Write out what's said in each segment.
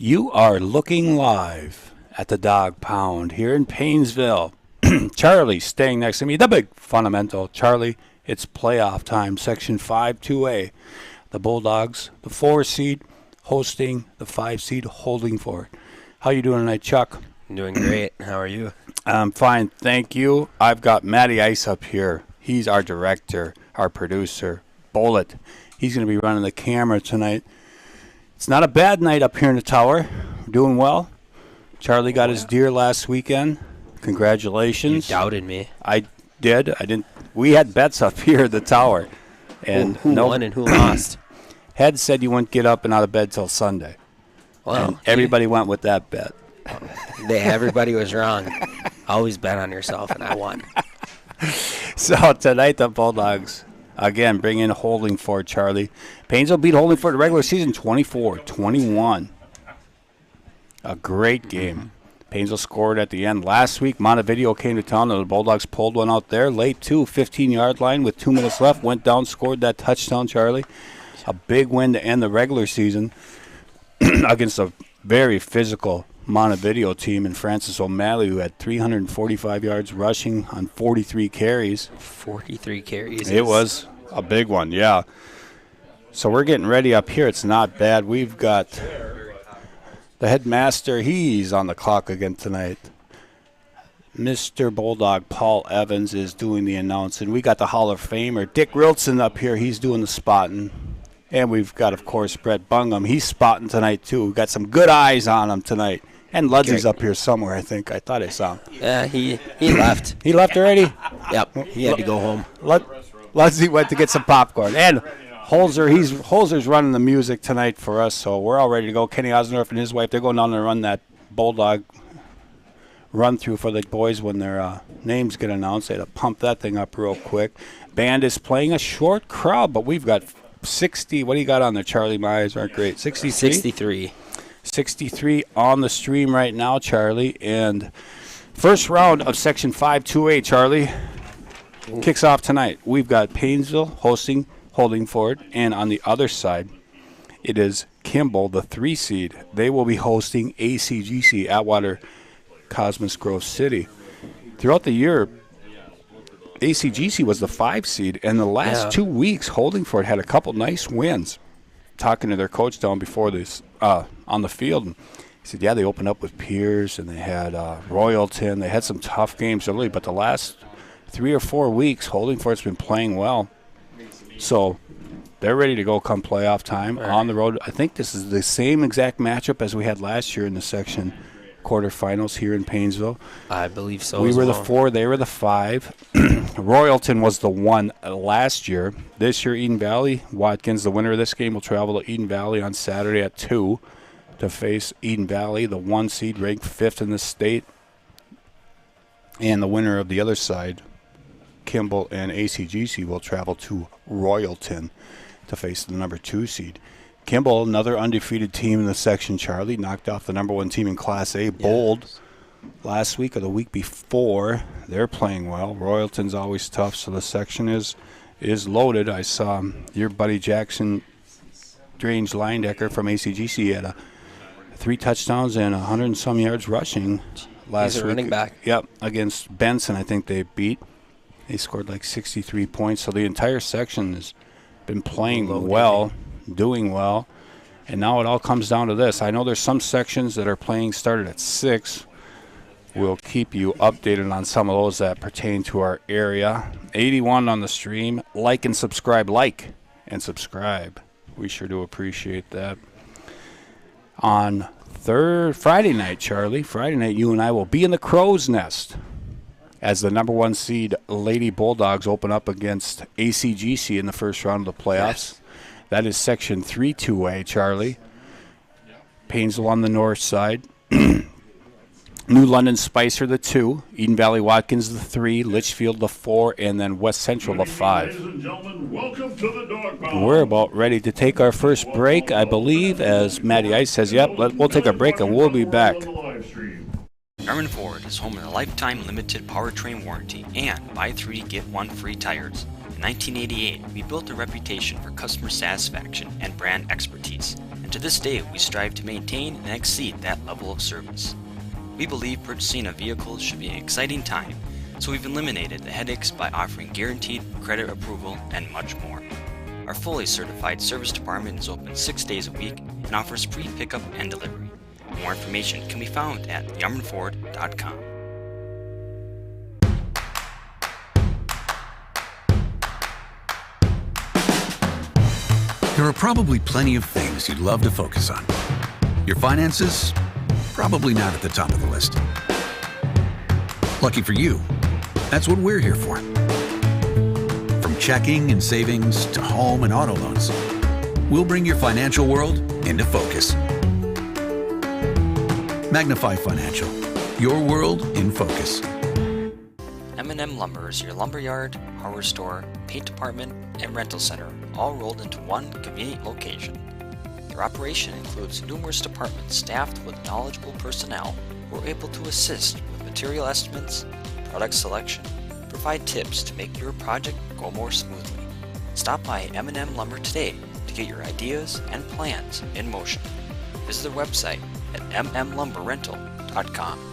You are looking live at the Dog Pound here in Paynesville. Charlie staying next to me, the big fundamental. Charlie, it's playoff time, Section 5-2A. The Bulldogs, the 4 seed, hosting the 5 seed Holdingford. How you doing tonight, Chuck? I'm doing great. How are you? I'm fine, thank you. I've got Matty Ice up here. He's our director, our producer, Bullet. He's going to be running the camera tonight. It's not a bad night up here in the tower. We're doing well. Charlie got his deer last weekend. Congratulations. You doubted me. I did. I didn't. We had bets up here at the tower. And who won and who lost? Head said you wouldn't get up and out of bed till Sunday. Well, and everybody went with that bet. Everybody was wrong. Always bet on yourself, and I won. So tonight the Bulldogs, again, bring in Holdingford, Charlie. Paynesville beat Holdingford in the regular season 24-21. A great game. Paynesville scored at the end. Last week, Montevideo came to town, and the Bulldogs pulled one out there. Late, too, 15-yard line with 2 minutes left. Went down, scored that touchdown, Charlie. A big win to end the regular season against a very physical Montevideo team and Francis O'Malley, who had 345 yards rushing on 43 carries. 43 carries. It was a big one, yeah. So we're getting ready up here. It's not bad. We've got the headmaster. He's on the clock again tonight. Mr. Bulldog Paul Evans is doing the announcing. We got the Hall of Famer Dick Rilson up here. He's doing the spotting. And we've got, of course, Brett Bungham. He's spotting tonight, too. We've got some good eyes on him tonight. And Ludsey's up here somewhere, I think. I thought I saw him. Yeah, he left. He left already? Yep, he had to go home. Ludsey went to get some popcorn. And Holzer's running the music tonight for us, so we're all ready to go. Kenny Osendorf and his wife, they're going down there and run that Bulldog run-through for the boys when their names get announced. They had to pump that thing up real quick. Band is playing a short crowd, but we've got 60. What do you got on there, Charlie? My eyes aren't great. 63? 63 on the stream right now, Charlie. And first round of Section 5-2A, Charlie, kicks off tonight. We've got Paynesville hosting Holdingford, and on the other side, it is Kimball, the 3 seed. They will be hosting ACGC, Atwater Cosmos Grove City. Throughout the year, ACGC was the 5 seed, and the last 2 weeks, Holdingford had a couple nice wins. Talking to their coach down before this on the field, and he said, yeah, they opened up with Piers, and they had Royalton. They had some tough games early, but the last 3 or 4 weeks, Holdingford's been playing well. So they're ready to go come playoff time on the road. I think this is the same exact matchup as we had last year in the section quarterfinals here in Paynesville. I believe so. We were the 4, they were the 5. Royalton was the 1 last year. This year, Eden Valley, Watkins, the winner of this game, will travel to Eden Valley on Saturday at 2 to face Eden Valley, the 1 seed, ranked 5th in the state. And the winner of the other side, Kimball and ACGC, will travel to Royalton to face the number 2 seed. Kimball, another undefeated team in the section, Charlie, knocked off the number 1 team in Class A, Bold, last week or the week before. They're playing well. Royalton's always tough, so the section is loaded. I saw your buddy Jackson Strange Linedecker from ACGC had 3 touchdowns and 100 and some yards rushing last week. He's a running back. Yep, against Benson, I think they beat. They scored like 63 points, so the entire section has been playing well, doing well, and now it all comes down to this. I know there's some sections that are playing started at 6. We'll keep you updated on some of those that pertain to our area. 81 on the stream. Like and subscribe. Like and subscribe. We sure do appreciate that. On Friday night, Charlie, Friday night, you and I will be in the Crow's Nest as the number 1 seed Lady Bulldogs open up against ACGC in the first round of the playoffs. Yes. That is Section 3-2A, Charlie. Paynesville on the north side. New London Spicer, the 2. Eden Valley Watkins, the 3. Litchfield, the 4. And then West Central, the 5. Ladies and gentlemen, welcome to the Dog Pound. We're about ready to take our first break, I believe, as Matty Ice says, yep, we'll take a break and we'll be back. Garmin Ford is home to a lifetime limited powertrain warranty and buy 3 get 1 free tires. In 1988, we built a reputation for customer satisfaction and brand expertise. and to this day we strive to maintain and exceed that level of service. We believe purchasing a vehicle should be an exciting time, so we've eliminated the headaches by offering guaranteed credit approval and much more. Our fully certified service department is open 6 days a week and offers free pickup and delivery. More information can be found at yarmanford.com. There are probably plenty of things you'd love to focus on. Your finances? Probably not at the top of the list. Lucky for you, that's what we're here for. From checking and savings to home and auto loans, we'll bring your financial world into focus. Magnify Financial, your world in focus. M&M Lumber is your lumberyard, hardware store, paint department, and rental center, all rolled into one convenient location. Their operation includes numerous departments staffed with knowledgeable personnel who are able to assist with material estimates, product selection, provide tips to make your project go more smoothly. Stop by M&M Lumber today to get your ideas and plans in motion. Visit their website at mmlumberrental.com.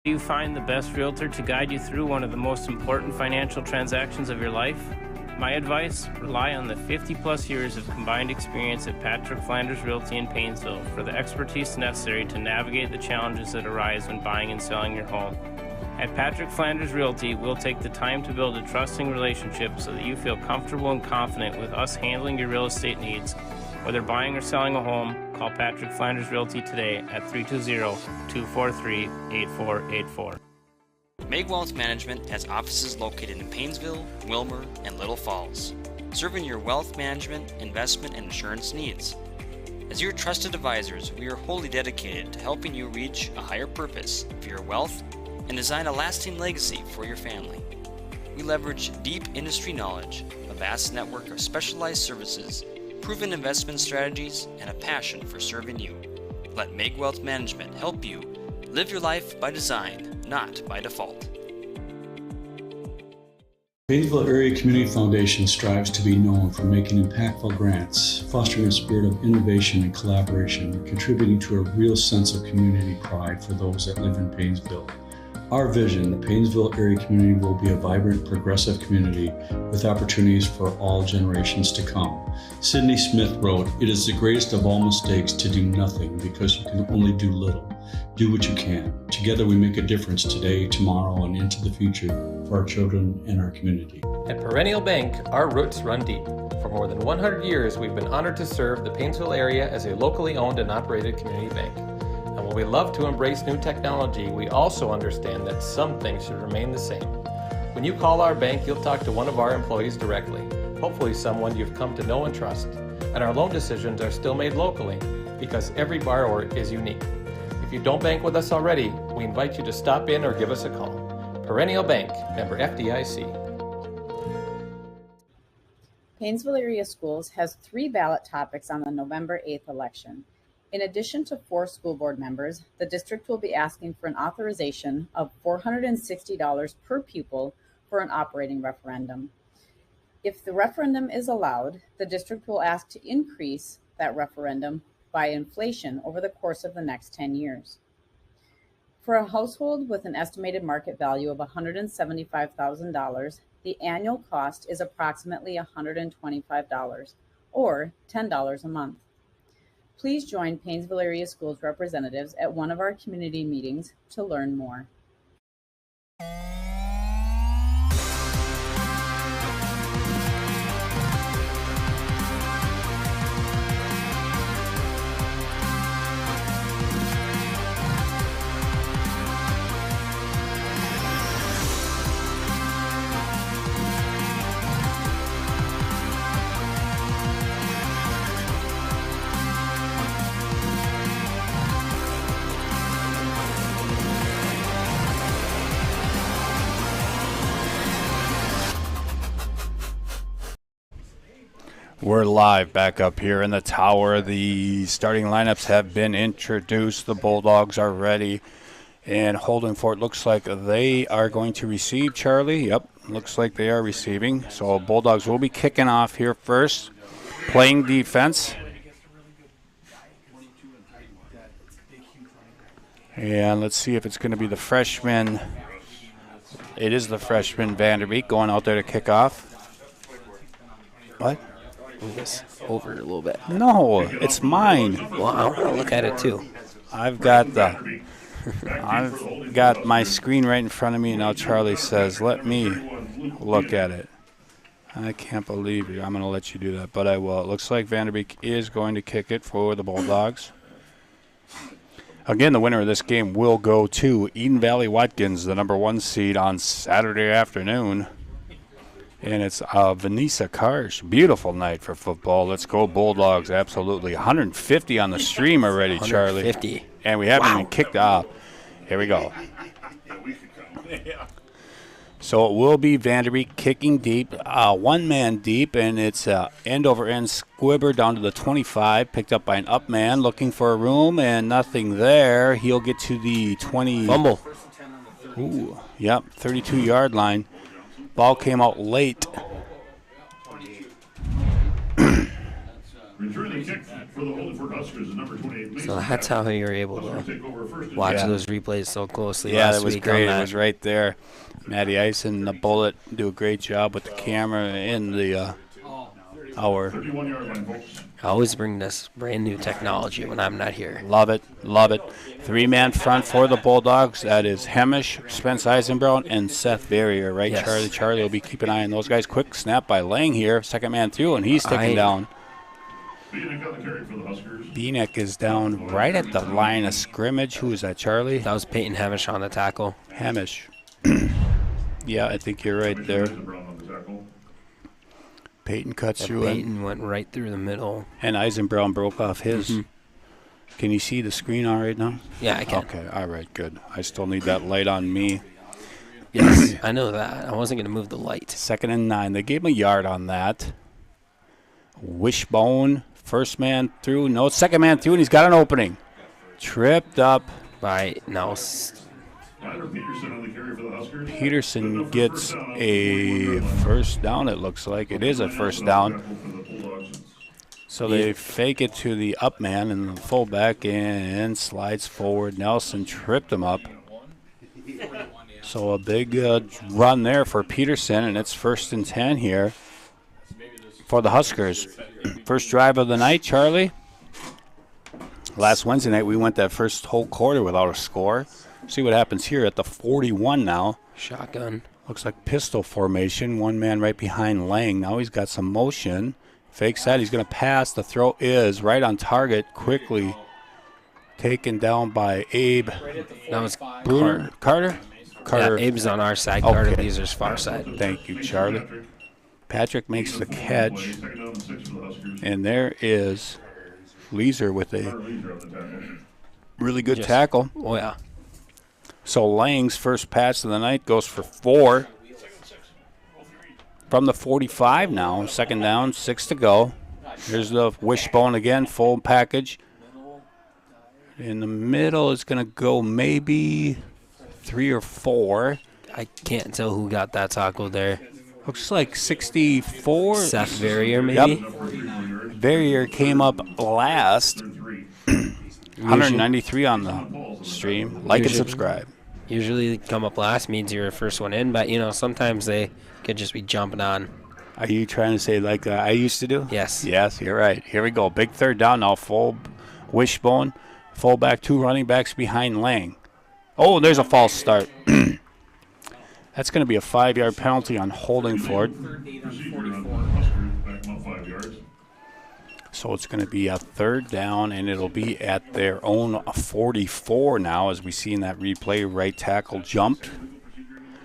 Do you find the best realtor to guide you through one of the most important financial transactions of your life? My advice, rely on the 50-plus years of combined experience at Patrick Flanders Realty in Paynesville for the expertise necessary to navigate the challenges that arise when buying and selling your home. At Patrick Flanders Realty, we'll take the time to build a trusting relationship so that you feel comfortable and confident with us handling your real estate needs. Whether buying or selling a home, call Patrick Flanders Realty today at 320-243-8484. Meg Wealth Management has offices located in Paynesville, Wilmer, and Little Falls, serving your wealth management, investment, and insurance needs. As your trusted advisors, we are wholly dedicated to helping you reach a higher purpose for your wealth and design a lasting legacy for your family. We leverage deep industry knowledge, a vast network of specialized services, proven investment strategies, and a passion for serving you. Let Meg Wealth Management help you live your life by design, not by default. Paynesville Area Community Foundation strives to be known for making impactful grants, fostering a spirit of innovation and collaboration, and contributing to a real sense of community pride for those that live in Paynesville. Our vision, the Paynesville area community will be a vibrant, progressive community with opportunities for all generations to come. Sidney Smith wrote, "It is the greatest of all mistakes to do nothing because you can only do little. Do what you can. Together we make a difference today, tomorrow, and into the future for our children and our community." At Perennial Bank, our roots run deep. For more than 100 years, we've been honored to serve the Paynesville area as a locally owned and operated community bank. And while we love to embrace new technology, we also understand that some things should remain the same. When you call our bank, you'll talk to one of our employees directly, hopefully someone you've come to know and trust. And our loan decisions are still made locally because every borrower is unique. If you don't bank with us already, we invite you to stop in or give us a call. Perennial Bank, member FDIC. Paynesville Area Schools has 3 ballot topics on the November 8th election. In addition to 4 school board members, the district will be asking for an authorization of $460 per pupil for an operating referendum. If the referendum is allowed, the district will ask to increase that referendum by inflation over the course of the next 10 years. For a household with an estimated market value of $175,000, the annual cost is approximately $125 or $10 a month. Please join Paynesville Area Schools representatives at one of our community meetings to learn more. We're live back up here in the tower. The starting lineups have been introduced. The Bulldogs are ready. And Holdingford looks like they are going to receive, Charlie. Yep, looks like they are receiving. So Bulldogs will be kicking off here first, playing defense. And let's see if it's going to be the freshman. It is the freshman Vanderbeek going out there to kick off. What? Move this over a little bit. No, it's mine. Well, I want to look at it too. I've got my screen right in front of me. Now Charlie says, let me look at it. I can't believe you. I'm going to let you do that, but I will. It looks like Vanderbeek is going to kick it for the Bulldogs. Again, the winner of this game will go to Eden Valley Watkins, the number 1 seed on Saturday afternoon. And it's Vanessa Karsh. Beautiful night for football. Let's go Bulldogs, absolutely. 150 on the stream already, Charlie. 150. And we haven't even kicked off. Here we go. So it will be Vanderbeek kicking deep, one man deep, and it's end-over-end squibber down to the 25, picked up by an up man looking for a room, and nothing there. He'll get to the 20. Fumble. Ooh, yep, 32-yard line. Ball came out late. Returning kick for the Holdingford Huskers is number 28. So that's how you're able to watch those replays so closely. Yeah, last that was week great. on that. It was right there. Matty Ice and the Bullet do a great job with the camera in the hour. 51-yard line, folks. I always bring this brand new technology when I'm not here. Love it, love it. 3-man front for the Bulldogs. That is Hemish, Spence Eisenbrown, and Seth Verrier, right, Yes. Charlie? Charlie will be keeping an eye on those guys. Quick snap by Lang here. Second man through, and he's taken down. Beanick on the carry for the Huskers. Beanick is down right at the line of scrimmage. Who is that, Charlie? That was Peyton Hamish on the tackle. Hamish. Yeah, I think you're right there. Brown on the tackle. Peyton cuts And through it. Peyton went right through the middle. And Eisenbrown broke off his. Can you see the screen all right now? Yeah, I can. Okay, all right, good. I still need that light on me. Yes, I know that. I wasn't going to move the light. 2nd and 9. They gave him a yard on that. Wishbone, first man through. No, second man through, and he's got an opening. Tripped up. By now, Tyler Peterson on the carry for the Huskers. Peterson gets a first down, it looks like. It is a first down. So they fake it to the up man and the fullback and slides forward. Nelson tripped him up. So a big run there for Peterson, and it's 1st and 10 here for the Huskers. First drive of the night, Charlie. Last Wednesday night, we went that first whole quarter without a score. See what happens here at the 41 now. shotgun. Looks like pistol formation. One man right behind Lang. Now he's got some motion. Fakes that. He's going to pass. The throw is right on target. Quickly taken down by Abe. That was Bruner. Carter? Carter. Yeah, Abe's on our side. Okay. Carter Leeser's far side. Thank you, Charlie. Patrick makes the catch. And there is Leeser with a really good tackle. Oh, yeah. So Lang's first pass of the night goes for 4. From the 45 now. 2nd down, 6 to go. Here's the wishbone again, full package. In the middle, it's going to go maybe 3 or 4. I can't tell who got that tackle there. Looks like 64. Seth Verrier, maybe? Yep. Verrier came up last. 193 on the stream. Like and subscribe. Usually come up last means you're the first one in, but, you know, sometimes they could just be jumping on. Are you trying to say like I used to do? Yes. Yes, you're right. Here we go. Big 3rd down now. Full wishbone. Fullback, 2 running backs behind Lang. Oh, there's a false start. That's going to be a 5-yard penalty on Holdingford. So it's going to be a 3rd down, and it'll be at their own 44 now, as we see in that replay. Right tackle jumped.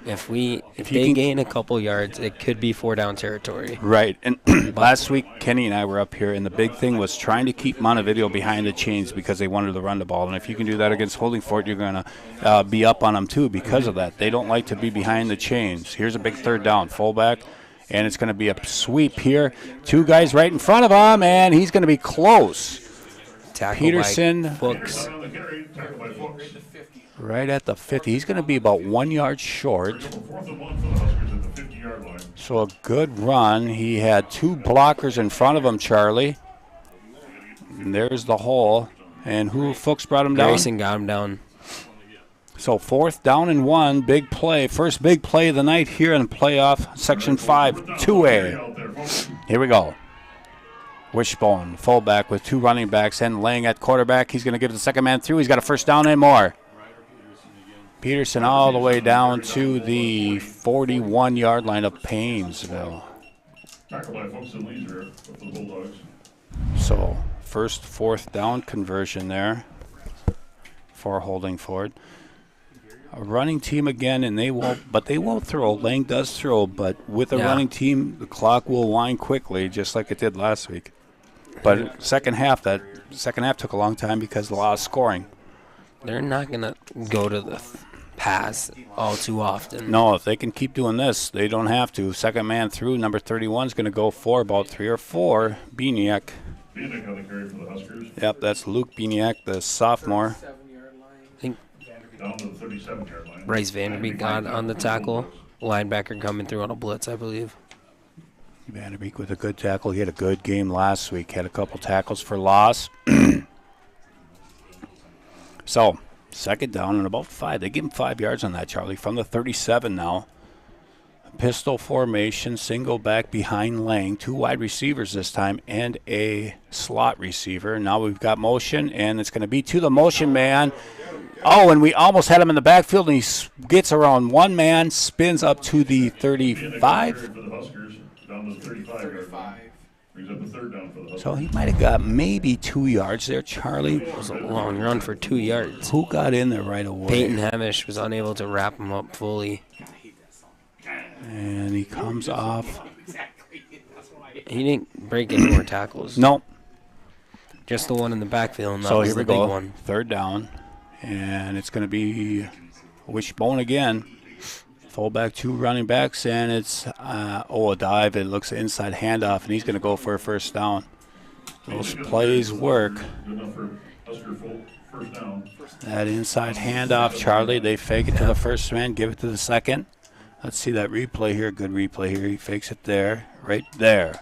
If they gain a couple yards, it could be 4-down territory. Right. And last week, Kenny and I were up here, and the big thing was trying to keep Montevideo behind the chains because they wanted to run the ball. And if you can do that against Holdingford, you're going to be up on them, too, because of that. They don't like to be behind the chains. Here's a big 3rd down. Fullback. And it's going to be a sweep here. 2 guys right in front of him, and he's going to be close. Tackle Peterson. by Fuchs. Right at the 50. He's going to be about 1 yard short. So a good run. He had 2 blockers in front of him, Charlie. And there's the hole. And who Fuchs brought him down? Grayson got him down. So 4th down and 1, big play. First big play of the night here in playoff Section 5 2A. Here we go. Wishbone, fullback with 2 running backs and Lang at quarterback. He's going to give the second man through. He's got a first down and more. Peterson all the way down to the 41-yard line of Paynesville. Tackled by Fuchs and Leisure for the Bulldogs. So first 4th down conversion there for Holdingford. A running team again, and they won't throw. Lang does throw, but with a running team, the clock will wind quickly, just like it did last week. But second half took a long time because of a lot of scoring. They're not going to go to the pass all too often. No, if they can keep doing this, they don't have to. Second man through, number 31 is going to go for about 3 or 4. Bieniak. Bieniak on the carry for the Huskers. Yep, that's Luke Bieniak, the sophomore. I think Down to the 37-yard line. Bryce Vanderbeek got on the tackle. Linebacker coming through on a blitz, I believe. Vanderbeek with a good tackle. He had a good game last week. Had a couple tackles for loss. So, second down and about 5. They give him 5 yards on that, Charlie, from the 37 now. Pistol formation, single back behind Lang. 2 wide receivers this time and a slot receiver. Now we've got motion, and it's going to be to the motion man. Oh, and we almost had him in the backfield, and he gets around one man, spins up to the 35. For the Huskers, down to the 35-yard line. Brings up the 3rd down for the Huskers. So he might have got maybe 2 yards there, Charlie. It was a long run for 2 yards. Who got in there right away? Peyton Hamish was unable to wrap him up fully. And he comes off. He didn't break any more tackles. Nope. Just the one in the backfield, and that So was here we the big go. one. 3rd down. And it's going to be Wishbone again. Fullback, 2 running backs, and it's a dive. It looks inside handoff, and he's going to go for a first down. Those plays work. Good enough for Husker first down. That inside handoff, Charlie. They fake it to the first man, give it to the second. Let's see that replay here. Good replay here. He fakes it there, right there.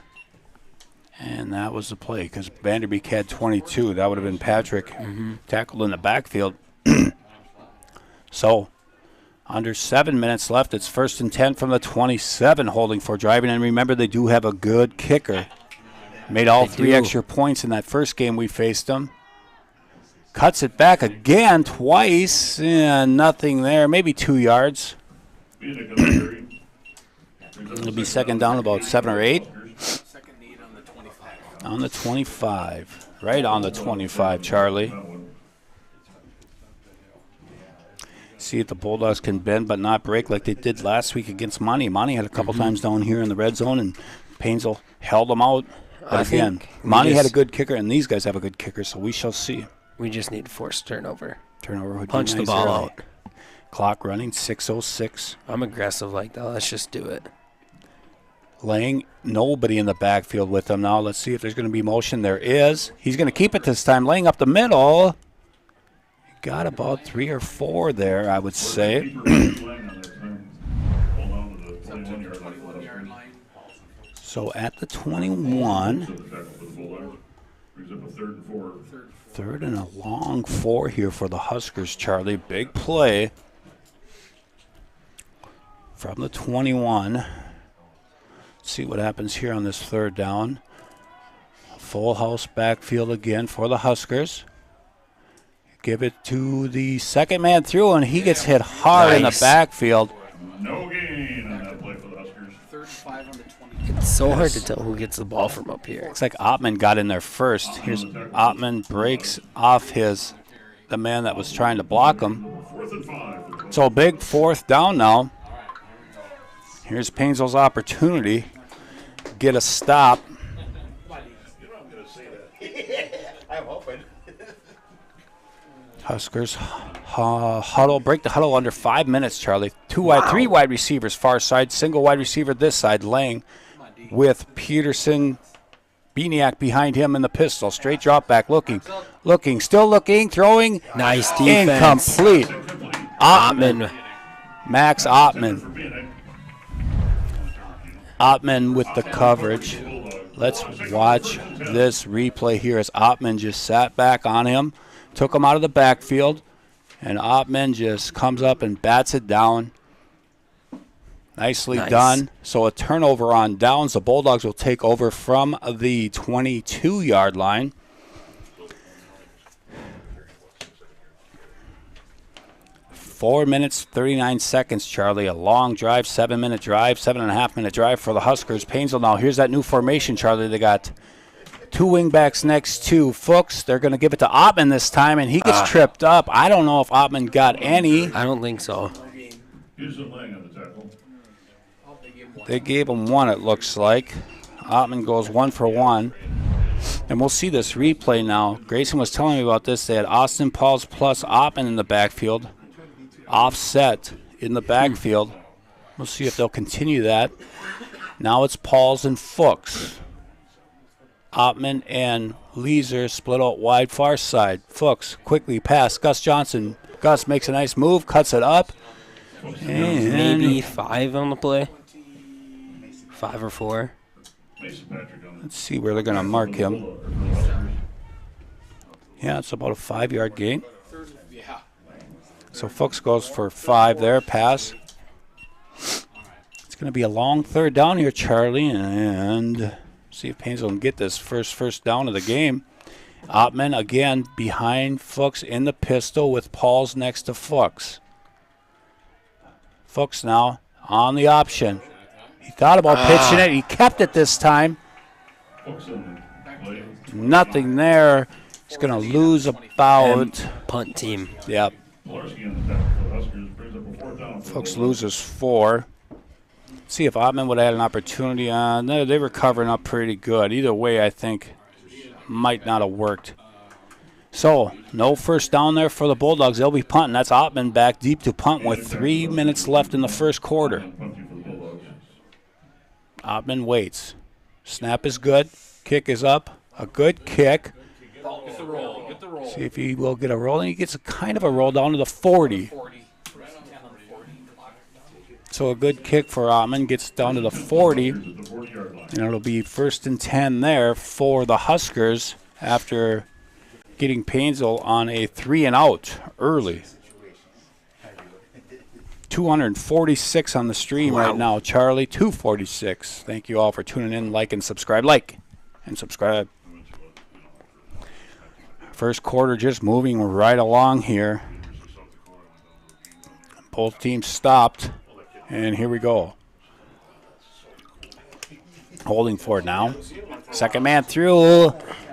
And that was the play because Vanderbeek had 22. That would have been Patrick tackled in the backfield. So, under 7 minutes left. It's 1st and 10 from the 27 Holdingford driving. And remember, they do have a good kicker. Made all 3 extra points in that first game we faced them. Cuts it back again twice. And nothing there. Maybe 2 yards. It'll be second down about 7 or 8. On the 25. Right on the 25, Charlie. See if the Bulldogs can bend but not break like they did last week against Monty. Monty had a couple times down here in the red zone, and Paynesville held them out. But again, Monty had a good kicker, and these guys have a good kicker, so we shall see. We just need to force turnover. Turnover would Punch be the nice ball early. out. Clock running, 6:06. I'm aggressive like that. Let's just do it. Lang, nobody in the backfield with him now. Let's see if there's going to be motion. There is. He's going to keep it this time. Laying up the middle. Got about 3 or 4 there, I would say. So at the 21. 3rd and a long 4 here for the Huskers, Charlie. Big play from the 21. See what happens here on this 3rd down. Full house backfield again for the Huskers. Give it to the second man through, and he gets hit hard in the backfield. No gain on that play for the Huskers. 35 on the 20. It's so hard to tell who gets the ball from up here. Looks like Ottman got in there first. Here's Ottman breaks off the man that was trying to block him. 4th and 5. So big 4th down now. Here's Paynesville's opportunity. Get a stop. Huskers huddle, break the huddle under 5 minutes, Charlie. 3 wide receivers far side, single wide receiver this side, Lang with Peterson, Bieniak behind him in the pistol. Straight drop back, looking, still looking, throwing. Nice defense. Incomplete. Ottman. Max Ottman. Ottman with the coverage. Let's watch this replay here as Ottman just sat back on him. took him out of the backfield, and Ottman just comes up and bats it down. Nicely done. So a turnover on downs. The Bulldogs will take over from the 22-yard line. Four minutes, 39 seconds, Charlie. A long drive, 7-minute drive, 7.5-minute drive for the Huskers. Paynesville now. Here's that new formation, Charlie. They got two wingbacks next to Fuchs. They're going to give it to Ottman this time, and he gets tripped up. I don't know if Ottman got any. I don't think so. Houston laying on the tackle. They gave him one, it looks like. Ottman goes 1 for 1. And we'll see this replay now. Grayson was telling me about this. They had Austin Pauls plus Ottman in the backfield. Offset in the backfield. We'll see if they'll continue that. Now it's Pauls and Fuchs. Ottman and Leeser split out wide far side. Fuchs quickly pass. Gus Johnson. Gus makes a nice move, cuts it up. And maybe 5 on the play. 5 or 4. Let's see where they're going to mark him. Yeah, it's about a 5-yard gain. So Fuchs goes for 5 there, pass. It's going to be a long third down here, Charlie, and see if Paynesville can get this first down of the game. Ottman again behind Fuchs in the pistol with Pauls next to Fuchs. Fuchs now on the option. He thought about pitching it. He kept it this time. Nothing there. He's going to lose about... Punt team. Yep. Fuchs loses 4. See if Ottman would have had an opportunity on. They were covering up pretty good. Either way, I think might not have worked. So, no first down there for the Bulldogs. They'll be punting. That's Ottman back deep to punt with 3 minutes left in the first quarter. Ottman waits. Snap is good. Kick is up. A good kick. See if he will get a roll. And he gets a kind of a roll down to the 40. So a good kick for Ottman. Gets down to the 40. And it'll be 1st and 10 there for the Huskers after getting Paynesville on a 3-and-out early. 246 on the stream right now, Charlie. 246. Thank you all for tuning in. Like and subscribe. Like and subscribe. First quarter just moving right along here. Both teams stopped. And here we go. Holdingford now. Second man through.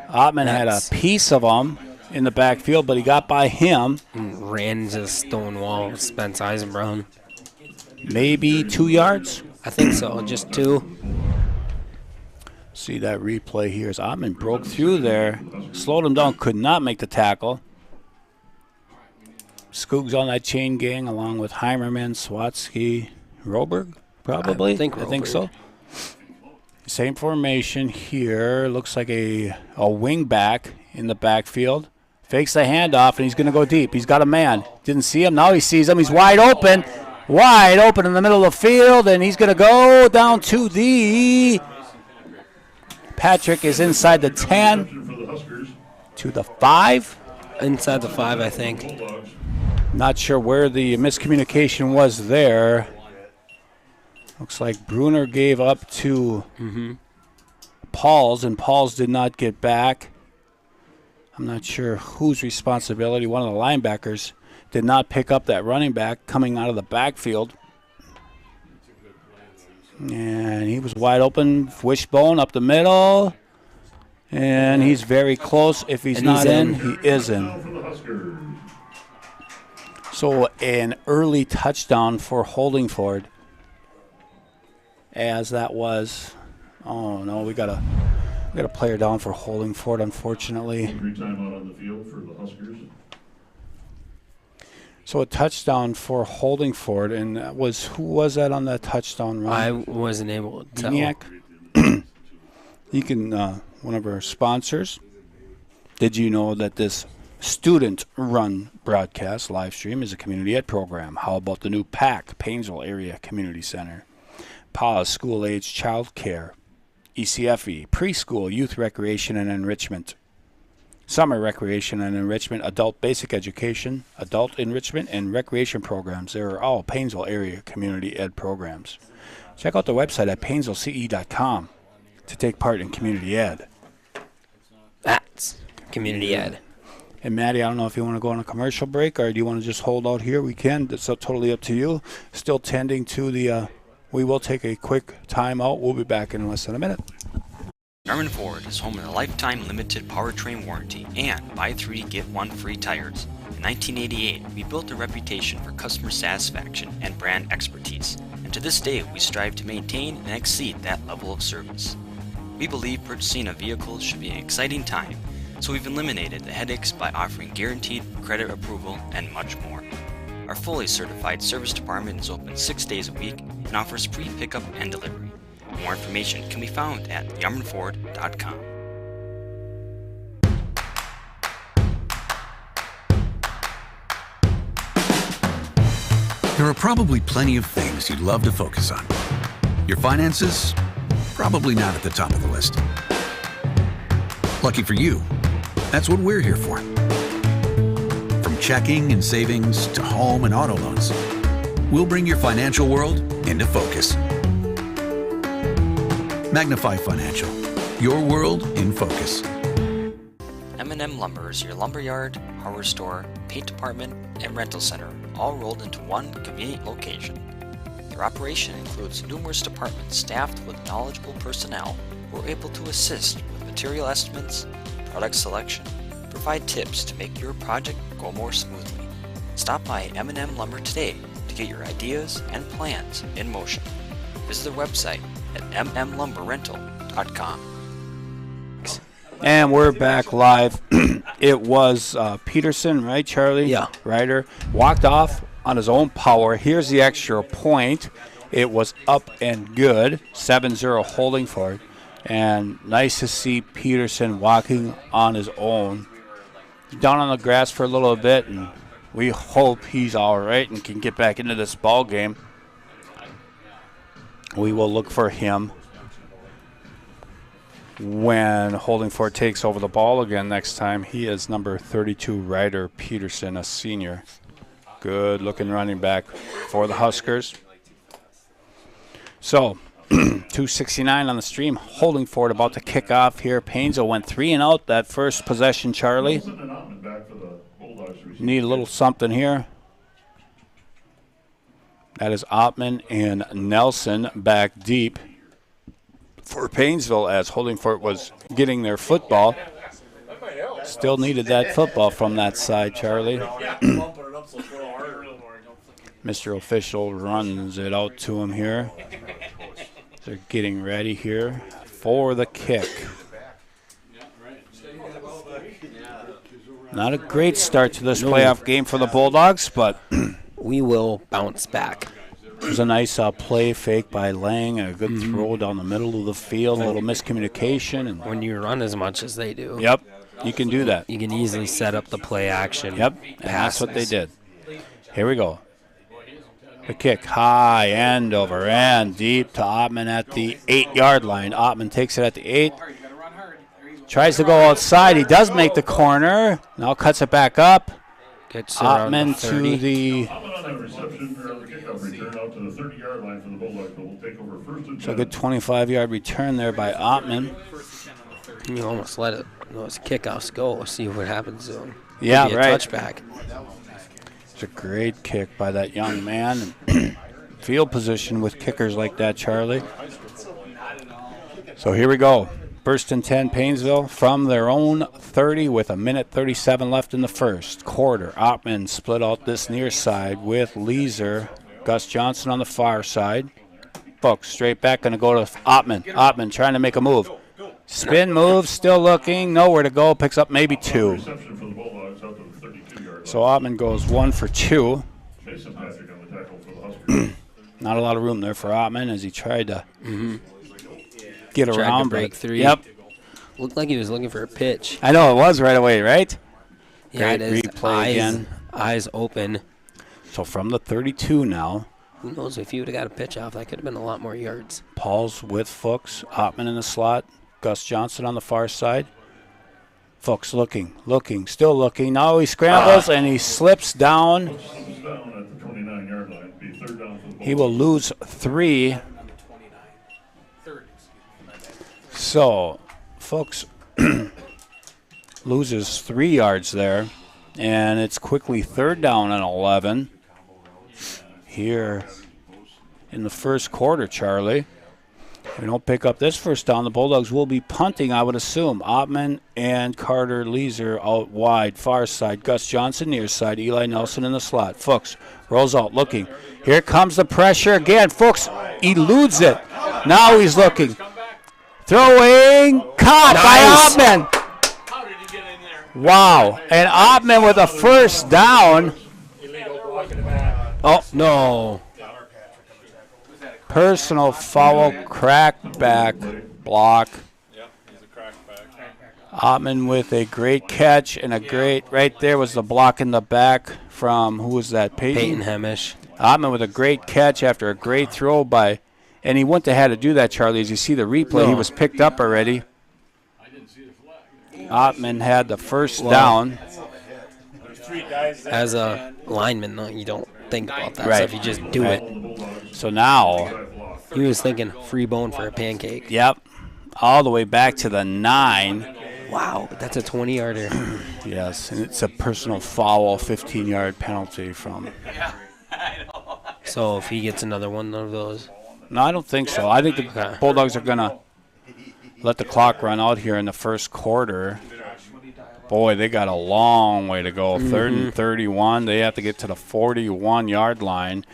Ottman had a piece of him in the backfield, but he got by him. Ran into the stone wall with Spence Eisenbrown. Maybe 2 yards? I think so, just 2. See that replay here as Ottman broke through there. Slowed him down, could not make the tackle. Skoog's on that chain gang along with Heimerman, Swatsky, Roberg, probably? I think so. Same formation here. Looks like a wing back in the backfield. Fakes the handoff, and he's going to go deep. He's got a man. Didn't see him. Now he sees him. He's wide open. Wide open in the middle of the field, and he's going to go down to the... Patrick is inside the 10 to the 5. Inside the 5, I think. Not sure where the miscommunication was there. Looks like Bruner gave up to Pauls, and Pauls did not get back. I'm not sure whose responsibility. One of the linebackers did not pick up that running back coming out of the backfield. And he was wide open, wishbone up the middle. And he's very close. If he's not in, he is in. So an early touchdown for Holdingford. As that was, oh no, we got a player down for Holdingford, unfortunately. Timeout on the field for the Huskers. So a touchdown for Holdingford, and that was, who was that on that touchdown run? I wasn't able to tell. ENIAC? You can, one of our sponsors. Did you know that this student-run broadcast live stream is a community ed program? How about the new PAC, Paynesville Area Community Center? PAWS, school-age child care. ECFE, preschool, youth recreation and enrichment. summer recreation and enrichment, adult basic education, adult enrichment, and recreation programs. They are all Paynesville area community ed programs. Check out the website at paynesvillece.com to take part in community ed. That's community ed. And Maddie, I don't know if you want to go on a commercial break or do you want to just hold out here? We can. It's totally up to you. Still tending to the, we will take a quick time out. We'll be back in less than a minute. Yarmouth Ford is home of the lifetime limited powertrain warranty and buy 3 get 1 free tires. In 1988, we built a reputation for customer satisfaction and brand expertise, and to this day we strive to maintain and exceed that level of service. We believe purchasing a vehicle should be an exciting time, so we've eliminated the headaches by offering guaranteed credit approval and much more. Our fully certified service department is open 6 days a week and offers pre-pickup and delivery. More information can be found at yarmouthford.com. There are probably plenty of things you'd love to focus on. Your finances? Probably not at the top of the list. Lucky for you, that's what we're here for. From checking and savings to home and auto loans, we'll bring your financial world into focus. Magnify Financial, your world in focus. M&M Lumber is your lumberyard, hardware store, paint department, and rental center, all rolled into one convenient location. Their operation includes numerous departments staffed with knowledgeable personnel who are able to assist with material estimates, product selection, provide tips to make your project go more smoothly. Stop by M&M Lumber today to get your ideas and plans in motion. Visit their website at mmlumberrental.com. And we're back live. It was Peterson, right, Charlie? Yeah. Ryder walked off on his own power. Here's the extra point. It was up and good, 7-0 Holdingford. And nice to see Peterson walking on his own. Down on the grass for a little bit, and we hope he's all right and can get back into this ball game. We will look for him when Holdingford takes over the ball again next time. He is number 32, Ryder Peterson, a senior. Good-looking running back for the Huskers. So, 2:69 on the stream. Holdingford about to kick off here. Paynesville went 3 and out that first possession, Charlie. Need a little something here. That is Ottman and Nelson back deep for Paynesville as Holdingford was getting their football. Still needed that football from that side, Charlie. Mr. Official runs it out to him here. They're getting ready here for the kick. Not a great start to this playoff game for the Bulldogs, but we will bounce back. It was a nice play fake by Lang, a good throw down the middle of the field, a little miscommunication. And when you run as much as they do. Yep, you can do that. You can easily set up the play action. Yep, and that's what they did. Here we go. The kick, high, end over end, deep to Ottman at the 8-yard line. Ottman takes it at the 8. Tries to go outside. He does make the corner. Now cuts it back up. Gets Ottman to the... So a good 25-yard return there by Ottman. You almost let those kickoffs go. See what happens to him. Yeah, maybe right. A touchback. It's a great kick by that young man. Field position with kickers like that, Charlie. So here we go. First and 10, Paynesville from their own 30 with 1:37 left in the first quarter. Ottman split out this near side with Leeser. Gus Johnson on the far side. Folks, straight back, going to go to Ottman. Ottman trying to make a move. Spin move, still looking, nowhere to go, picks up maybe 2. So Ottman goes 1 for 2. Not a lot of room there for Ottman as he tried to get around. To break through. Yep. Looked like he was looking for a pitch. I know, it was right away, right? Yeah, Great replay again. Eyes open. So from the 32 now. Who knows, if he would have got a pitch off, that could have been a lot more yards. Pauls with Fuchs, Ottman in the slot, Gus Johnson on the far side. Folks looking, still looking. Now he scrambles and he slips down. He's down at the 29-yard line. Be third down for the He will lose 3. So, folks, loses 3 yards there. And it's quickly third down and 11 here in the first quarter, Charlie. If we don't pick up this first down, the Bulldogs will be punting, I would assume. Ottman and Carter Leeser out wide, far side. Gus Johnson near side. Eli Nelson in the slot. Fuchs rolls out, looking. Here comes the pressure again. Fuchs eludes it. Now he's looking. Throwing. Caught by Ottman. Wow. And Ottman with a first down. Oh, no. Personal foul, crackback block. Ottman with a great catch and a great, right there was the block in the back from, who was that, Peyton Hemish. Ottman with a great catch after a great throw by, and he wouldn't have had to do that, Charlie. As you see the replay, he was picked up already. Ottman had the first down. As a lineman, no, you don't think about that Right. stuff. You just do it. So now, He was thinking free bone for a pancake. yep, all the way back to the 9. Wow, that's a 20-yarder. Yes, and it's a personal foul, 15-yard penalty from. So if he gets another one of those. No, I don't think so. I think the Bulldogs are going to let the clock run out here in the first quarter. Boy, they got a long way to go. Third and 31. They have to get to the 41-yard line.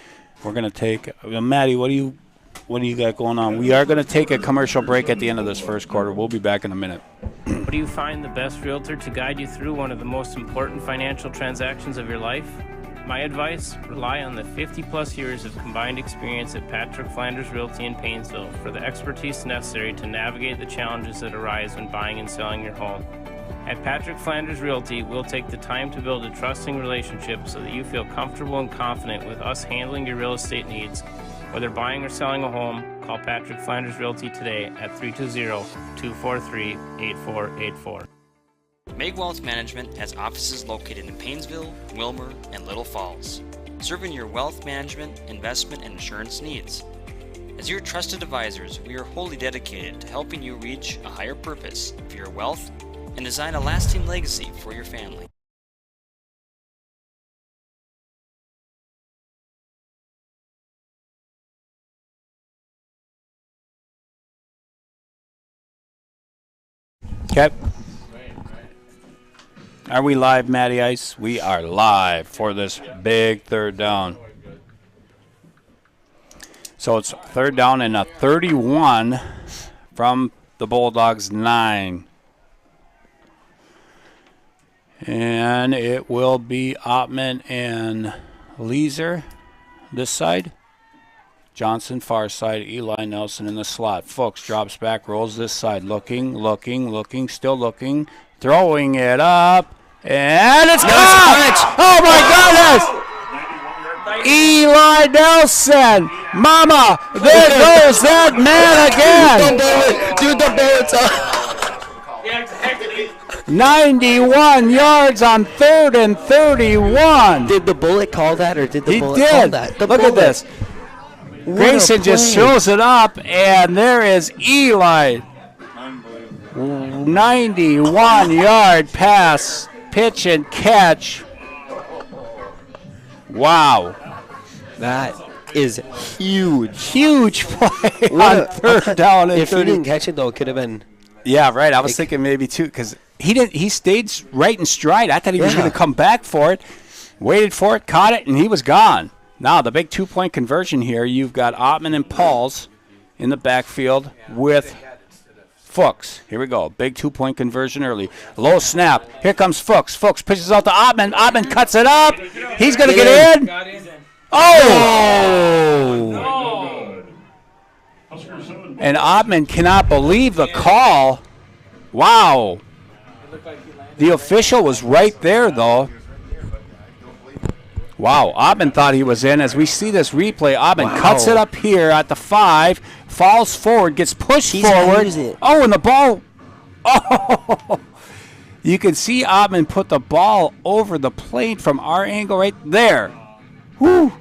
We're going to take Maddie, what do you got going on? We are going to take a commercial break at the end of this first quarter. We'll be back in a minute. What do you find the best realtor to guide you through one of the most important financial transactions of your life? My advice, rely on the 50-plus years of combined experience at Patrick Flanders Realty in Paynesville for the expertise necessary to navigate the challenges that arise when buying and selling your home. At Patrick Flanders Realty, we'll take the time to build a trusting relationship so that you feel comfortable and confident with us handling your real estate needs. Whether buying or selling a home, call Patrick Flanders Realty today at 320-243-8484. Meg Wealth Management has offices located in Paynesville, Wilmer, and Little Falls, serving your wealth management, investment, and insurance needs. As your trusted advisors, we are wholly dedicated to helping you reach a higher purpose for your wealth and design a lasting legacy for your family. Okay. Are we live, Matty Ice? We are live for this big third down. So it's third down and a 31 from the Bulldogs' 9. And it will be Ottman and Leeser this side. Johnson far side, Eli Nelson in the slot. Fuchs drops back, rolls this side, looking, still looking, throwing it up, and it's caught! Oh my goodness! Eli Nelson! Mama, there goes that man again! Dude, the bullet's up. 91 yards on 3rd and 31. Did the bullet call that, or did the He bullet did. call that? Look at this. Grayson just throws it up, and there is Eli. 91-yard pass, pitch and catch. Wow. That is huge. Huge play on third down and If he 30. didn't catch it, though, it could have been. Yeah, right. I was thinking maybe two because he didn't. He stayed right in stride. I thought he was going to come back for it. Waited for it, caught it, and he was gone. Now the big 2-point conversion here. You've got Ottman and Pauls in the backfield with Fuchs. Here we go. Big 2-point conversion early. Low snap. Here comes Fuchs. Fuchs pitches out to Ottman. Ottman cuts it up. He's going to get in. Oh! And Ottman cannot believe the call. Wow. The official was right there, though. Wow, Ottman thought he was in. As we see this replay, Ottman cuts it up here at the 5, falls forward, gets pushed forward. It. Oh, and the ball. Oh, You can see Ottman put the ball over the plate from our angle right there. Whew.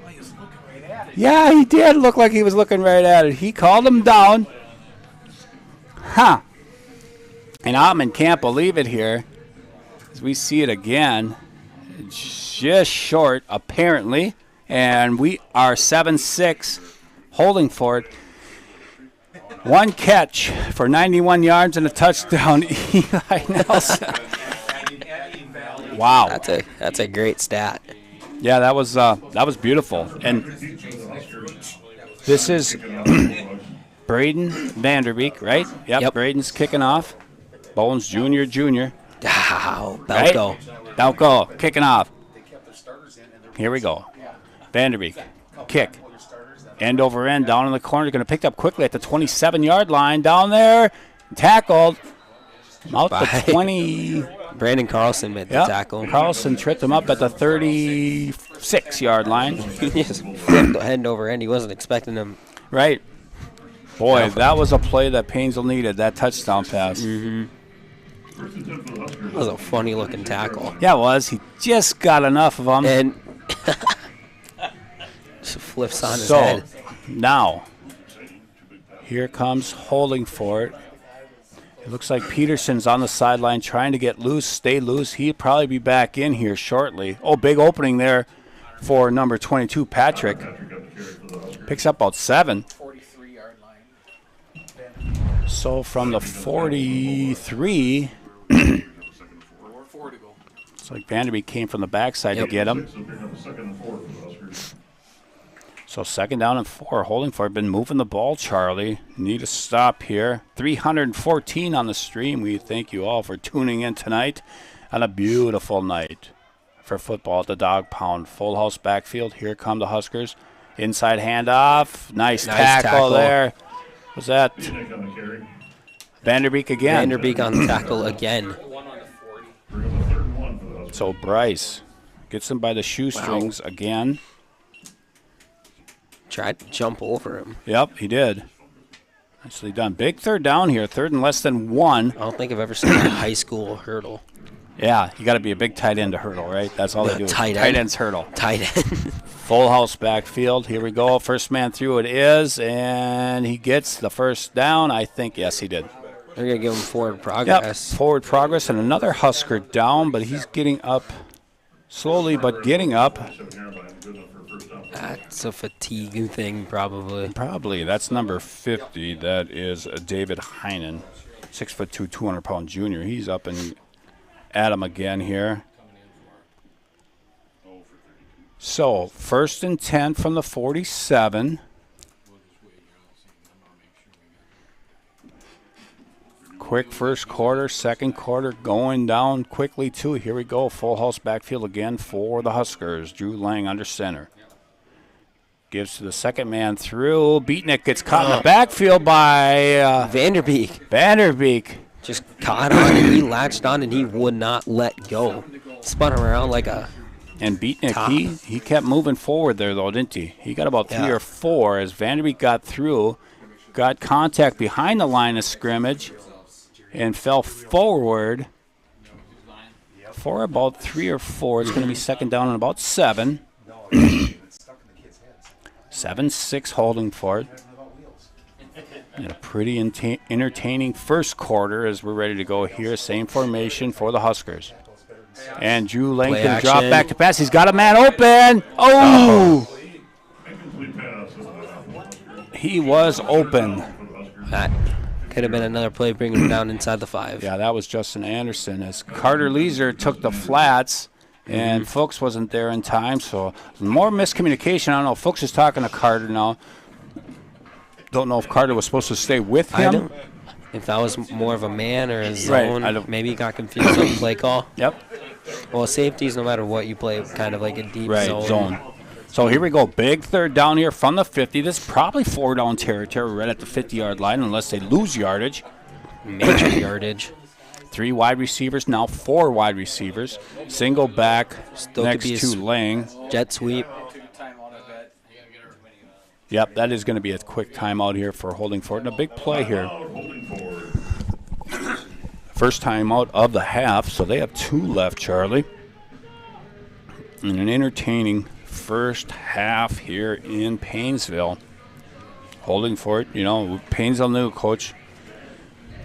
Yeah, he did look like he was looking right at it. He called him down. Huh. And Ottman can't believe it here. As we see it again. Just short, apparently. And we are 7-6 Holdingford. One catch for 91 yards and a touchdown. Eli Nelson. Wow. That's a great stat. Yeah, that was beautiful. And this is Braden Vanderbeek, right? Yep. Braden's kicking off. Bones Jr. Wow, Balco. Right? Balco kicking off. Here we go. Vanderbeek, kick. End over end, down in the corner. Going to pick up quickly at the 27-yard line. Down there, tackled. Out the 20. Brandon Carlson made the tackle. Carlson tripped him up at the 36-yard line. He just flipped end over end. He wasn't expecting him. Right. Boy, that was a play that Paynesville needed, that touchdown pass. Mm-hmm. That was a funny-looking tackle. Yeah, it was. He just got enough of them. And just flips on his head. Now, here comes Holdingford. It looks like Peterson's on the sideline trying to get loose, stay loose. He'll probably be back in here shortly. Oh, big opening there for number 22, Patrick. Picks up about 7. So from the 43, it's like Vanderbeek came from the backside to get him. So 2nd down and 4. Holdingford been moving the ball, Charlie. Need a stop here. 314 on the stream. We thank you all for tuning in tonight on a beautiful night for football at the Dog Pound. Full house backfield. Here come the Huskers. Inside handoff. Nice tackle there. Was that Vanderbeek again? Vanderbeek on the tackle again. So Bryce gets him by the shoestrings again. Tried to jump over him. Yep, he did. Nicely done. Big 3rd down here. 3rd and less than 1. I don't think I've ever seen a high school hurdle. Yeah, you got to be a big tight end to hurdle, right? That's all they do. Tight ends hurdle. Tight end. Full house backfield. Here we go. First man through it is, and he gets the first down. I think, yes, he did. They're going to give him forward progress. Yep, forward progress, and another Husker down, but he's getting up slowly, but getting up. That's a fatigue thing, probably. Probably. That's number 50. That is David Heinen, 6'2", 200-pound junior. He's up and at him again here. So 1st and 10 from the 47. Quick first quarter, second quarter going down quickly too. Here we go. Full house backfield again for the Huskers. Drew Lang under center. Gives to the second man through. Beatnik gets caught in the backfield by Vanderbeek. Just caught on and he latched on and he would not let go. Spun around like a And Beatnik, he kept moving forward there though, didn't he? He got about 3 or 4 as Vanderbeek got through, got contact behind the line of scrimmage, and fell forward for about 3 or 4. It's going to be 2nd down and about 7. 7-6 Holdingford. And a pretty entertaining first quarter as we're ready to go here. Same formation for the Huskers. And Drew Lang can drop back to pass. He's got a man open. Oh! He was open. That could have been another play bringing him down inside the 5. Yeah, that was Justin Anderson as Carter Leeser took the flats. And Fuchs wasn't there in time, so more miscommunication. I don't know. Fuchs is talking to Carter now. Don't know if Carter was supposed to stay with him. If that was more of a man or a zone, maybe he got confused on the play call. Yep. Well, safeties, no matter what you play, kind of like a deep zone. So here we go. Big 3rd down here from the 50. This is probably 4 down territory right at the 50-yard line unless they lose yardage. Major yardage. 3 wide receivers, now 4 wide receivers. Single back Still next to Lang. Jet sweep. Yep, that is going to be a quick timeout here for Holdingford. And a big play here. First time out of the half, so they have 2 left, Charlie. And an entertaining first half here in Paynesville. Holdingford, Paynesville new coach.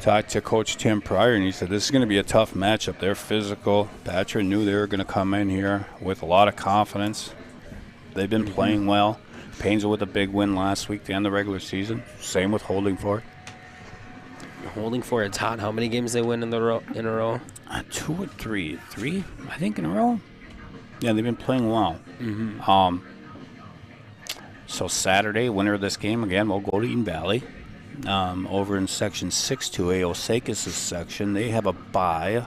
Talked to Coach Tim Pryor, and he said this is going to be a tough matchup. They're physical. Thatcher knew they were going to come in here with a lot of confidence. They've been playing well. Paynesville with a big win last week to end the regular season. Same with Holdingford. Holdingford's hot. How many games they win in a row? 2 or 3. 3, I think, in a row. Yeah, they've been playing well. So Saturday, winner of this game, again, we'll go to Eden Valley. Over in Section 6-2A, Osakis' section, they have a bye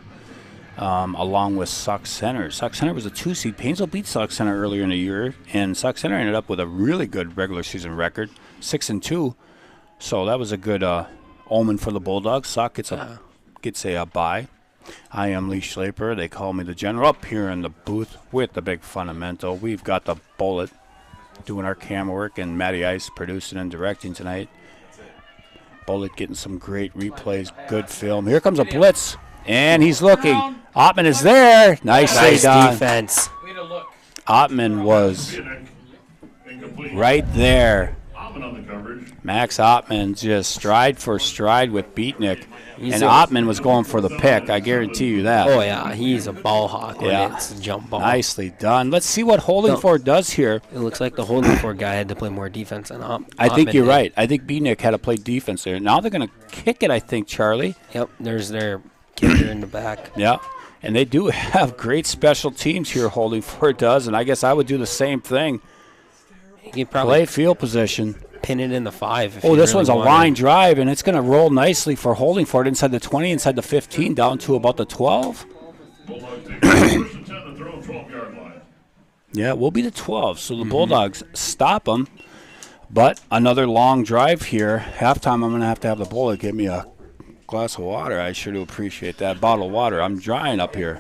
along with Sauk Center. Sauk Center was a 2 seed. Paynesville beat Sauk Center earlier in the year, and Sauk Center ended up with a really good regular season record, 6-2. So that was a good omen for the Bulldogs. Sauk gets a bye. I am Lee Schlaper. They call me the General up here in the booth with the big fundamental. We've got the Bullet doing our camera work, and Matty Ice producing and directing tonight. Bullet getting some great replays, good film. Here comes a blitz, and he's looking. Ottman is there. Nicely done. Defense. Ottman was right there. Max Ottman just stride for stride with Beatnik. And Ottman was going for the pick, I guarantee you that. Oh, yeah, he's a ball hawk when it's a jump ball. Nicely done. Let's see what Holdingford does here. It looks like the Holdingford guy had to play more defense than Ottman. I think you're right. I think Beatnik had to play defense there. Now they're going to kick it, I think, Charlie. Yep, there's their kicker in the back. Yeah, and they do have great special teams here, Holdingford does, and I guess I would do the same thing. You probably play field position. Pin it in the 5. Oh, this one's a line drive, and it's going to roll nicely for Holdingford inside the 20, inside the 15, down to about the 12. Yeah, we'll be the 12, so the Bulldogs stop them. But another long drive here. Halftime, I'm going to have the Bullet give me a glass of water. I sure do appreciate that. Bottle of water. I'm drying up here.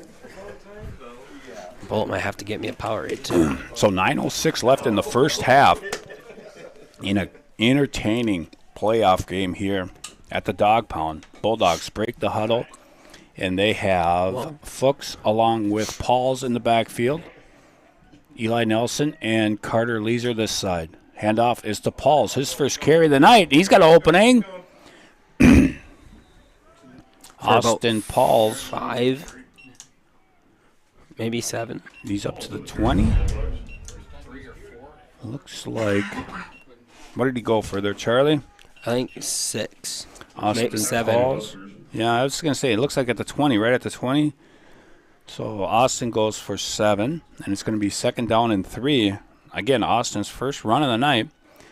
Bullet might have to get me a Powerade, too. So 9:06 left in the first half. In an entertaining playoff game here at the Dog Pound. Bulldogs break the huddle, and they have Fuchs along with Pauls in the backfield. Eli Nelson and Carter Leeser this side. Handoff is to Pauls. His first carry of the night. He's got an opening. Austin Pauls. 5, maybe 7. He's up to the 20. Looks like... What did he go for there, Charlie? I think 6. Austin maybe 7. Pauls. Yeah, I was going to say, it looks like at the 20, right at the 20. So Austin goes for 7, and it's going to be 2nd down and 3. Again, Austin's first run of the night.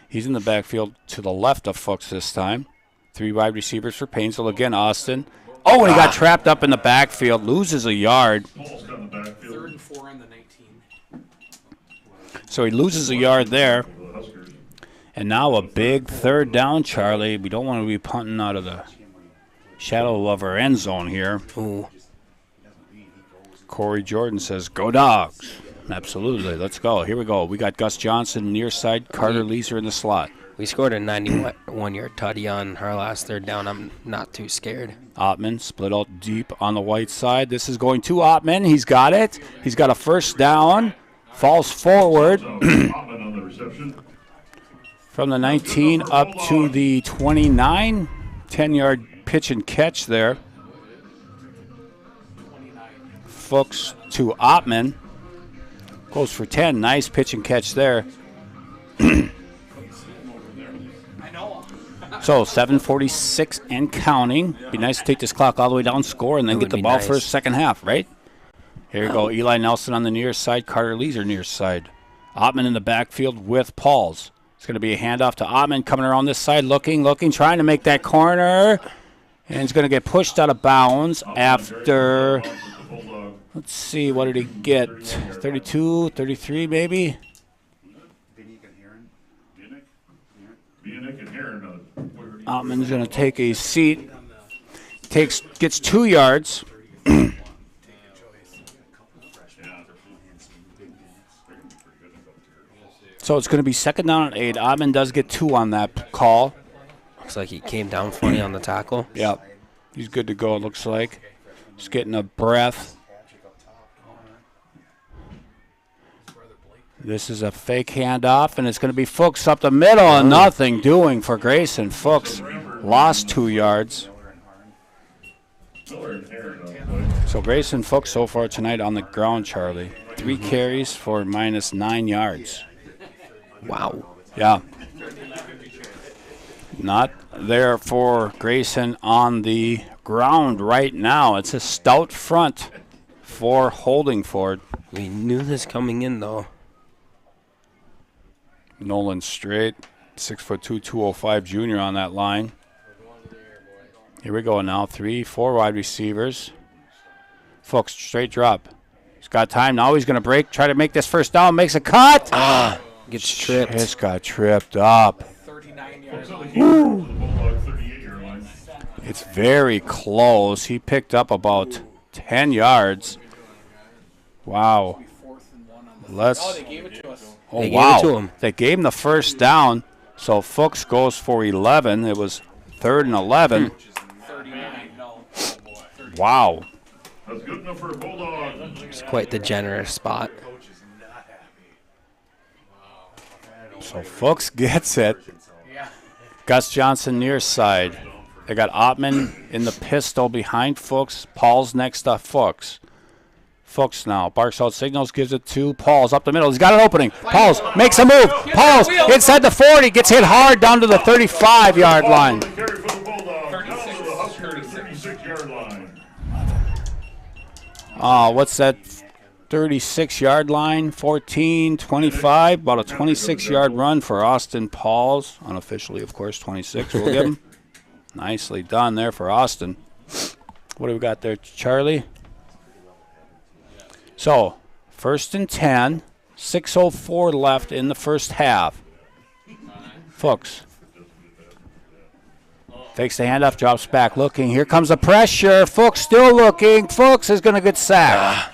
He's in the backfield to the left of Fuchs this time. 3 wide receivers for Paynesville. Again, Austin. Oh, and he got trapped up in the backfield, loses a yard. 3rd and 4 on the 19. So he loses a yard there. And now a big 3rd down, Charlie. We don't want to be punting out of the shadow of our end zone here. Ooh. Corey Jordan says, go Dogs. Absolutely. Let's go. Here we go. We got Gus Johnson near side, Carter Leeser in the slot. We scored a 91-yard tutty on our last 3rd down. I'm not too scared. Ottman split out deep on the white side. This is going to Ottman. He's got it. He's got a 1st down. Falls forward. From the 19 up to the 29. 10-yard pitch and catch there. Fuchs to Ottman. Goes for 10. Nice pitch and catch there. So 7:46 and counting. Be nice to take this clock all the way down, score, and then get the ball for a second half, right? Here we go. Eli Nelson on the near side. Carter Leeser near side. Ottman in the backfield with Pauls. It's going to be a handoff to Ottman coming around this side, looking, trying to make that corner. And he's going to get pushed out of bounds after, let's see, what did he get? 32, 33 maybe? Ottman's going to take a seat. Gets 2 yards. So it's going to be 2nd down and 8. Ottman does get 2 on that call. Looks like he came down funny on the tackle. Yep. He's good to go, it looks like. He's getting a breath. This is a fake handoff, and it's going to be Fuchs up the middle, and nothing doing for Grayson. Fuchs lost 2 yards. So Grayson Fuchs so far tonight on the ground, Charlie. 3 carries for -9 yards. Wow. Yeah. Not there for Grayson on the ground right now. It's a stout front for Holdingford. We knew this coming in, though. Nolan Straight, 6'2", 205 junior on that line. Here we go now. 3, 4 wide receivers. Fuchs, straight drop. He's got time. Now he's going to break, try to make this first down. Makes a cut. Gets tripped. Just got tripped up. 39 yards. It's very close. He picked up about 10 yards. Wow. They gave it to us. Oh, They gave wow. it to him. They gave him the first down. So Fuchs goes for 11. It was 3rd and 11. 39. No. Oh, boy. Wow. That's good enough for a Bulldog. It's quite the generous spot. So Fuchs gets it. Gus Johnson near side. They got Ottman in the pistol behind Fuchs. Paul's next to Fuchs. Fuchs now barks out signals, gives it to Pauls up the middle. He's got an opening. Pauls makes a move. Pauls inside the 40, gets hit hard down to the 35-yard line. Carry for the Bulldog. Down to the Huskers, 36-yard line. What's that? 36-yard line, 14, 25, about a 26-yard run for Austin Pauls. Unofficially, of course, 26 we'll give him. Nicely done there for Austin. What do we got there, Charlie? So, 1st and 10, 6:04 left in the first half. Fuchs fakes the handoff, drops back, looking. Here comes the pressure. Fuchs still looking. Fuchs is going to get sacked.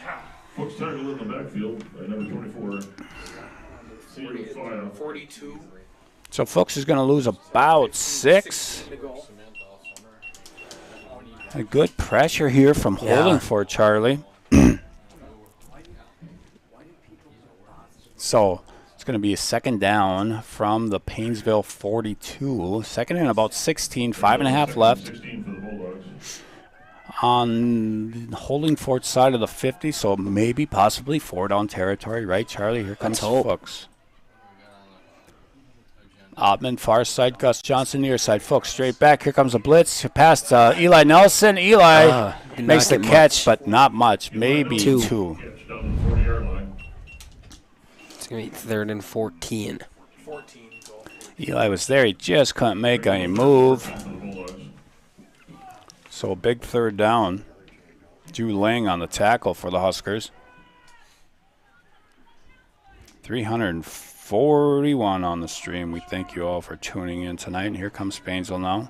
Fuchs tackled in the backfield by number 24. 42. So Fuchs is going to lose about 6. To go. A good pressure here from Holdingford, Charlie. So it's going to be a 2nd down from the Paynesville 42. 2nd and about 16, 5.5 left. 16 for the Bulldogs. On Holdingford's side of the 50, so maybe, possibly 4-down territory, right, Charlie? Here comes Fuchs. Ottman, far side, Gus Johnson, near side. Fuchs, straight back. Here comes a blitz. Past Eli Nelson. Eli makes the catch, but not much. Maybe 2. Catch down to the 40-yard line. It's going to be 3rd and 14. 14. Goal. Eli was there. He just couldn't make any move. For the Bulldogs. So a big 3rd down. Drew Lang on the tackle for the Huskers. 341 on the stream. We thank you all for tuning in tonight. And here comes Paynesville now.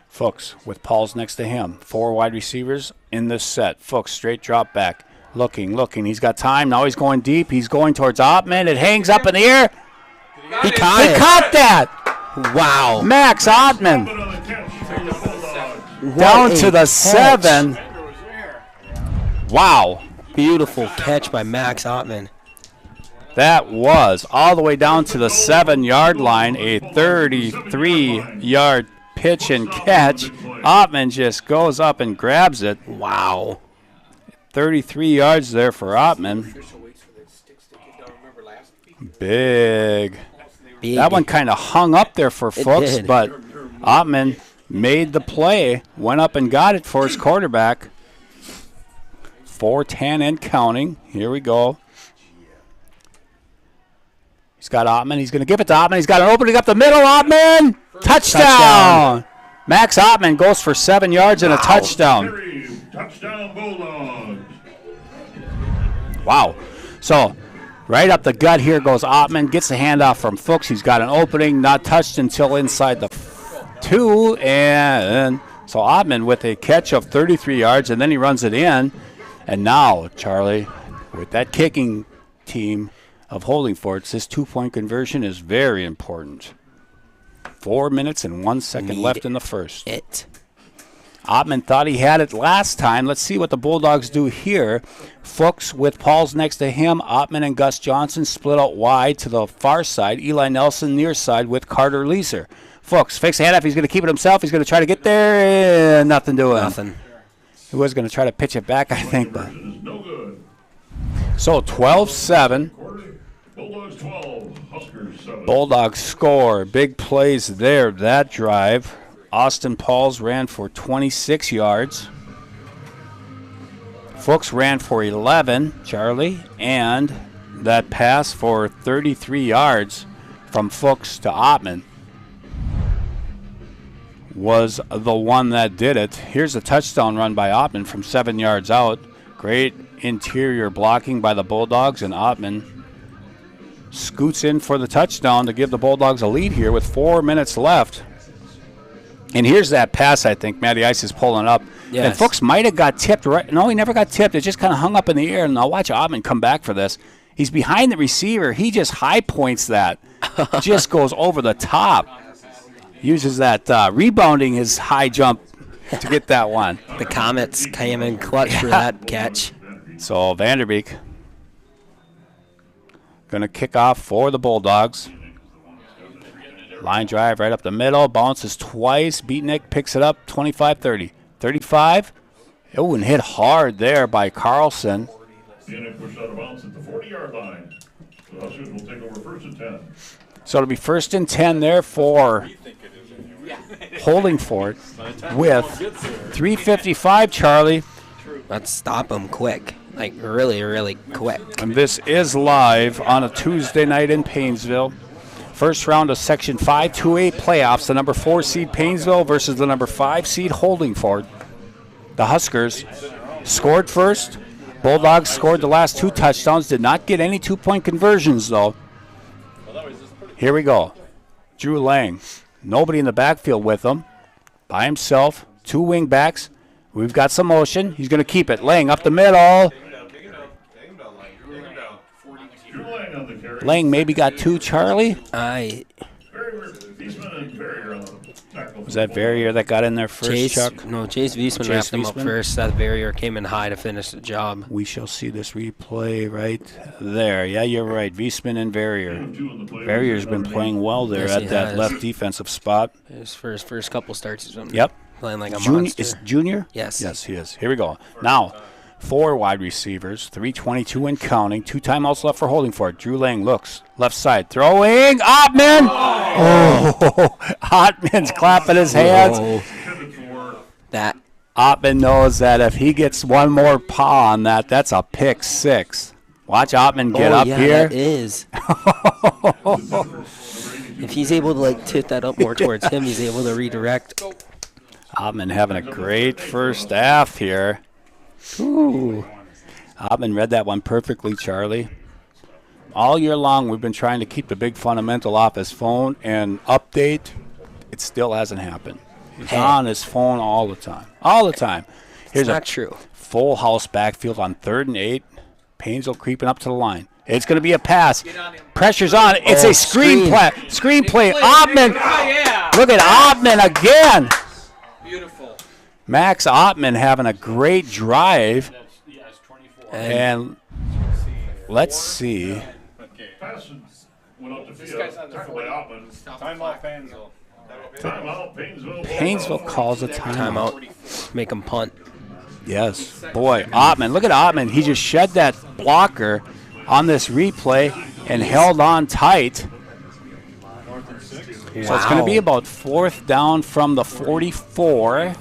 Fuchs with Pauls next to him. 4 wide receivers in this set. Fuchs straight drop back. Looking. He's got time. Now he's going deep. He's going towards Ottman. It hangs up in the air. He caught that. Wow. Max Ottman Another catch for the Bulldogs. down to the 7. Wow. Beautiful catch by Max Ottman. That was all the way down to the 7-yard line. A 33-yard pitch and catch. Ottman just goes up and grabs it. Wow. 33 yards there for Ottman. Big. That one kind of hung up there for Fuchs, but Ottman made the play, went up and got it for his quarterback. 4:10 and counting. Here we go. He's got Ottman. He's going to give it to Ottman. He's got an opening up the middle. Ottman! Touchdown! Max Ottman goes for 7 yards and a touchdown. Touchdown Bulldogs. Wow. So right up the gut here goes Ottman. Gets the handoff from Fuchs. He's got an opening. Not touched until inside the 2. And so Ottman with a catch of 33 yards, and then he runs it in. And now, Charlie, with that kicking team of Holdingford, this 2-point conversion is very important. 4 minutes and 1 second Need left in the first. It. Ottman thought he had it last time. Let's see what the Bulldogs do here. Fuchs with Pauls next to him. Ottman and Gus Johnson split out wide to the far side. Eli Nelson near side with Carter Leeser. Fuchs fakes the handoff. He's going to keep it himself. He's going to try to get there. And nothing doing. Nothing. He was going to try to pitch it back, I think. But. No good. So 12-7. Bulldogs 12, Huskers 7. Bulldogs score. Big plays there, that drive. Austin Pauls ran for 26 yards. Fuchs ran for 11, Charlie, and that pass for 33 yards from Fuchs to Ottman was the one that did it. Here's a touchdown run by Ottman from 7 yards out. Great interior blocking by the Bulldogs, and Ottman scoots in for the touchdown to give the Bulldogs a lead here with 4 minutes left. And here's that pass, I think. Matty Ice is pulling up. Yes. And Fuchs might have got tipped. Right? No, he never got tipped. It just kind of hung up in the air. And now watch Ottman come back for this. He's behind the receiver. He just high points that. Just goes over the top. Uses that rebounding his high jump to get that one. The Comets came in clutch for that catch. So Vanderbeek going to kick off for the Bulldogs. Line drive right up the middle. Bounces twice. Beatnik picks it up. 25-30. 35. Oh, and hit hard there by Carlson. Beatnik pushed out of bounds at the 40-yard line. The Huskers will take over first and 10. So it'll be first and 10 there for Holdingford with 3:55, Charlie. Let's stop them quick. Like, really, really quick. And this is live on a Tuesday night in Paynesville. First round of Section 5-2A playoffs. The number 4 seed Paynesville versus the number 5 seed Holdingford. The Huskers scored first. Bulldogs scored the last 2 touchdowns. Did not get any 2-point conversions, though. Here we go. Drew Lang. Nobody in the backfield with him. By himself. 2 wing backs. We've got some motion. He's going to keep it. Lang up the middle. Lang maybe got 2, Charlie. Was that Verrier that got in there first, Chuck? No, Chase Wiesman wrapped him up first. That Verrier came in high to finish the job. We shall see this replay right there. Yeah, you're right. Wiesman and Verrier. Verrier's been playing well there at that left defensive spot. For his first couple starts, he's been playing like a monster. monster. Is Junior? Yes. Yes, he is. Here we go. Now, 4 wide receivers, 3:22 and counting. 2 timeouts left for Holdingford. Drew Lang looks left side, throwing. Ottman! Oh, Ottman's clapping his hands. That Ottman knows that if he gets one more paw on that, that's a pick 6. Watch Ottman get up here. That is. If he's able to tip that up more towards him, he's able to redirect. Ottman having a great first half here. Ooh. Ottman read that one perfectly, Charlie. All year long, we've been trying to keep the big fundamental off his phone and update. It still hasn't happened. He's on his phone all the time. All the time. Here's not true. Full house backfield on 3rd and 8. Paynesville creeping up to the line. It's going to be a pass. Pressure's on. It's a screenplay. Ottman. Look at Ottman again. Beautiful. Max Ottman having a great drive. And letay see. Paynesville calls a timeout. Make him punt. Yes. Boy, Ottman. Look at Ottman. He just shed that blocker on this replay and held on tight. So it's going to be about 4th down from the 44.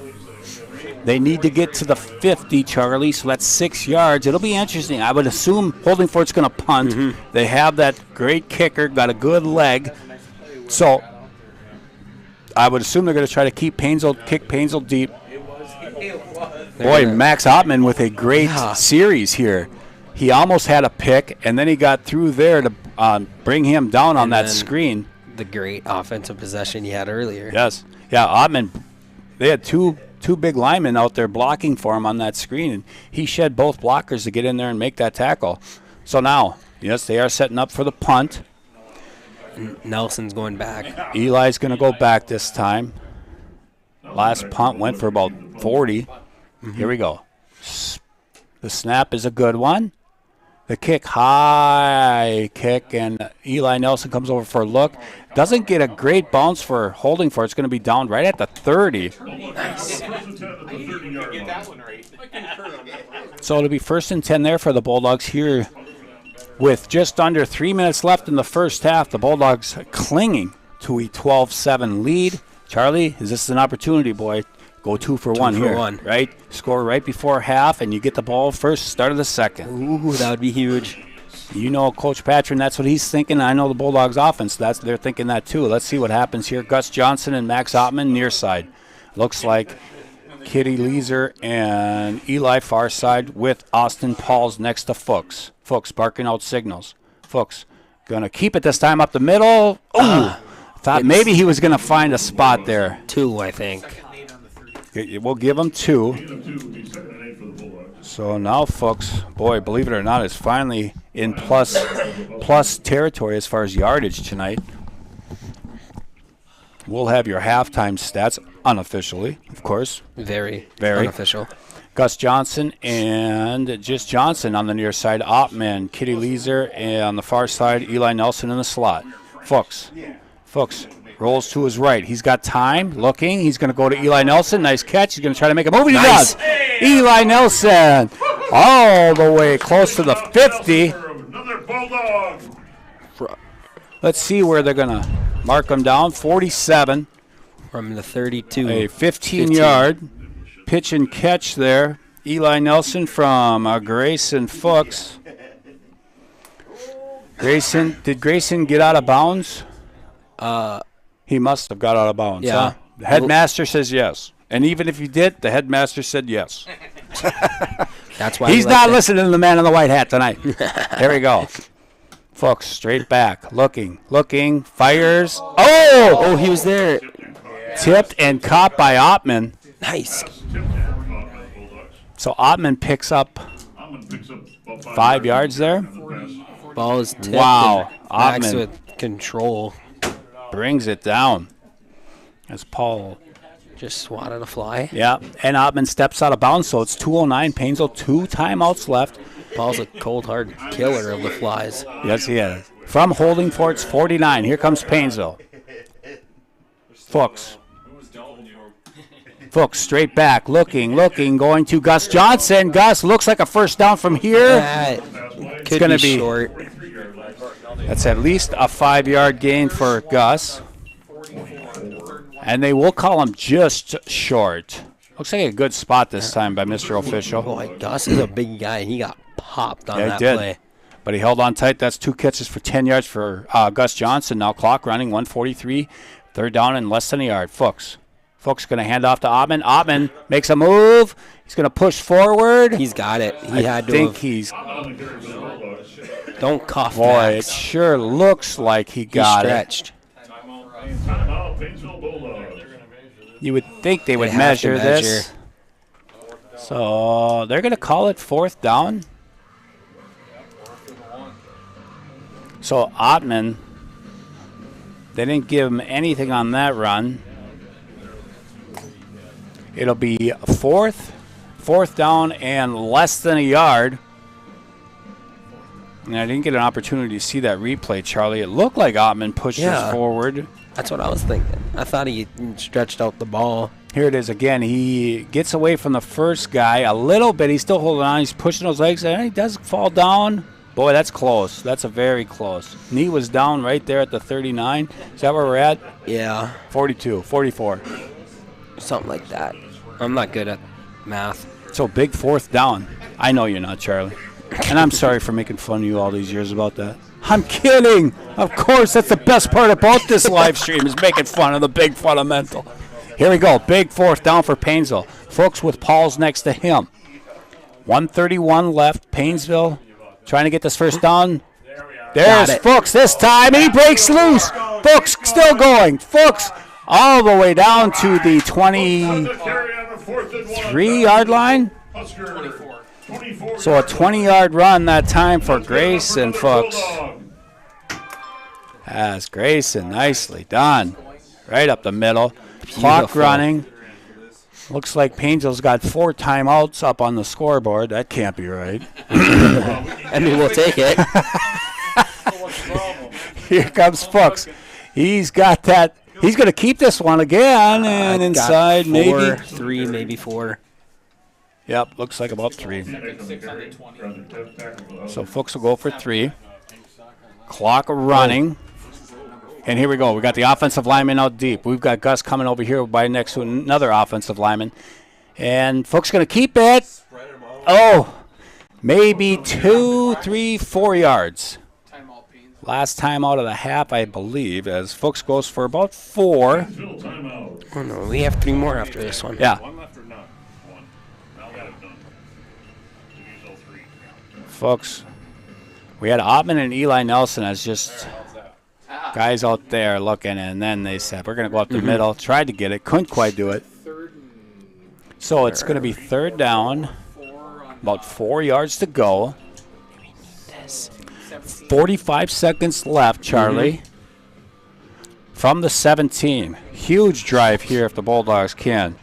They need to get to the 50, Charlie, so that's 6 yards. It'll be interesting. I would assume Holdingford's going to punt. Mm-hmm. They have that great kicker, got a good leg. So I would assume they're going to try to kick Paynesville deep. Boy, Max Ottman with a great series here. He almost had a pick, and then he got through there to bring him down on that screen. The great offensive possession he had earlier. Yes. Yeah, Ottman, they had two big linemen out there blocking for him on that screen, and he shed both blockers to get in there and make that tackle. So now, yes, they are setting up for the punt. Nelson's going back. Eli's going to go back this time. Last punt went for about 40. Here we go. The snap is a good one. The kick, high kick, and Eli Nelson comes over for a look. Doesn't get a great bounce for Holdingford. It's going to be down right at the 30. Nice. So it'll be 1st and 10 there for the Bulldogs here with just under 3 minutes left in the first half. The Bulldogs clinging to a 12-7 lead. Charlie, is this an opportunity, boy? Go 2 for 1 here, right? Score right before half, and you get the ball first, start of the second. Ooh, that would be huge. You know, Coach Patron, that's what he's thinking. I know the Bulldogs offense, they're thinking that too. Let's see what happens here. Gus Johnson and Max Ottman near side. Looks like Kitty Leeser and Eli far side with Austin Pauls next to Fuchs. Fuchs barking out signals. Fuchs going to keep it this time up the middle. Ooh, thought maybe he was going to find a spot there. 2, I think. We'll give him 2. So now Fuchs, boy, believe it or not, is finally in plus territory as far as yardage tonight. We'll have your halftime stats unofficially, of course. Very unofficial. Gus Johnson and just Johnson on the near side. Ottman, Kitty Leeser, and on the far side, Eli Nelson in the slot. Fuchs rolls to his right. He's got time, looking. He's going to go to Eli Nelson. Nice catch. He's going to try to make a move. He does. Eli Nelson all the way close to the 50. Another Bulldog. Let's see where they're going to mark him down. 47. From the 32. A 15-yard pitch and catch there. Eli Nelson from Grayson Fuchs. Did Grayson get out of bounds? He must have got out of bounds. Yeah. Huh? The headmaster says yes. And even if he did, the headmaster said yes. That's why he's not listening to the man in the white hat tonight. There we go. Fuchs straight back, looking, fires. Oh, he was there. Tipped and caught by Ottman. Nice. So Ottman picks up 5 yards there. Ball is tipped. Wow. Max Ottman with control. Brings it down as Paul just swatted a fly. Yeah, and Ottman steps out of bounds, so it's 2:09. Paynesville, 2 timeouts left. Paul's a cold, hard killer of the flies. Yes, he is. From Holdingford's 49, here comes Paynesville. Fuchs straight back, looking, going to Gus Johnson. Gus looks like a first down from here. It's going to be short. That's at least a 5-yard gain for Gus. And they will call him just short. Looks like a good spot this time by Mr. Official. Boy, Gus is a big guy, and he got popped on that play. But he held on tight. That's 2 catches for 10 yards for Gus Johnson. Now clock running, 1:43. 3rd down and less than a yard. Fuchs going to hand off to Ottman. Ottman makes a move. He's going to push forward. He's got it. I think he's... Don't cough, Boy, Max. it sure looks like he got it. You would think they would measure this. So they're going to call it 4th down. So Ottman, they didn't give him anything on that run. It'll be 4th down and less than a yard. And I didn't get an opportunity to see that replay, Charlie. It looked like Ottman pushed us forward. That's what I was thinking. I thought he stretched out the ball. Here it is again. He gets away from the first guy a little bit. He's still holding on. He's pushing those legs, and he does fall down. Boy, that's close. That's a very close. Knee was down right there at the 39. Is that where we're at? Yeah. 42, 44. Something like that. I'm not good at math. So big 4th down. I know you're not, Charlie. And I'm sorry for making fun of you all these years about that. I'm kidding. Of course, that's the best part about this live stream is making fun of the big fundamental. Here we go. Big 4th down for Paynesville. Folks with Pauls next to him. 1:31 left. Paynesville trying to get this first down. There's Fuchs this time. He breaks loose. Fuchs still going. Fuchs all the way down to the 23-yard line. So a 20-yard run that time for Grace and Fuchs. Pass, Grayson, nicely done. Right up the middle. Clock running. Looks like Paynesville's got 4 timeouts up on the scoreboard. That can't be right. I mean, we'll take it. Here comes Fuchs. He's got that. He's going to keep this one again, and inside four, maybe 3, maybe 4. Yep, looks like about 3. So Fuchs will go for 3. Clock running. And here we go. We got the offensive lineman out deep. We've got Gus coming over here by next to another offensive lineman. And Fuchs going to keep it. Oh, maybe 2, 3, 4 yards. Last time out of the half, I believe, as Fuchs goes for about 4. Oh, no, we have 3 more after this one. Yeah. One left or none? One. Now got it done. Divisional 3. Fuchs. We had Ottman and Eli Nelson as just guys out there looking, and then they said, we're going to go up the middle. Tried to get it. Couldn't quite do it. So it's going to be 3rd down. About 4 yards to go. 45 seconds left, Charlie. From the 17. Huge drive here if the Bulldogs can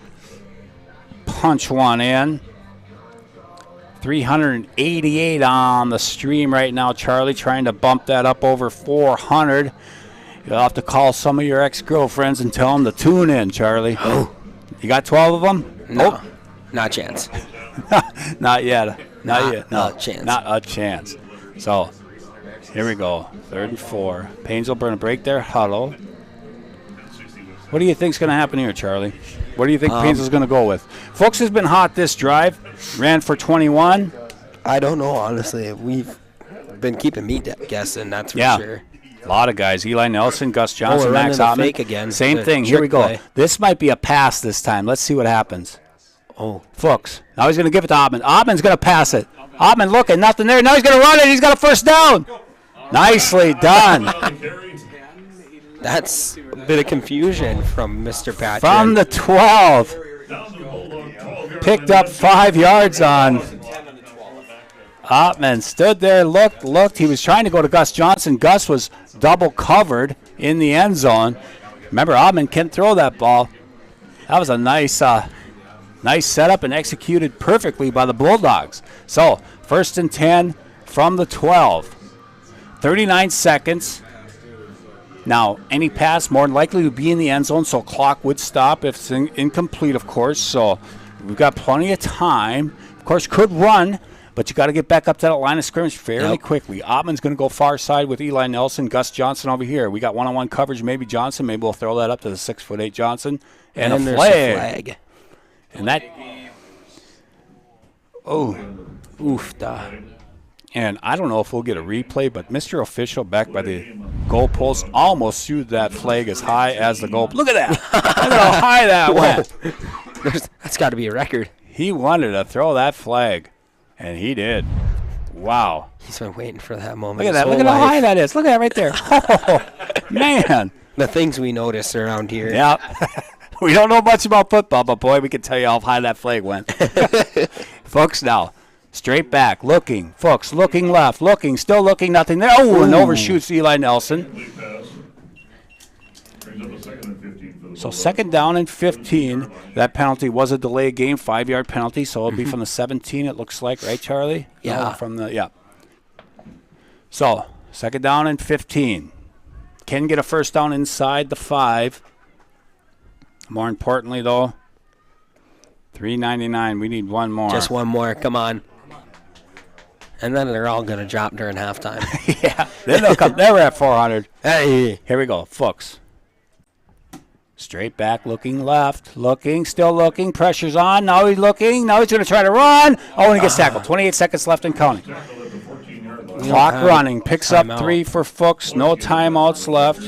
punch one in. 388 on the stream right now, Charlie, trying to bump that up over 400. You'll have to call some of your ex-girlfriends and tell them to tune in, Charlie. Oh. You got 12 of them? No. Not a chance. Not yet. Not yet. No. A chance. Not a chance. So, here we go. 3rd and 4. Paynesville going to break their huddle. What do you think's going to happen here, Charlie? What do you think Paynesville's going to go with? Fuchs has been hot this drive. Ran for 21. I don't know, honestly. We've been keeping me guessing, that's for sure. A lot of guys. Eli Nelson, Gus Johnson, we're Max running the Ottman. fake again. Same The thing. Here we trick go. play. This might be a pass this time. Let's see what happens. Oh. Fuchs. Now he's going to give it to Ottman. Ottman's going to pass it. Ottman looking. Nothing there. Now he's going to run it. He's got a 1st down. Nicely done. That's a bit of confusion from Mr. Patrick. From the 12. Picked up 5 yards on. Ottman stood there, looked. He was trying to go to Gus Johnson. Gus was double covered in the end zone. Remember, Ottman can't throw that ball. That was a nice setup and executed perfectly by the Bulldogs. So, 1st and 10 from the 12. 39 seconds. Now, any pass more than likely to be in the end zone, so clock would stop if it's incomplete, of course. So, we've got plenty of time. Of course, could run, but you got to get back up to that line of scrimmage fairly quickly. Ottman's going to go far side with Eli Nelson, Gus Johnson over here. We got one-on-one coverage, maybe Johnson. Maybe we'll throw that up to the 6'8" Johnson. And a flag. And that. Oh. Oof, duh. And I don't know if we'll get a replay, but Mr. Official back by the goalpost almost threw that flag as high as the goal. Look at that. Look at how high that went. That's got to be a record. He wanted to throw that flag, and he did. Wow. He's been waiting for that moment. Look at that. Look at how high that is. Look at that right there. Oh, man. The things we notice around here. Yeah. We don't know much about football, but, boy, we can tell you how high that flag went. Fuchs now. Straight back, looking. Fuchs looking left, looking, still looking, nothing there. Oh, and overshoots Eli Nelson. So 2nd down and 15. That penalty was a delay game, 5-yard penalty, so it'll be from the 17, it looks like, right, Charlie? Yeah. No, from the, yeah. So, 2nd down and 15. Can get a 1st down inside the 5. More importantly, though, 399. We need one more. Just one more. Come on. And then they're all going to drop during halftime. Yeah. Then they'll come. They're at 400. Hey. Here we go. Fuchs. Straight back, looking left, looking, still looking. Pressure's on. Now he's looking. Now he's going to try to run. Oh, and he gets tackled. 28 seconds left and counting. Clock running. Picks up 3 for Fuchs. No timeouts left.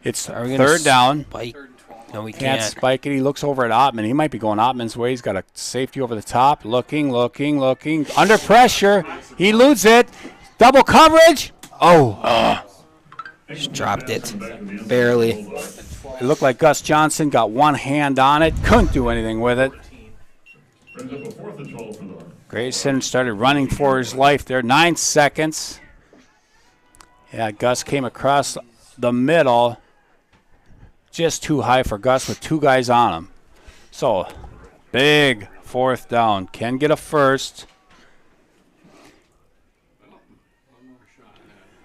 It's 3rd down. Spike? No, we Can't can't. spike it. He looks over at Ottman. He might be going Ottman's way. He's got a safety over the top. Looking. Under pressure. He eludes it. Double coverage. Oh. Just dropped it. Barely. It looked like Gus Johnson got one hand on it. Couldn't do anything with it. Grayson started running for his life there. 9 seconds. Yeah, Gus came across the middle. Just too high for Gus with two guys on him. So, big fourth down. Can get a first.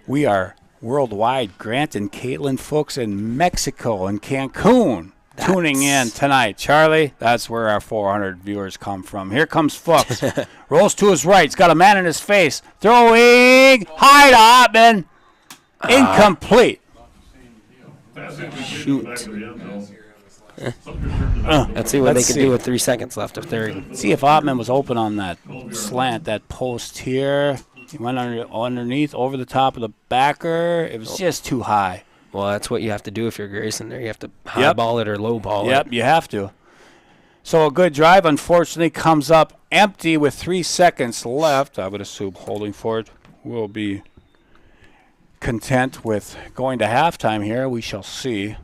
We are worldwide. Grant and Caitlin folks in Mexico and Cancun tuning in tonight. Charlie, that's where our 400 viewers come from. Here comes Fuchs. Rolls to his right. He's got a man in his face. Throwing high to Ottman. Incomplete. Shoot. Let's see what they can do with 3 seconds left of third. See if Ottman was open on that slant, that post here. He went underneath, over the top of the backer. It was just too high. Well, that's what you have to do if you're Grayson there. You have to high ball it or low ball it. Yep, you have to. So a good drive, unfortunately, comes up empty with 3 seconds left. I would assume Holdingford will be content with going to halftime here. We shall see.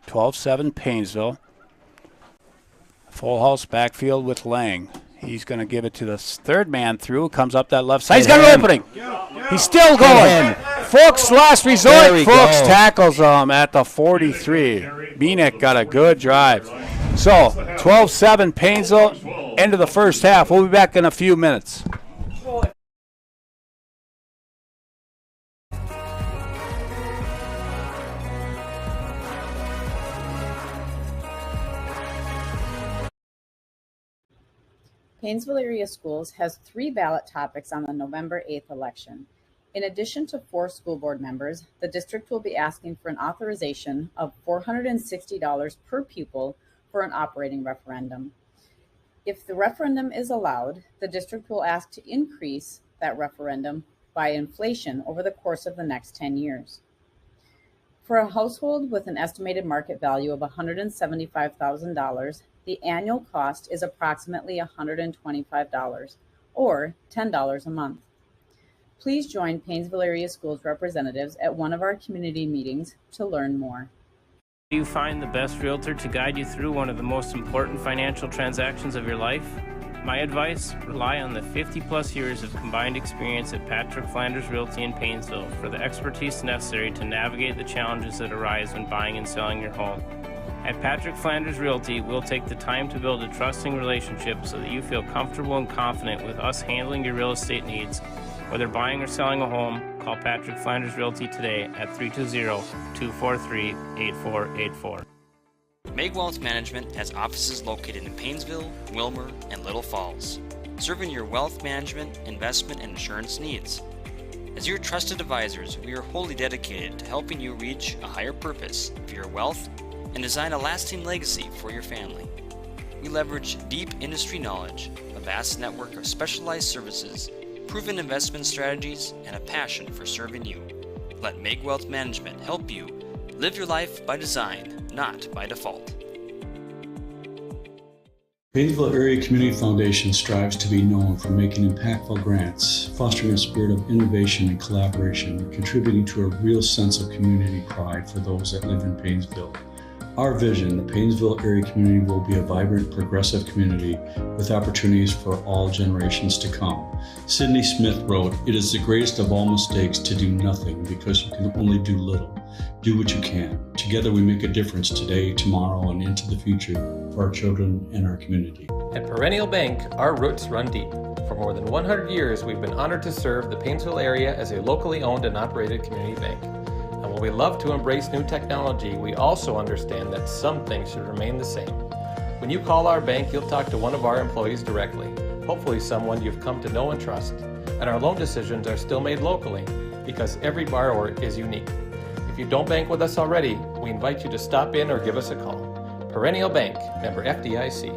12-7 Paynesville. Full house backfield with Lang. He's going to give it to the third man through. Comes up that left side. He's got an opening. He's still going. Fuchs, last resort. Fuchs tackles him at the 43. Beanick got a good drive. So, 12-7 Paynesville. End of the first half. We'll be back in a few minutes. Paynesville Area Schools has 3 ballot topics on the November 8th election. In addition to 4 school board members, the district will be asking for an authorization of $460 per pupil for an operating referendum. If the referendum is allowed, the district will ask to increase that referendum by inflation over the course of the next 10 years. For a household with an estimated market value of $175,000, the annual cost is approximately $125, or $10 a month. Please join Paynesville Area Schools representatives at one of our community meetings to learn more. Do you find the best realtor to guide you through one of the most important financial transactions of your life? My advice, rely on the 50-plus years of combined experience at Patrick Flanders Realty in Paynesville for the expertise necessary to navigate the challenges that arise when buying and selling your home. At Patrick Flanders Realty, we'll take the time to build a trusting relationship so that you feel comfortable and confident with us handling your real estate needs. Whether buying or selling a home, call Patrick Flanders Realty today at 320-243-8484. Meg Wealth Management has offices located in Paynesville, Wilmer, and Little Falls, serving your wealth management, investment, and insurance needs. As your trusted advisors, we are wholly dedicated to helping you reach a higher purpose for your wealth and design a lasting legacy for your family. We leverage deep industry knowledge, a vast network of specialized services, proven investment strategies, and a passion for serving you. Let Meg Wealth Management help you live your life by design, not by default. Paynesville Area Community Foundation strives to be known for making impactful grants, fostering a spirit of innovation and collaboration, and contributing to a real sense of community pride for those that live in Paynesville. Our vision, the Paynesville area community will be a vibrant, progressive community with opportunities for all generations to come. Sidney Smith wrote, "It is the greatest of all mistakes to do nothing because you can only do little. Do what you can. Together we make a difference today, tomorrow, and into the future for our children and our community." At Perennial Bank, our roots run deep. For more than 100 years, we've been honored to serve the Paynesville area as a locally owned and operated community bank. And while we love to embrace new technology, we also understand that some things should remain the same. When you call our bank, you'll talk to one of our employees directly, hopefully someone you've come to know and trust. And our loan decisions are still made locally because every borrower is unique. If you don't bank with us already, we invite you to stop in or give us a call. Perennial Bank, member FDIC.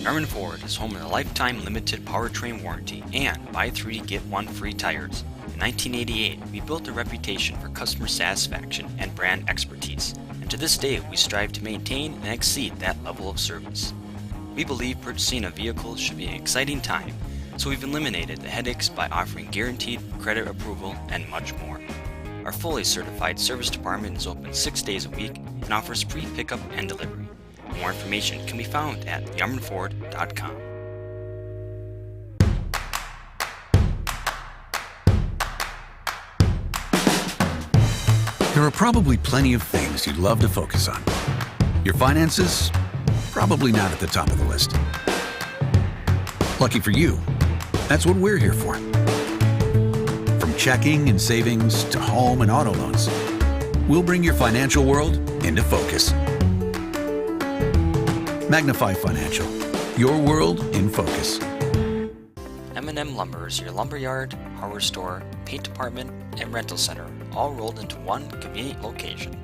Yarmouth Ford is home of the lifetime limited powertrain warranty and buy 3 get 1 free tires. In 1988, we built a reputation for customer satisfaction and brand expertise, and to this day we strive to maintain and exceed that level of service. We believe purchasing a vehicle should be an exciting time, so we've eliminated the headaches by offering guaranteed credit approval and much more. Our fully certified service department is open 6 days a week and offers free pickup and delivery. More information can be found at yarmouthford.com. There are probably plenty of things you'd love to focus on. Your finances? Probably not at the top of the list. Lucky for you, that's what we're here for. From checking and savings to home and auto loans, we'll bring your financial world into focus. Magnify Financial, your world in focus. M&M Lumber is your lumberyard, hardware store, paint department, and rental center, all rolled into one convenient location.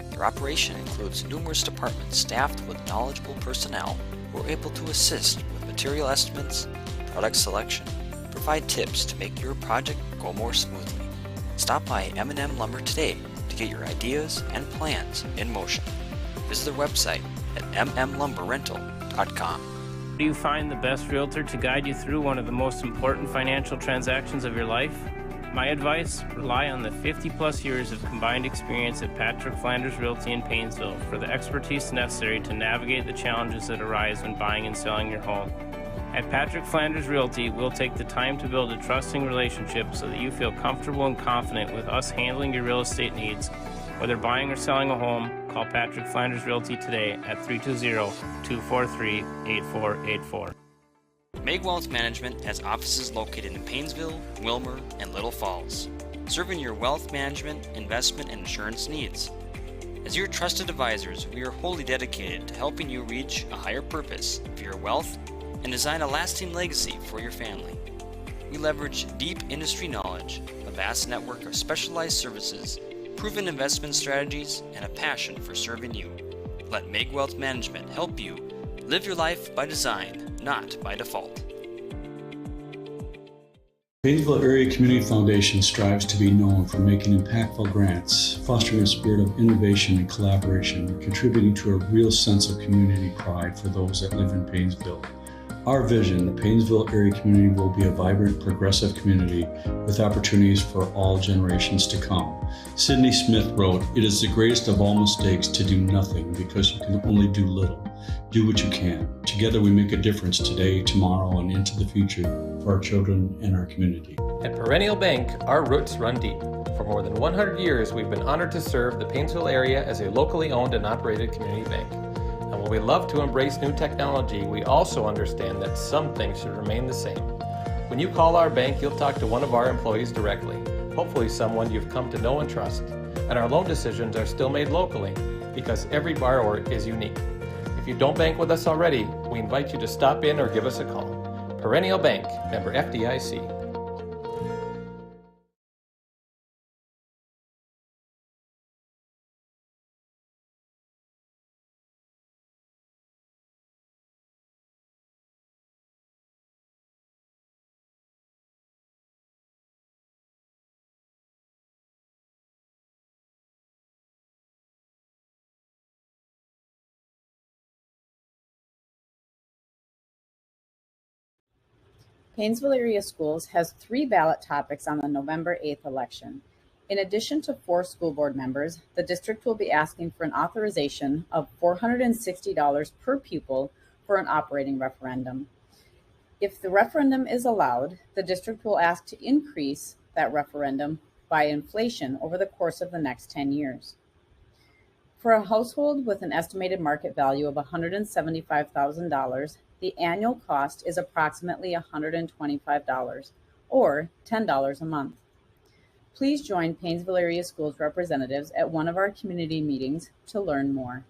Their operation includes numerous departments staffed with knowledgeable personnel who are able to assist with material estimates, product selection, provide tips to make your project go more smoothly. Stop by M&M Lumber today to get your ideas and plans in motion. Visit their website at mmlumberrental.com. Do you find the best realtor to guide you through one of the most important financial transactions of your life? My advice, rely on the 50-plus years of combined experience at Patrick Flanders Realty in Paynesville for the expertise necessary to navigate the challenges that arise when buying and selling your home. At Patrick Flanders Realty, we'll take the time to build a trusting relationship so that you feel comfortable and confident with us handling your real estate needs. Whether buying or selling a home, call Patrick Flanders Realty today at 320-243-8484. Meg Wealth Management has offices located in Paynesville, Wilmer, and Little Falls, serving your wealth management, investment, and insurance needs. As your trusted advisors, we are wholly dedicated to helping you reach a higher purpose for your wealth and design a lasting legacy for your family. We leverage deep industry knowledge, a vast network of specialized services, proven investment strategies, and a passion for serving you. Let Meg Wealth Management help you live your life by design, not by default. Paynesville Area Community Foundation strives to be known for making impactful grants, fostering a spirit of innovation and collaboration, and contributing to a real sense of community pride for those that live in Paynesville. Our vision, the Paynesville area community will be a vibrant, progressive community with opportunities for all generations to come. Sidney Smith wrote, "It is the greatest of all mistakes to do nothing because you can only do little. Do what you can. Together we make a difference today, tomorrow, and into the future for our children and our community." At Perennial Bank, our roots run deep. For more than 100 years, we've been honored to serve the Paynesville area as a locally owned and operated community bank. And while we love to embrace new technology, we also understand that some things should remain the same. When you call our bank, you'll talk to one of our employees directly, hopefully someone you've come to know and trust. And our loan decisions are still made locally because every borrower is unique. If you don't bank with us already, we invite you to stop in or give us a call. Perennial Bank, member FDIC. Paynesville Area Schools has 3 ballot topics on the November 8th election. In addition to 4 school board members, the district will be asking for an authorization of $460 per pupil for an operating referendum. If the referendum is allowed, the district will ask to increase that referendum by inflation over the course of the next 10 years. For a household with an estimated market value of $175,000, the annual cost is approximately $125, or $10 a month. Please join Paynesville Area Schools representatives at one of our community meetings to learn more.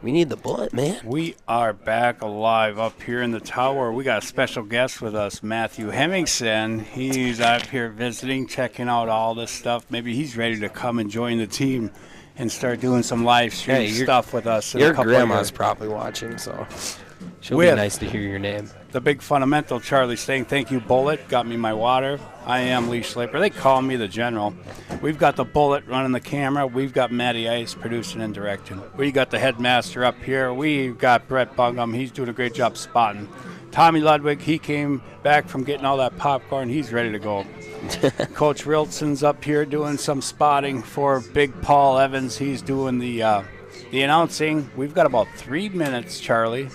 We need the bullet, man. We are back alive up here in the tower. We got a special guest with us, Matthew Hemmingson. He's up here visiting, checking out all this stuff. Maybe he's ready to come and join the team and start doing some live stream stuff with us. Your grandma's probably watching, so she'll be nice to hear your name. The big fundamental, Charlie, saying thank you, Bullet. Got me my water. I am Lee Schlaper. They call me the General. We've got the Bullet running the camera. We've got Matty Ice producing and directing. We got the headmaster up here. We've got Brett Bungham. He's doing a great job spotting. Tommy Ludwig, he came back from getting all that popcorn. He's ready to go. Coach Rilson's up here doing some spotting for Big Paul Evans. He's doing the announcing. We've got about 3 minutes, Charlie,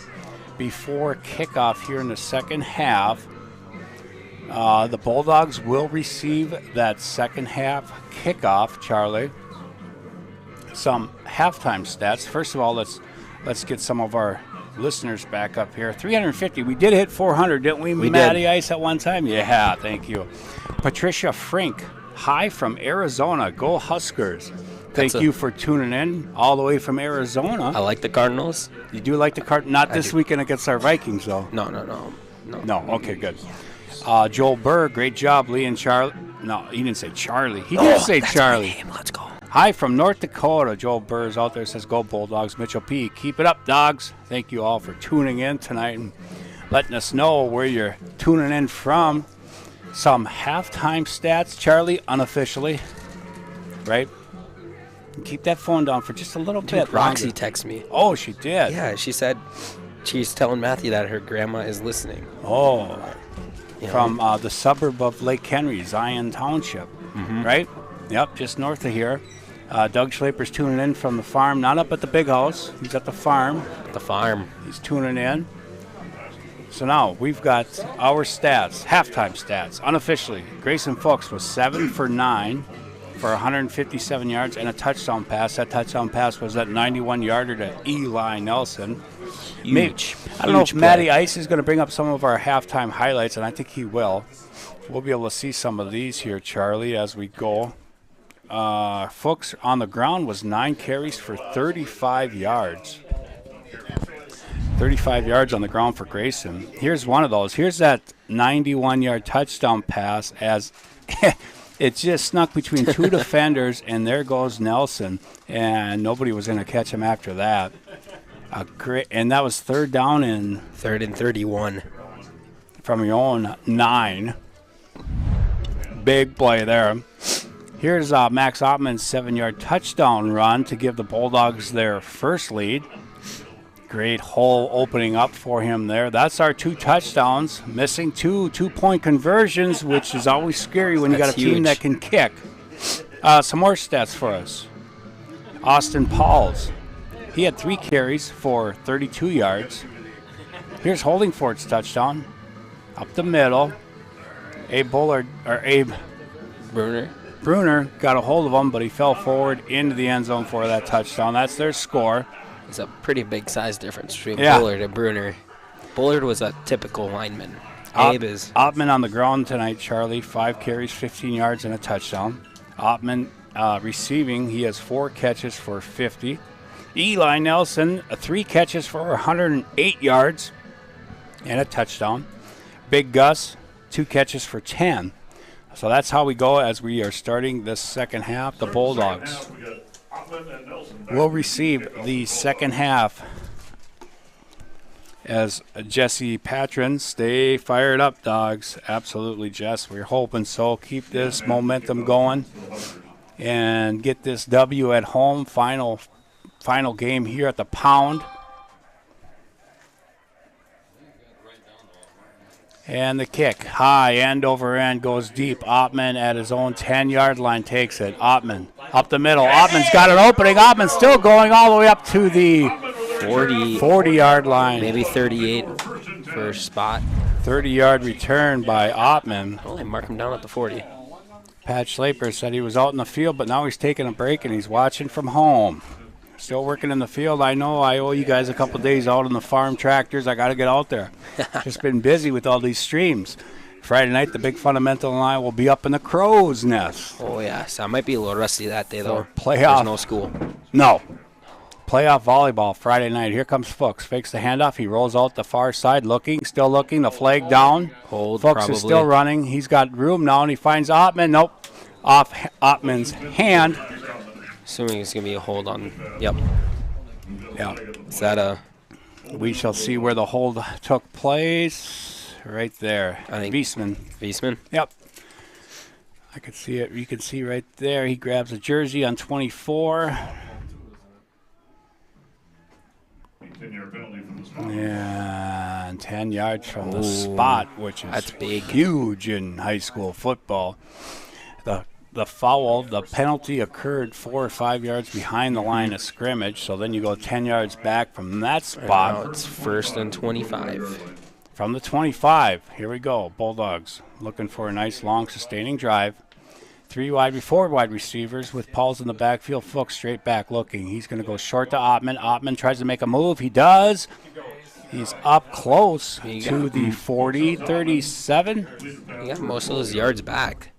before kickoff here in the second half. The Bulldogs will receive that second half kickoff, Charlie. Some halftime stats. First of all, let's get some of our listeners back up here. 350. We did hit 400, didn't we? Matty Ice at one time? Yeah, thank you. Patricia Frink, hi from Arizona. Go Huskers. Thank you for tuning in all the way from Arizona. I like the Cardinals. You do like the Cardinals? Not this weekend against our Vikings, though. No. Okay, good. Joel Burr, great job. Lee and Charlie. No, he didn't say Charlie. He did say Charlie. My name. Let's go. Hi from North Dakota. Joel Burr is out there. Says, go Bulldogs. Mitchell P. Keep it up, dogs. Thank you all for tuning in tonight and letting us know where you're tuning in from. Some halftime stats, Charlie, unofficially. Right? Keep that phone down for just a little bit. Roxy texted me. Oh, she did? Yeah, she said she's telling Matthew that her grandma is listening. Oh. From the suburb of Lake Henry, Zion Township, right? Yep, just north of here. Doug Schlaper's tuning in from the farm, not up at the big house. He's at the farm. He's tuning in. So now we've got our stats, halftime stats, unofficially. Grayson Fuchs was 7 for 9 for 157 yards and a touchdown pass. That touchdown pass was that 91-yarder to Eli Nelson. Huge. I don't know if Matty Ice is going to bring up some of our halftime highlights, and I think he will. We'll be able to see some of these here, Charlie, as we go. Fuchs on the ground was 9 carries for 35 yards. 35 yards on the ground for Grayson. Here's one of those. Here's that 91-yard touchdown pass as it just snuck between two defenders, and there goes Nelson, and nobody was going to catch him after that. And that was third and 31 from your own 9. Big play there. Here's Max Ottman's 7-yard touchdown run to give the Bulldogs their first lead. Great hole opening up for him there. That's our 2 touchdowns. Missing 2 two-point conversions, which is always scary when you got a team that can kick. Some more stats for us. Austin Pauls. He had 3 carries for 32 yards. Here's Holdingford's touchdown. Up the middle. Abe Bruner got a hold of him, but he fell forward into the end zone for that touchdown. That's their score. It's a pretty big size difference between Bullard and Bruner. Bullard was a typical lineman. Abe is. Ottman on the ground tonight, Charlie. 5 carries, 15 yards, and a touchdown. Ottman receiving, he has 4 catches for 50. Eli Nelson, 3 catches for 108 yards and a touchdown. Big Gus, 2 catches for 10. So that's how we go as we are starting this second half. The Bulldogs will receive the second half as Jesse Patron. Stay fired up, dogs. Absolutely, Jess. We're hoping so. Keep this momentum going and get this W at home. Final game here at the Pound. And the kick, high, end over end, goes deep. Ottman at his own 10-yard line takes it. Ottman up the middle. Ottman's got an opening. Ottman's still going all the way up to the 40-yard line. Maybe 38 first spot. 30-yard return by Ottman. Oh, they mark him down at the 40. Pat Schlaper said he was out in the field, but now he's taking a break and he's watching from home. Still working in the field. I know I owe you guys a couple days out on the farm tractors. I got to get out there. Just been busy with all these streams. Friday night, the big fundamental and I will be up in the crow's nest. Oh, yeah. So I might be a little rusty that day, though. Playoff. There's no school. No. Playoff volleyball Friday night. Here comes Fuchs. Fakes the handoff. He rolls out the far side, looking, still looking. The flag down. Hold, Fuchs probably. is still running. He's got room now, and he finds Ottman. Nope. Off Ottman's hand. Assuming it's going to be a hold on. Yep. Yeah. Is that a... We shall see where the hold took place. Right there. I think Wiesman. Yep. I could see it. You can see right there. He grabs a jersey on 24. Yeah, and 10 yards from the spot, which is that's big. Huge in high school football. The foul, the penalty occurred 4 or 5 yards behind the line of scrimmage, so then you go 10 yards back from that spot. Now it's 1st and 25. From the 25, here we go. Bulldogs looking for a nice, long, sustaining drive. 4 wide receivers with Pauls in the backfield. Fuchs straight back looking. He's going to go short to Ottman. Ottman tries to make a move. He does. He's up close to the 40, 37. He got most of those yards back.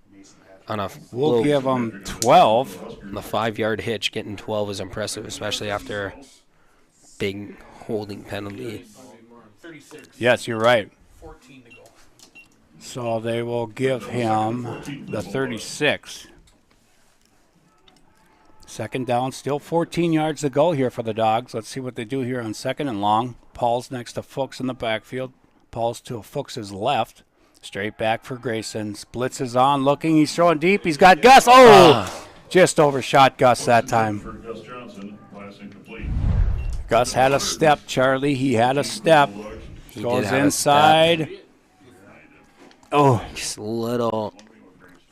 On a we'll give him 12. The 5-yard hitch, getting 12 is impressive, especially after a big holding penalty. Yes, you're right. So they will give him the 36. Second down, still 14 yards to go here for the Dogs. Let's see what they do here on 2nd and long. Paul's next to Fuchs in the backfield. Paul's to Fuchs's left. Straight back for Grayson. Blitz is on, looking. He's throwing deep. He's got Gus. Just overshot Gus that time. Gus had a step, Charlie. He had a step. He goes inside. Just a little.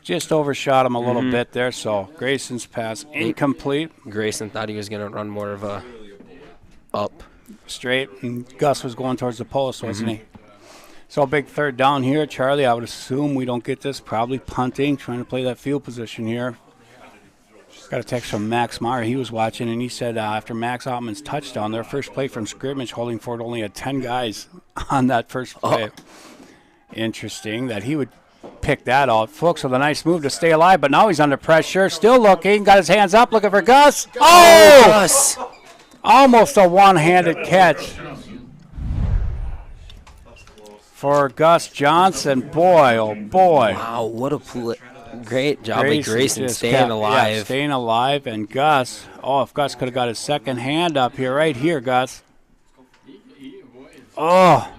Just overshot him a little bit there, so Grayson's pass incomplete. Grayson thought he was going to run more of a up. Straight, and Gus was going towards the post, wasn't he? So a big 3rd down here, Charlie. I would assume we don't get this. Probably punting, trying to play that field position here. Got a text from Max Meyer. He was watching, and he said after Max Ottman's touchdown, their first play from scrimmage, Holdingford only had 10 guys on that first play. Interesting that he would pick that out. Fuchs with a nice move to stay alive, but now he's under pressure. Still looking. Got his hands up, looking for Gus. Gus! Almost a one-handed catch for Gus Johnson. Boy, oh boy. Wow, what a great job by Grayson staying alive. Yeah, staying alive, and Gus. Oh, if Gus could have got his second hand up here, right here, Gus. Oh,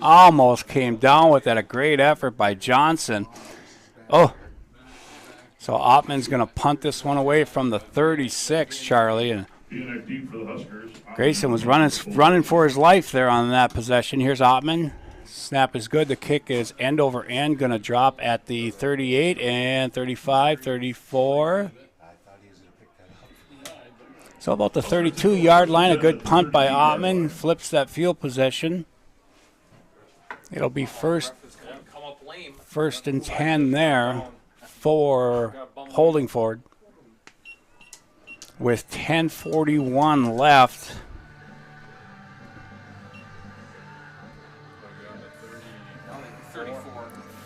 almost came down with that. A great effort by Johnson. Oh, so Ottman's going to punt this one away from the 36, Charlie. And Grayson was running for his life there on that possession. Here's Ottman. Snap is good. The kick is end over end. Going to drop at the 38 and 35, 34. So about the 32-yard line. A good punt by Ottman. Flips that field position. It'll be first and 10 there for Holdingford. With 10:41 left.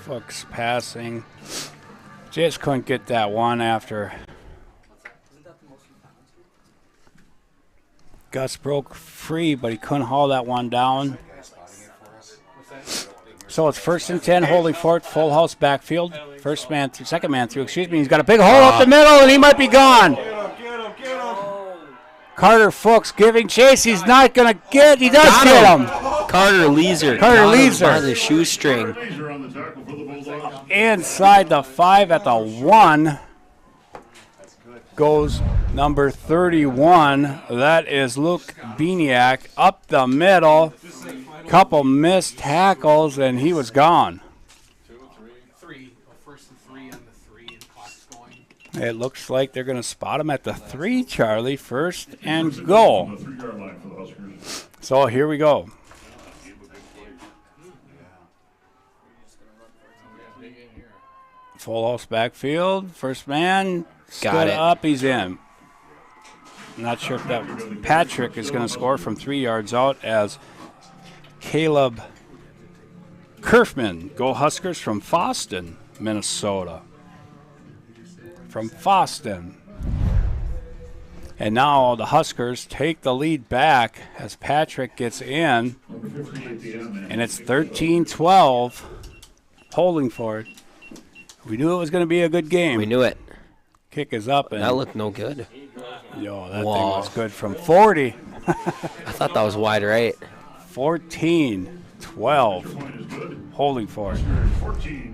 Fuchs passing. Just couldn't get that one after. Gus broke free, but he couldn't haul that one down. So it's 1st and 10, Holdingford, full house backfield. Second man through, He's got a big hole up the middle, and he might be gone. Carter Fuchs giving chase. He's not going to get. He does get him. Carter Leeser. By the shoestring. Inside the 5 at the 1 goes number 31. That is Luke Beniak up the middle. Couple missed tackles, and he was gone. 3. 1st and 3 on the 3, and clock's going. It looks like they're going to spot him at the 3, Charlie. 1st and goal. So here we go. Full house backfield. First man. Got it. Up. He's in. Not sure if that Patrick is going to score from 3 yards out as Caleb Kerfman. Go Huskers from Foston, Minnesota. From Foston. And now the Huskers take the lead back as Patrick gets in. And it's 13-12. Holdingford. We knew it was going to be a good game. We knew it. Kick is up. And that looked no good. Yo, that thing was good from 40. I thought that was wide right. 14-12. Holdingford.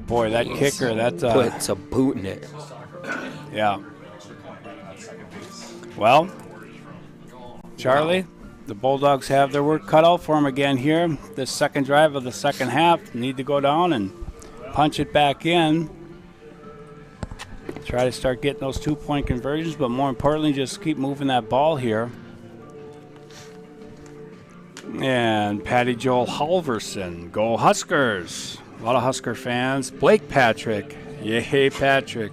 Boy, that kicker, that puts a boot in it. Yeah. Well, Charlie, the Bulldogs have their work cut out for them again here. This second drive of the second half, need to go down and punch it back in. Try to start getting those 2-point conversions, but more importantly, just keep moving that ball here. And Patty Joel Halverson, go Huskers. A lot of Husker fans. Blake Patrick, yay Patrick.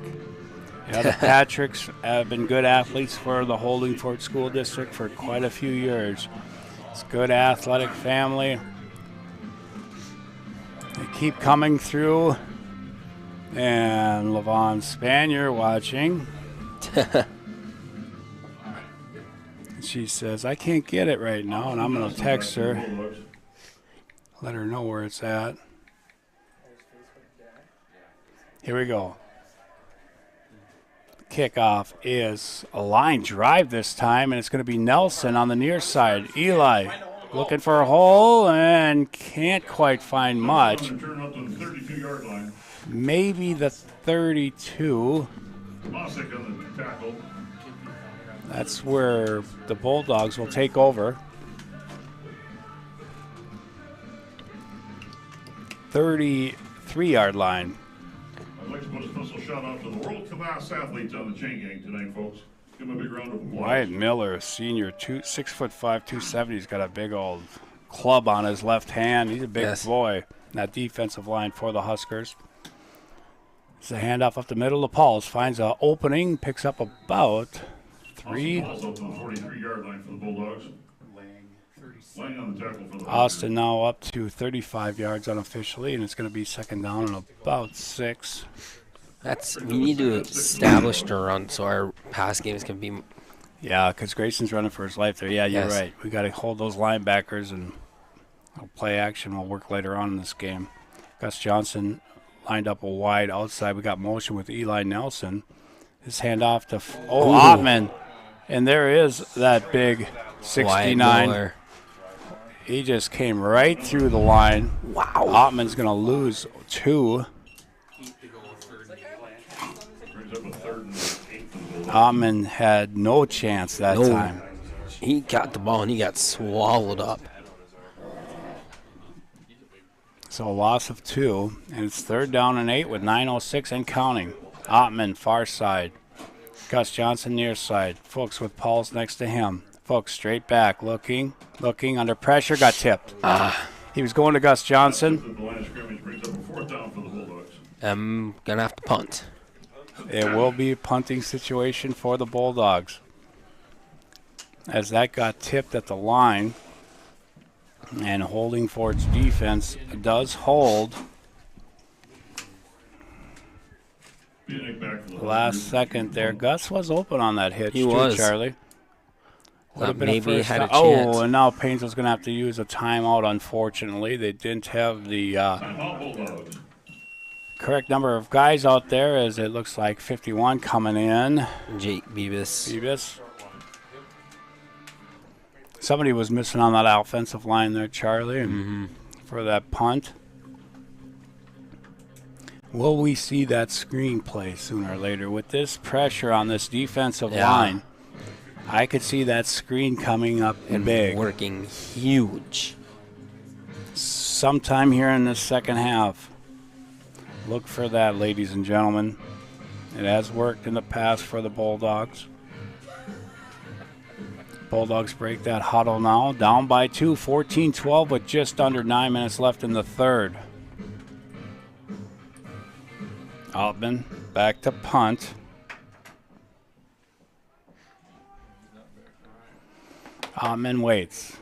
Yeah, the Patricks have been good athletes for the Holdingford School District for quite a few years. It's a good athletic family. They keep coming through. And Levon Spanier watching. She says, I can't get it right now, and I'm going to text her. Let her know where it's at. Here we go. Kickoff is a line drive this time, and it's going to be Nelson on the near side. Eli looking for a hole and can't quite find much. Maybe the 32. That's where the Bulldogs will take over. 33-yard line. I'd like to put a special shout out to the world-class athletes on the chain gang tonight, folks. Give them a big round of applause. Wyatt Miller, senior, 6'5", 270. He's got a big old club on his left hand. He's a big boy. That defensive line for the Huskers. It's a handoff up the middle of Pauls. Finds an opening, picks up about 3. Pauls up to the 43-yard line for the Bulldogs. Laying on the tackle for the Austin now up to 35 yards unofficially, and it's going to be second down and about 6. We need to establish the run so our pass games can be. Yeah, because Grayson's running for his life there. Yeah, you're right. We got to hold those linebackers, and play action will work later on in this game. Gus Johnson lined up a wide outside. We got motion with Eli Nelson. His handoff to Ottman, and there is that big 69. He just came right through the line. Wow. Ottman's going to lose 2. Ottman had no chance that time. He got the ball and he got swallowed up. So a loss of 2, and it's 3rd down and 8 with 9:06 and counting. Ottman far side. Gus Johnson near side. Fuchs with Pauls next to him. Fuchs straight back, looking under pressure, got tipped. He was going to Gus Johnson. I'm going to have to punt. It will be a punting situation for the Bulldogs, as that got tipped at the line. And Holdingford's defense does hold. Last second there. Gus was open on that hitch, too, Charlie. Would have been maybe a had a chance. Oh, and now Paynesville's going to have to use a timeout, unfortunately. They didn't have the correct number of guys out there, as it looks like 51 coming in. Jake Beavis. Somebody was missing on that offensive line there, Charlie, and for that punt. Will we see that screen play sooner or later? With this pressure on this defensive line, I could see that screen coming up and big. Working huge. Sometime here in the second half. Look for that, ladies and gentlemen. It has worked in the past for the Bulldogs. Bulldogs break that huddle now. Down by 2, 14-12 with just under 9 minutes left in the third. Altman back to punt. Altman waits.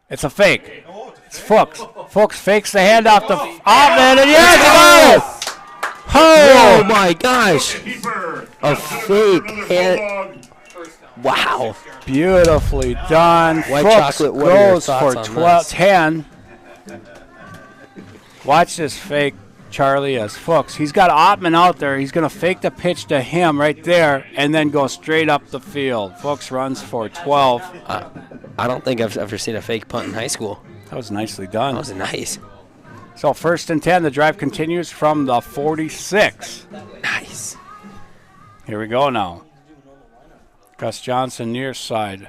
It's a fake. It's Fuchs. Fuchs fakes the handoff to Altman, and yes, oh my gosh. A fake hit. Wow. Beautifully done. White Fuchs chocolate, what are your goes thoughts for on 12, this? 10. Watch this fake, Charlie, as Fuchs. He's got Ottman out there. He's going to fake the pitch to him right there and then go straight up the field. Fuchs runs for 12. I don't think I've ever seen a fake punt in high school. That was nicely done. That was nice. So 1st and 10. The drive continues from the 46. Nice. Here we go now. Gus Johnson near side.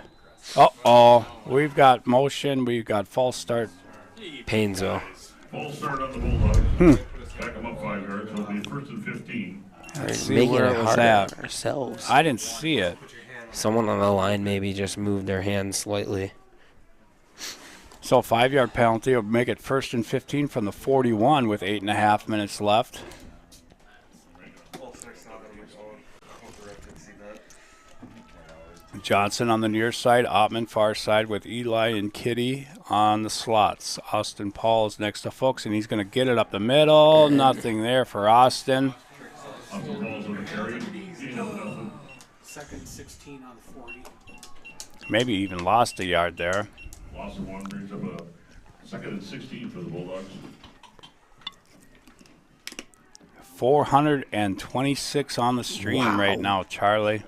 Uh-oh. We've got motion. We've got false start. Paynesville. False start on the Bulldogs. Back them up 5 yards. It'll be 1st and 15. Let's see Making where it it was hard at. on ourselves. I didn't see it. Someone on the line maybe just moved their hand slightly. So 5-yard penalty will make it 1st and 15 from the 41 with 8.5 minutes left. Johnson on the near side, Ottman far side with Eli and Kitty on the slots. Austin Paul is next to Fuchs, and he's going to get it up the middle. Nothing there for Austin. Austin Paul's on the carry. 2nd 16 on the 40. Maybe even lost a yard there. Loss of 1 brings up a 2nd and 16 for the Bulldogs. 426 on the stream right now, Charlie.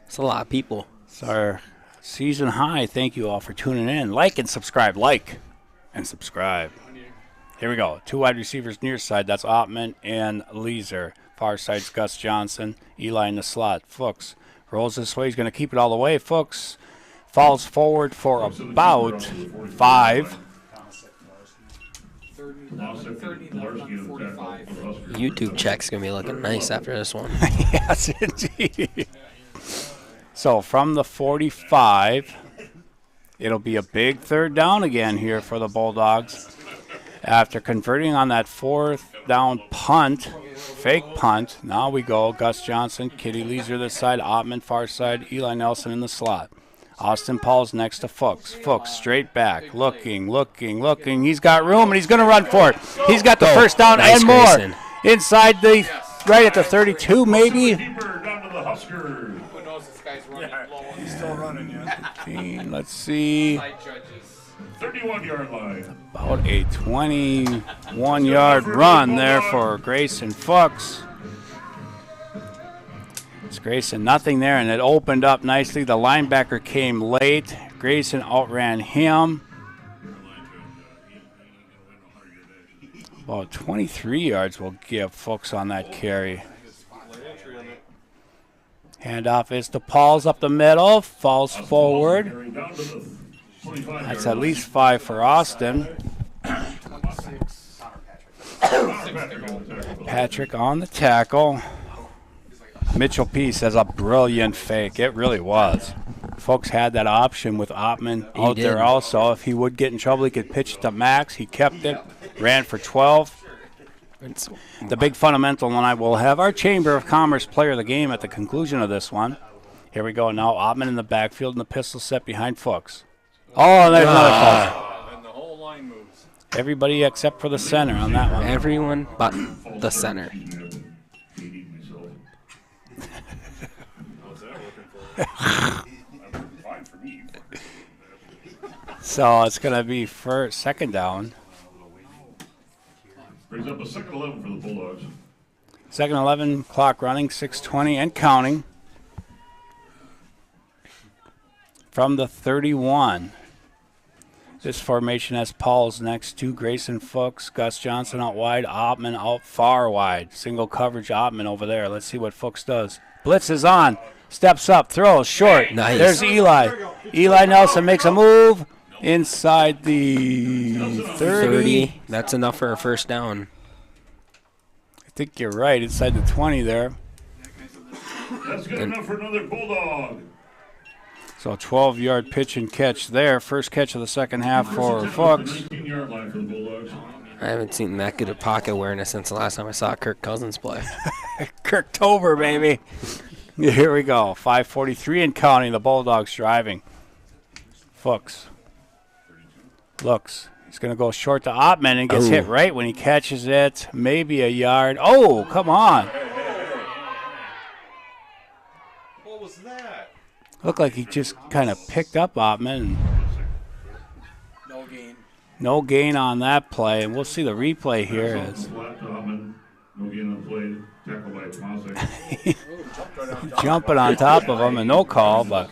It's a lot of people. It's our season high. Thank you all for tuning in. Like and subscribe. Like and subscribe. Here we go. 2 wide receivers near side. That's Ottman and Leeser. Far side's Gus Johnson. Eli in the slot. Fuchs rolls this way. He's going to keep it all the way. Fuchs falls forward for about 5. YouTube check's going to be looking nice after this one. Yes, indeed. So from the 45, it'll be a big 3rd down again here for the Bulldogs. After converting on that 4th down punt, fake punt, now we go. Gus Johnson, Kitty Leeser this side, Ottman far side, Eli Nelson in the slot. Austin Paul's next to Fuchs. Fuchs straight back, looking. He's got room, and he's going to run for it. He's got the 1st down nice, and more. Grayson. Inside the, right at the 32 maybe. Keeper down to the Huskers. Who knows this guy's running low? He's still running, yeah. Let's see. 31-yard line. About a 21-yard run there for Grayson Fuchs. It's Grayson, nothing there, and it opened up nicely. The linebacker came late. Grayson outran him. About 23 yards will give Fuchs on that carry. Handoff is to Paul's up the middle. Falls forward. That's at least 5 for Austin. Patrick on the tackle. Mitchell Peace has a brilliant fake. It really was. Folks had that option with Ottman out there also. If he would get in trouble, he could pitch it to Max. He kept it, ran for 12. The big fundamental one, I will have our Chamber of Commerce player of the game at the conclusion of this one. Here we go now. Ottman in the backfield and the pistol set behind Fuchs. Oh, there's another call. And the whole line moves. Everybody except for the center on that one. Everyone but the center. So it's going to be for 2nd down. Brings up a 2nd 11 for the Bulldogs. 2nd 11, clock running, 6:20 and counting. From the 31. This formation has Paul's next to Grayson Fuchs, Gus Johnson out wide, Ottman out far wide. Single coverage Ottman over there. Let's see what Fuchs does. Blitz is on. Steps up, throws, short. Nice. There's Eli. Eli Nelson makes a move inside the 30. That's enough for a 1st down. I think you're right, inside the 20 there. That's good enough for another Bulldog. So 12-yard pitch and catch there. First catch of the 2nd half for Fuchs. 19-yard line for the Bulldogs. I haven't seen that good of pocket awareness since the last time I saw Kirk Cousins play. Kirktober, baby. Here we go. 5:43 and counting. The Bulldogs driving. Fuchs looks. He's going to go short to Ottman and gets hit right when he catches it. Maybe a yard. Oh, come on. What was that? Looked like he just kind of picked up Ottman. No gain. No gain on that play, and we'll see the replay here. No gain on play. Tackled by Tomasic. Jumping on top of him, and no call, but.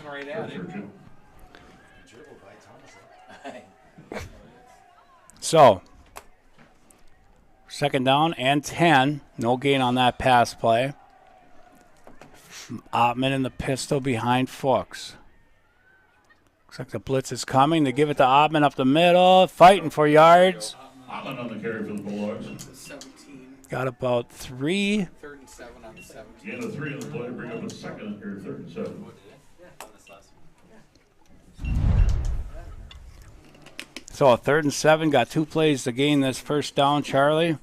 So, second down and 10. No gain on that pass play. Ottman in the pistol behind Fuchs. Looks like the blitz is coming. They give it to Ottman up the middle, fighting for yards. Ottman on the carry for the Bulldogs. 17. Got about 3. 3rd and 7 on the 17. Gain of 3 on the play. Bring up a second here, 3rd and 7. So a 3rd and 7, got 2 plays to gain this first down, Charlie.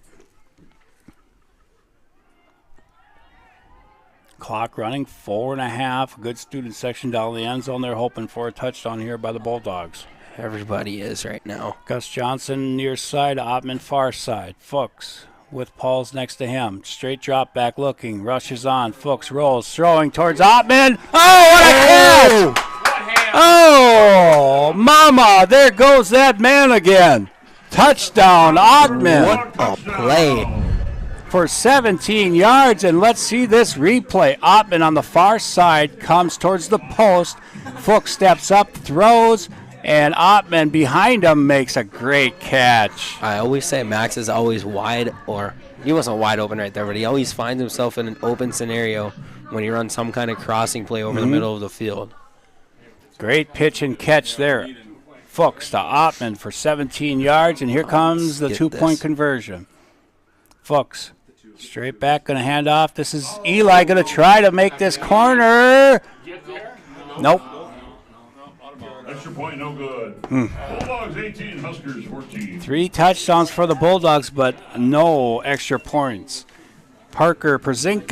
Clock running, 4.5. Good student section down the end zone. They're hoping for a touchdown here by the Bulldogs. Everybody is right now. Gus Johnson near side, Ottman far side. Fuchs with Pauls next to him. Straight drop back looking, rushes on. Fuchs rolls, throwing towards Ottman. Oh, what a catch! Oh, mama, there goes that man again. Touchdown, Ottman. What a play. For 17 yards, and let's see this replay. Ottman on the far side comes towards the post. Fuchs steps up, throws, and Ottman behind him makes a great catch. I always say Max is always wide, or he wasn't wide open right there, but he always finds himself in an open scenario when he runs some kind of crossing play over the middle of the field. Great pitch and catch there. Fuchs to Ottman for 17 yards, and here comes the two-point conversion. Fuchs straight back, going to hand off. This is Eli going to try to make this corner. Nope. Extra point, no good. Bulldogs 18, Huskers 14. 3 touchdowns for the Bulldogs, but no extra points. Parker Bazinka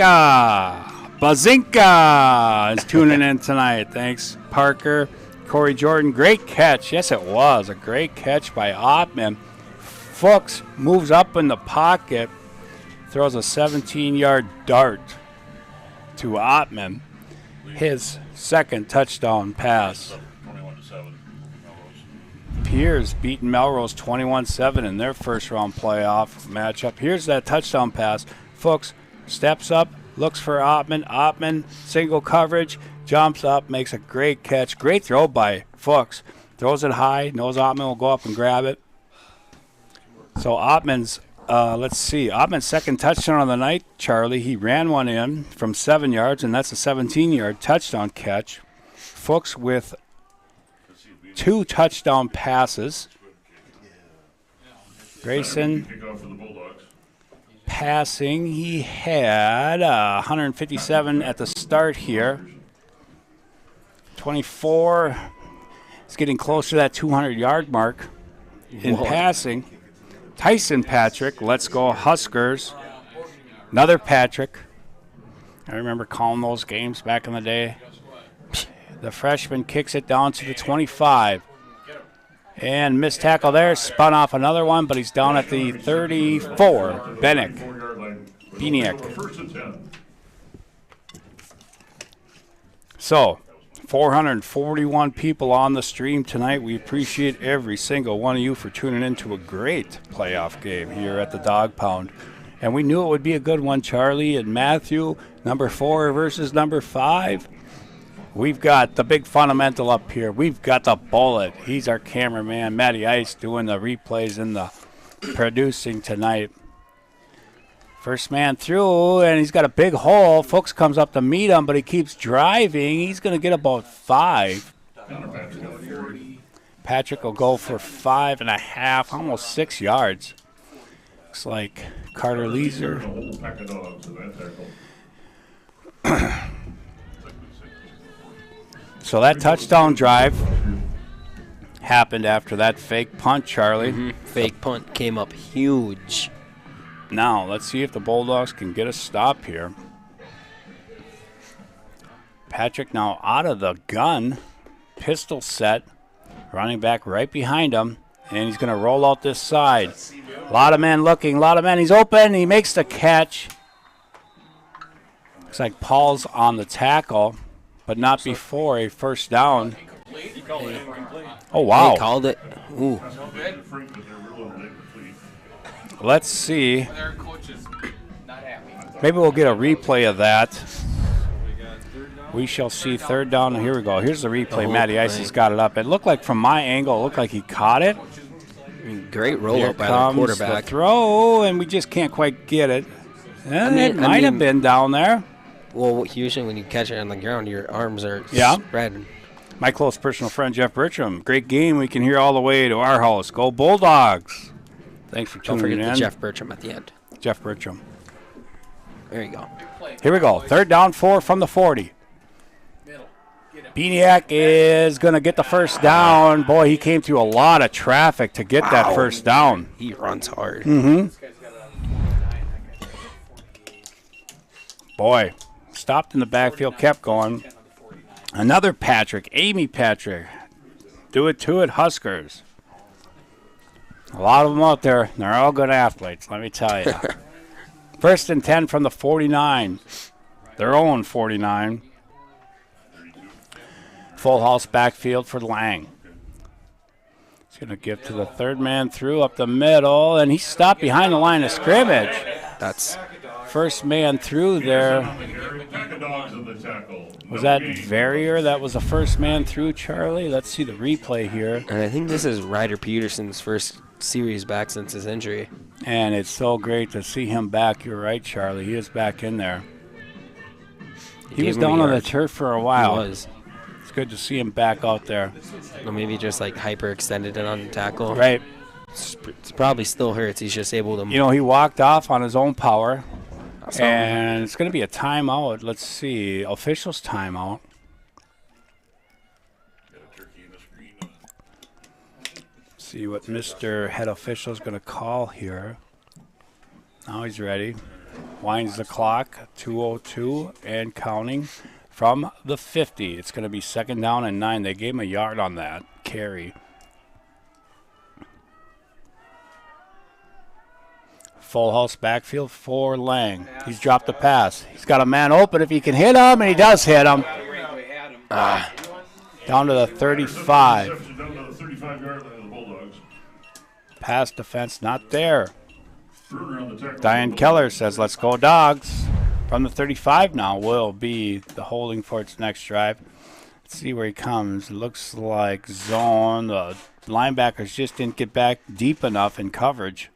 is tuning in tonight. Thanks, Parker. Corey Jordan, great catch. Yes, it was a great catch by Ottman. Fuchs moves up in the pocket, throws a 17-yard dart to Ottman. His second touchdown pass. 21-7. Piers beating Melrose 21-7 in their first-round playoff matchup. Here's that touchdown pass. Fuchs steps up, looks for Ottman. Ottman, single coverage, jumps up, makes a great catch. Great throw by Fuchs. Throws it high, knows Ottman will go up and grab it. So Ottman's, Ottman's second touchdown of the night, Charlie. He ran one in from 7 yards, and that's a 17-yard touchdown catch. Fuchs with 2 touchdown passes. Grayson passing. He had 157 at the start here. 24. It's getting close to that 200-yard mark in passing. Tyson Patrick, let's go Huskers. Another Patrick. I remember calling those games back in the day. The freshman kicks it down to the 25. And missed tackle there, spun off another one, but he's down at the 34. Beniak. So, 441 people on the stream tonight. We appreciate every single one of you for tuning in to a great playoff game here at the Dog Pound. And we knew it would be a good one, Charlie and Matthew. Number 4 versus number 5. We've got the big fundamental up here. We've got the bullet. He's our cameraman, Matty Ice, doing the replays and the producing tonight. First man through, and he's got a big hole. Fuchs comes up to meet him, but he keeps driving. He's going to get about 5. Patrick will go for 5.5, almost 6 yards. Looks like Carter Leeser. So that touchdown drive happened after that fake punt, Charlie. Fake punt came up huge. Now, let's see if the Bulldogs can get a stop here. Patrick now out of the gun. Pistol set. Running back right behind him. And he's going to roll out this side. A lot of men looking. A lot of men. He's open. He makes the catch. Looks like Paul's on the tackle. but not before a first down. Oh, wow. They called it. Ooh. Let's see. Their coach is not happy. Maybe we'll get a replay of that. We shall see third down. Here we go. Here's the replay. Matty Ice has got it up. It looked like from my angle, it looked like he caught it. Great roll Here up by comes the quarterback. the throw, and we just can't quite get it. It might have been down there. Well, usually when you catch it on the ground, your arms are spread. My close personal friend, Jeff Bertram. Great game. We can hear all the way to our house. Go Bulldogs. Thanks for Don't tuning forget in. the Jeff Bertram at the end. Jeff Bertram. There you go. Here we go. Third down, 4 from the 40. Beniak is going to get the first down. Boy, he came through a lot of traffic to get that first down. He runs hard. Boy, stopped in the backfield, kept going. Another Patrick, Amy Patrick. Do it to it, Huskers. A lot of them out there. They're all good athletes, let me tell you. First and 10 from the 49. Their own 49. Full house backfield for Lang. He's going to give to the third man through up the middle, and he stopped behind the line of scrimmage. That's first man through there. Was that Verrier? That was the first man through, Charlie? Let's see the replay here. And I think this is Ryder Peterson's first series back since his injury. And it's so great to see him back. You're right, Charlie. He is back in there. He was down on the turf for a while. He was. It's good to see him back out there. Or maybe just like hyperextended it on the tackle. Right. It probably still hurts. He's just able to. You know, he walked off on his own power. And it's going to be a timeout. Let's see. Officials timeout. See what Mr. Head Official is going to call here. Now he's ready. Winds the clock. 2:02 and counting from the 50. It's going to be second down and 9. They gave him a yard on that carry. Full house backfield for Lang. He's dropped the pass. He's got a man open if he can hit him, and he does hit him. Down to the 35. Pass defense not there. Diane Keller says, let's go Dogs. From the 35 now will be the Holdingford's next drive. Let's see where he comes. It looks like zone. The linebackers just didn't get back deep enough in coverage.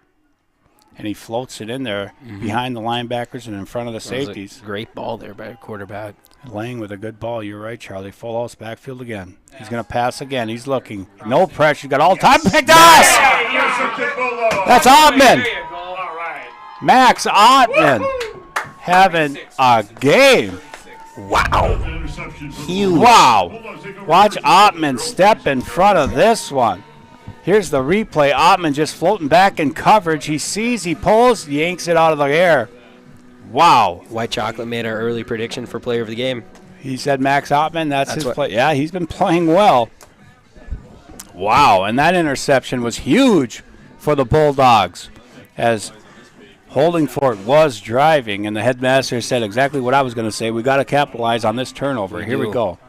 And he floats it in there behind the linebackers and in front of the safeties. Great ball there by a quarterback. Lang with a good ball. You're right, Charlie. Full house backfield again. He's going to pass again. He's looking. No pressure. Got all time. Picked us! That's Ottman. Max Ottman having a game. Wow. Huge. Wow. Watch Ottman step in front of this one. Here's the replay. Ottman just floating back in coverage. He sees, he pulls, yanks it out of the air. Wow. White Chocolate made our early prediction for player of the game. He said Max Ottman. That's his play. Yeah, he's been playing well. Wow, and that interception was huge for the Bulldogs as Holdingford was driving, and the headmaster said exactly what I was going to say. We got to capitalize on this turnover. Here we go.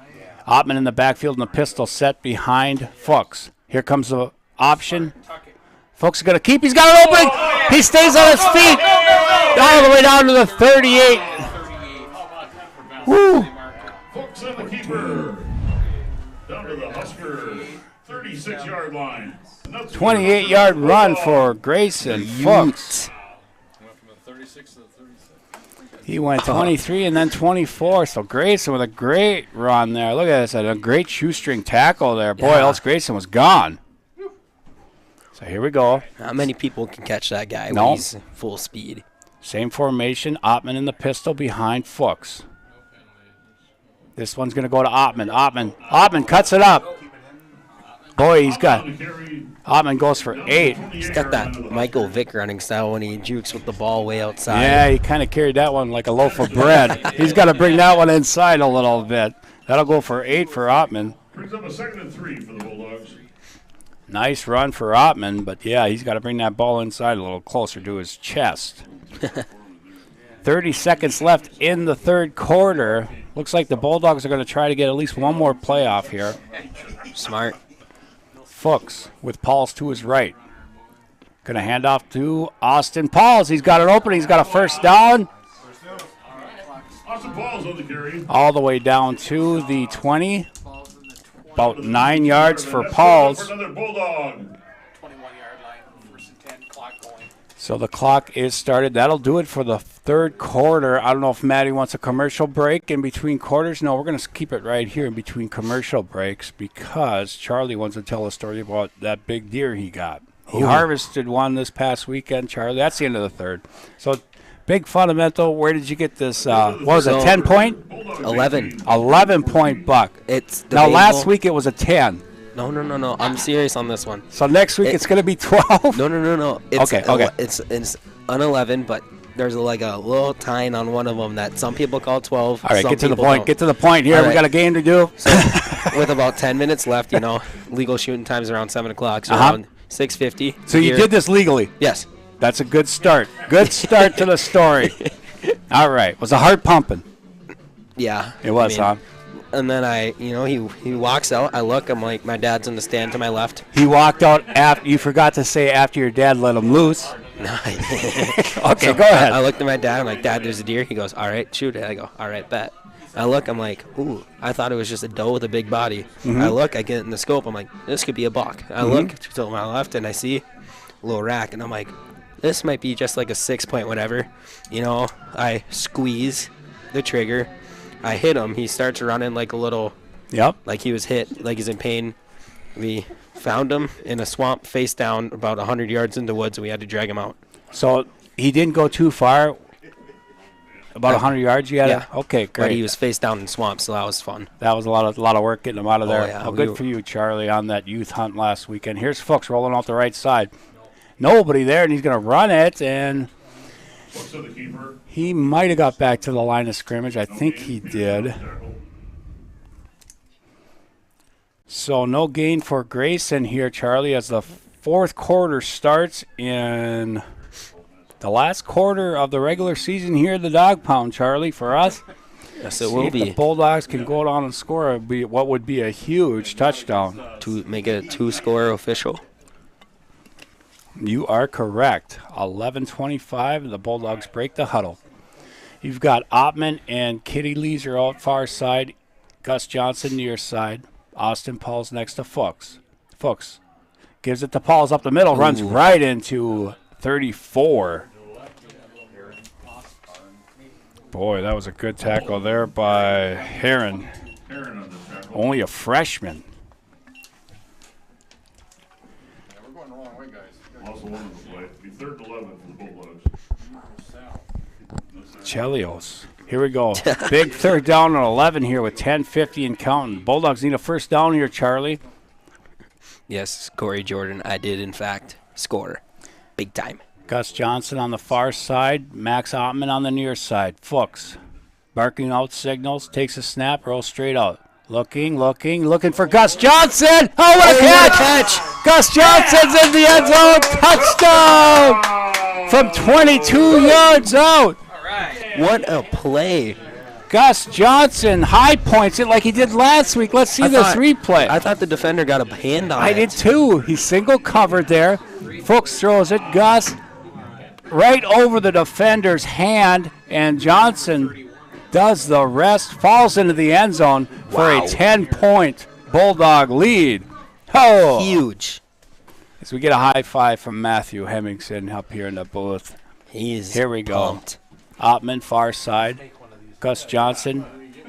Ottman in the backfield and the pistol set behind Fuchs. Here comes the option. Fuchs is going to keep. He's got an opening. He stays on his feet. All the way down to the 38. Woo. Fuchs and the keeper. Down to the Husker 36-yard line. 28-yard run for Grayson Fuchs. He went 23 and then 24. So Grayson with a great run there. Look at this. A great shoestring tackle there. Boy, else Grayson was gone. So here we go. Not many people can catch that guy No. when he's full speed. Same formation. Ottman in the pistol behind Fuchs. This one's going to go to Ottman. Ottman cuts it up. Boy, he's got. Ottman goes for 8. He's got that Michael Vick running style when he jukes with the ball way outside. Yeah, he kind of carried that one like a loaf of bread. He's got to bring that one inside a little bit. That'll go for 8 for Ottman. Brings up a 2nd and 3 for the Bulldogs. Nice run for Ottman, but yeah, he's got to bring that ball inside a little closer to his chest. 30 seconds left in the third quarter. Looks like the Bulldogs are going to try to get at least one more playoff here. Smart. Fuchs with Pauls to his right. Going to hand off to Austin Pauls. He's got an opening. He's got a first down. Austin Pauls on the carry. All the way down to the 20. About 9 yards for Pauls. Another Bulldog. 21-yard line, first and 10, clock going. So the clock is started. That'll do it for the third quarter. I don't know if Maddie wants a commercial break in between quarters. No, we're going to keep it right here in between commercial breaks because Charlie wants to tell a story about that big deer he got. He harvested one this past weekend, Charlie. That's the end of the third. So big fundamental. Where did you get this? What was it, 10-point? 11. 11-point buck. It's now, debatable. last week it was a 10. No. I'm serious on this one. So next week it's going to be 12? No. It's Okay. It's an 11, but there's like a little tine on one of them that some people call 12. All right, some get to the people point. don't. Get to the point here. All We right. got a game to do. So with about 10 minutes left, legal shooting time's around 7 o'clock, so around 6:50. So you did this legally? Yes. That's a good start. Good start to the story. All right. Was the heart pumping? Yeah. It was, huh? And then he walks out. I look. I'm like, my dad's in the stand to my left. He walked out after. You forgot to say after your dad let him loose. No, Okay, go ahead. I looked at my dad. I'm like, Dad, there's a deer. He goes, all right, shoot it. I go, all right, bet. I look. I'm like, ooh, I thought it was just a doe with a big body. Mm-hmm. I look. I get in the scope. I'm like, this could be a buck. I look to my left, and I see a little rack, and I'm like, this might be just like a 6-point whatever. I squeeze the trigger. I hit him. He starts running like a little, like he was hit, like he's in pain. We found him in a swamp face down about 100 yards in the woods, and we had to drag him out. So he didn't go too far. About 100 yards you had? Yeah. Okay, great. But he was face down in swamp, so that was fun. That was a lot of work getting him out of there. yeah, Well, good for you, Charlie, on that youth hunt last weekend. Here's Fuchs rolling off the right side. Nobody there, and he's going to run it, and Fuchs on the keeper. he might have got back to the line of scrimmage. I think he did. So no gain for Grayson here, Charlie, as the fourth quarter starts in the last quarter of the regular season here at the Dog Pound, Charlie, for us. Yes, it See will if be. the Bulldogs can go down and score what would be a huge touchdown. To make it a 2-score official. You are correct. 11:25, the Bulldogs break the huddle. You've got Ottman and Kitty Leeser out far side, Gus Johnson near side, Austin Pauls next to Fuchs. Fuchs gives it to Pauls up the middle, runs right into 34. Boy, that was a good tackle there by Heron. Aaron on the tackle. Only a freshman. Yeah, we're going the wrong way, guys. Also one on the play. Be 3rd and 11 for the Bulldogs. Chelios. Here we go. Big third down and 11 here with 10:50 and counting. Bulldogs need a first down here, Charlie. Yes, Corey Jordan, I did, in fact, score. Big time. Gus Johnson on the far side. Max Ottman on the near side. Fuchs barking out signals. Takes a snap. Rolls straight out. Looking for Gus Johnson. Oh, what a catch! Gus Johnson's in the end zone. Touchdown from 22 yards out. What a play. Gus Johnson high points it like he did last week. Let's see this replay. I thought the defender got a hand on it. I did too. He's single covered there. Fuchs throws it. Gus right over the defender's hand, and Johnson does the rest. Falls into the end zone for a 10-point Bulldog lead. Oh, Huge. as we get a high five from Matthew Hemmingson up here in the booth. Here we go. Pumped. Ottman far side. Gus Johnson.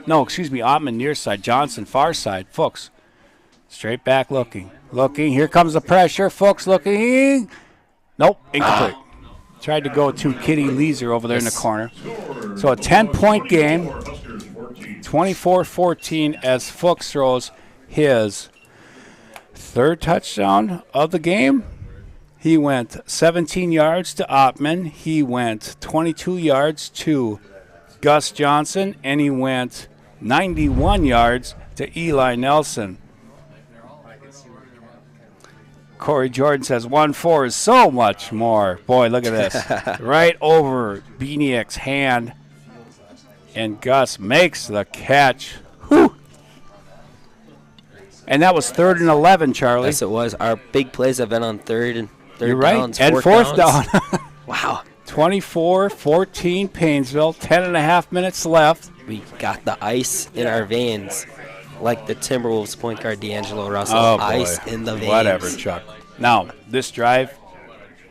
No, excuse me. Ottman near side. Johnson far side. Fuchs straight back looking. Here comes the pressure. Fuchs looking. Nope. Incomplete. Tried to go to Kitty Leeser over there in the corner. So a 10-point game. 24-14 as Fuchs throws his third touchdown of the game. He went 17 yards to Ottman. He went 22 yards to Gus Johnson. And he went 91 yards to Eli Nelson. Corey Jordan says 1-4 is so much more. Boy, look at this. Right over Beaniek's hand. And Gus makes the catch. Whew. And that was 3rd and 11, Charlie. Yes, it was. Our big plays have been on third You're right. downs, And 4th down. Wow. 24-14 Paynesville. 10.5 minutes left. We got the ice in our veins. Like the Timberwolves point guard D'Angelo Russell. Oh, boy. Ice in the veins. Whatever, Chuck. Now, this drive,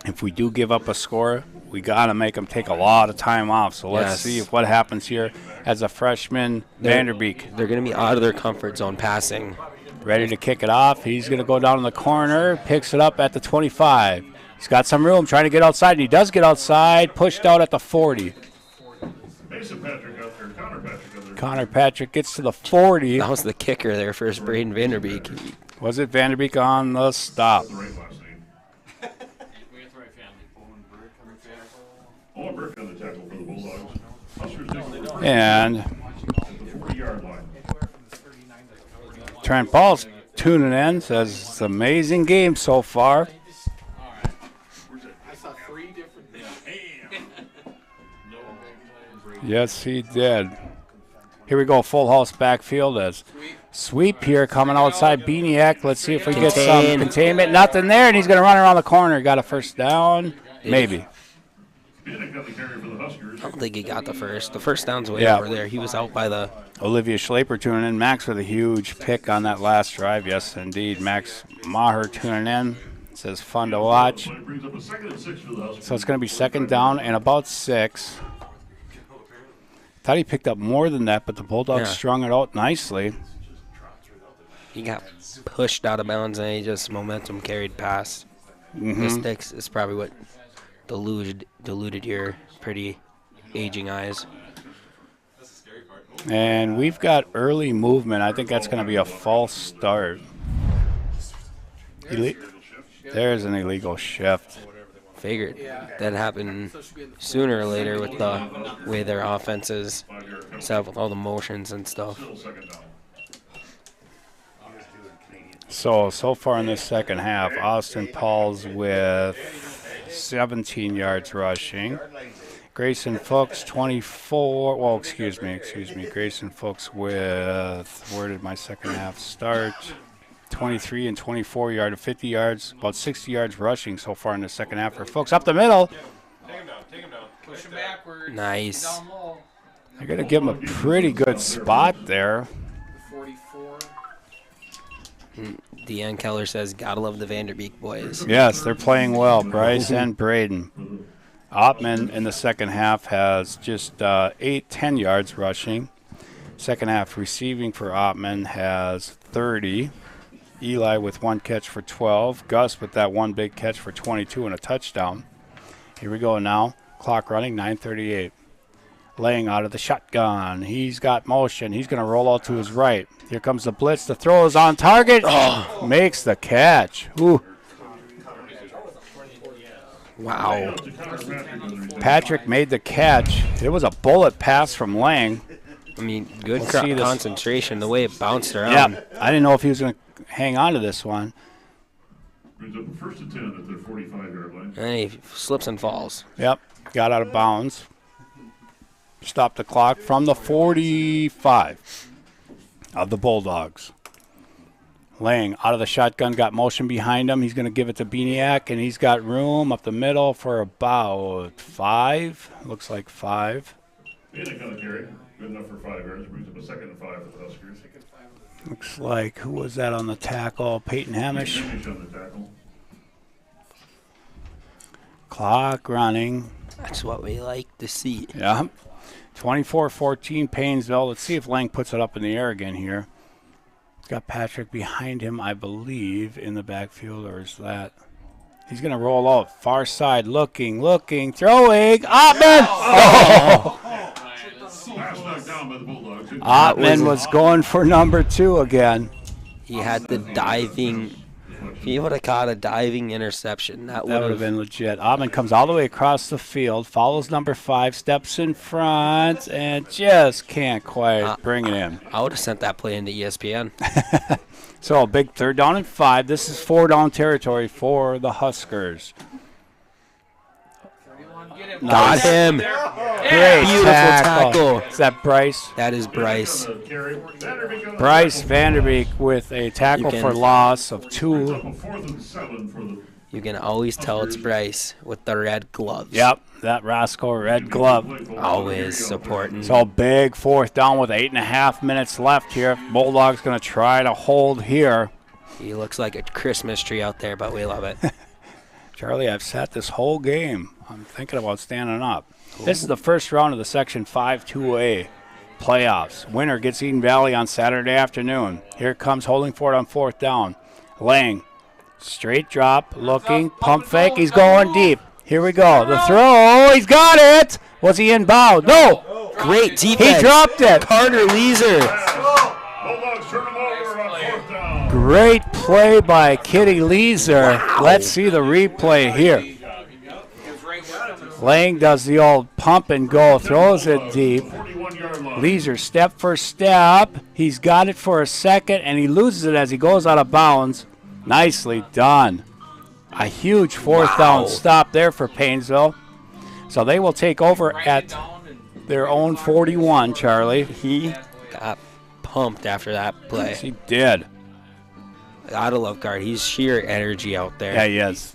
if we do give up a score, we got to make them take a lot of time off. So let's see if what happens here as a freshman, Vanderbeek. They're going to be out of their comfort zone passing. Ready to kick it off. He's going to go down in the corner, picks it up at the 25. He's got some room, trying to get outside, and he does get outside, pushed out at the 40. Connor Patrick gets to the 40. That was the kicker there for Braden Vanderbeek. Was it Vanderbeek on the stop? And Trent Paul's tuning in, says it's an amazing game so far. Yes, he did. Here we go, full house backfield as sweep here coming outside Beaniak. Let's see if we get some containment. Nothing there, and he's going to run around the corner. Got a first down? Maybe. I don't think he got the first. The first down's way over there. He was out by the... Olivia Schlaper tuning in. Max with a huge pick on that last drive. Yes, indeed. Max Maher tuning in. Says fun to watch. So it's going to be 2nd down and about 6. Thought he picked up more than that, but the Bulldogs strung it out nicely. He got pushed out of bounds, and he just momentum carried past. The sticks is probably what diluted your pretty aging eyes. And we've got early movement. I think that's going to be a false start. There's an illegal shift. Figured that happened sooner or later with the way their offenses set up with all the motions and stuff. So far in this second half, Austin Pauls with 17 yards rushing. Grayson Fuchs, 24. Well, excuse me. Grayson Fuchs with, where did my second half start? 23 and 24 yard, 50 yards, about 60 yards rushing so far in the second half for Fuchs. Up the middle. Take him down. Push him backwards. Nice. They're going to give him a pretty good spot there. 44. Deanne Keller says, gotta love the Vanderbeek boys. Yes, they're playing well, Bryce and Braden. Ottman in the second half has just 10 yards rushing. Second half receiving for Ottman has 30. Eli with 1 catch for 12. Gus with that 1 big catch for 22 and a touchdown. Here we go now. Clock running, 9:38. Laying out of the shotgun. He's got motion. He's going to roll out to his right. Here comes the blitz. The throw is on target. Oh, makes the catch. Ooh. Wow. Patrick made the catch. It was a bullet pass from Lang. I mean, good concentration, the way it bounced around. Yeah, I didn't know if he was going to hang on to this one. Brings up first and 10 at their 45-yard line. And he slips and falls. Yep, got out of bounds. Stopped the clock from the 45 of the Bulldogs. Lang out of the shotgun, got motion behind him. He's going to give it to Beaniak, and he's got room up the middle for about 5. Looks like 5. Beaniak on the carry. Good enough for 5 yards. Brings up a 2nd and 5 for the Huskers. Looks like, who was that on the tackle? Peyton Hamish. Hamish on the tackle. Clock running. That's what we like to see. Yeah. 24-14 Paynesville. Let's see if Lang puts it up in the air again here. He's got Patrick behind him, I believe, in the backfield, or is that? He's going to roll out. Far side, looking, throwing. Ottman! Oh! Ottman was going for number 2 again. He had the diving. He would have caught a diving interception. That would have been legit. Ottman comes all the way across the field, follows number 5, steps in front, and just can't quite bring it in. I would have sent that play into ESPN. So a big 3rd down and 5. This is 4 down territory for the Huskers. Got him. Great Beautiful tackle. Is that Bryce? That is Bryce. Bryce Vanderbeek with a tackle for loss of 2. You can always tell it's Bryce with the red gloves. Yep, that Roscoe red glove. Always supporting. So big 4th down with 8.5 minutes left here. Bulldog's going to try to hold here. He looks like a Christmas tree out there, but we love it. Charlie, I've sat this whole game. I'm thinking about standing up. This is the first round of the Section 5-2A playoffs. Winner gets Eden Valley on Saturday afternoon. Here comes Holdingford on 4th down. Lang, straight drop, looking, pump fake. He's going deep. Here we go. The throw. He's got it. Was he inbound? No. Great defense. He dropped it. Carter Leeser. Great play by Kitty Leeser. Wow. Let's see the replay here. Lang does the old pump and go, throws it deep. Leeser step for step. He's got it for a second, and he loses it as he goes out of bounds. Nicely done. A huge 4th down stop there for Paynesville. So they will take over at their own 41, Charlie. He got pumped after that play. Yes, he did. Gotta love guard. He's sheer energy out there. Yeah, he is.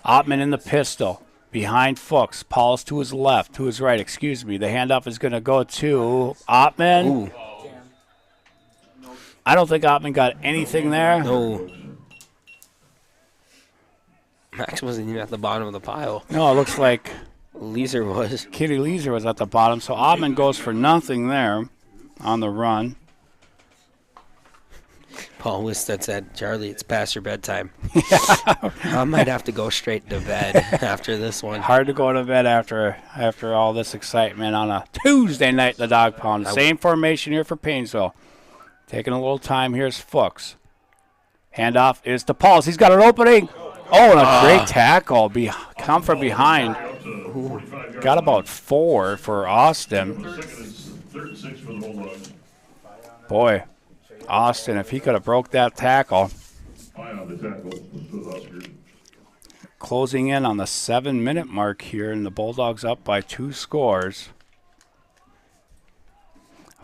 Ottman in the pistol. Behind Fuchs. Paul's to his left. To his right, excuse me. The handoff is going to go to Ottman. Ooh. I don't think Ottman got anything there. No. Max wasn't even at the bottom of the pile. No, it looks like Leeser was. Kitty Leeser was at the bottom. So Ottman goes for nothing there on the run. Paul Wisted said, Charlie, it's past your bedtime. I might have to go straight to bed after this one. Hard to go to bed after all this excitement on a Tuesday night in the dog pound. Same formation here for Paynesville. Taking a little time. Here's Fuchs. Handoff is to Pauls. He's got an opening. Oh, and a great tackle. Come from behind. Ooh. Got about 4 for Austin. Boy. Austin, if he could have broke that tackle. Closing in on the 7-minute mark here, and the Bulldogs up by 2 scores.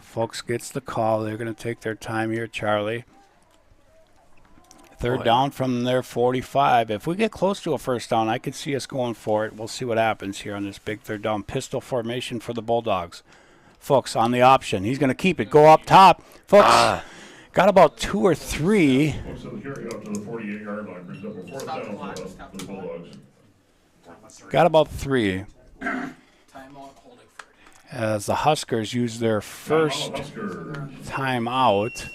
Folks gets the call. They're going to take their time here, Charlie. 3rd down from their 45. If we get close to a 1st down, I could see us going for it. We'll see what happens here on this big 3rd down. Pistol formation for the Bulldogs. Fuchs on the option. He's going to keep it. Go up top. Fuchs. Got about 2 or 3. Got about 3. As the Huskers use their first timeout.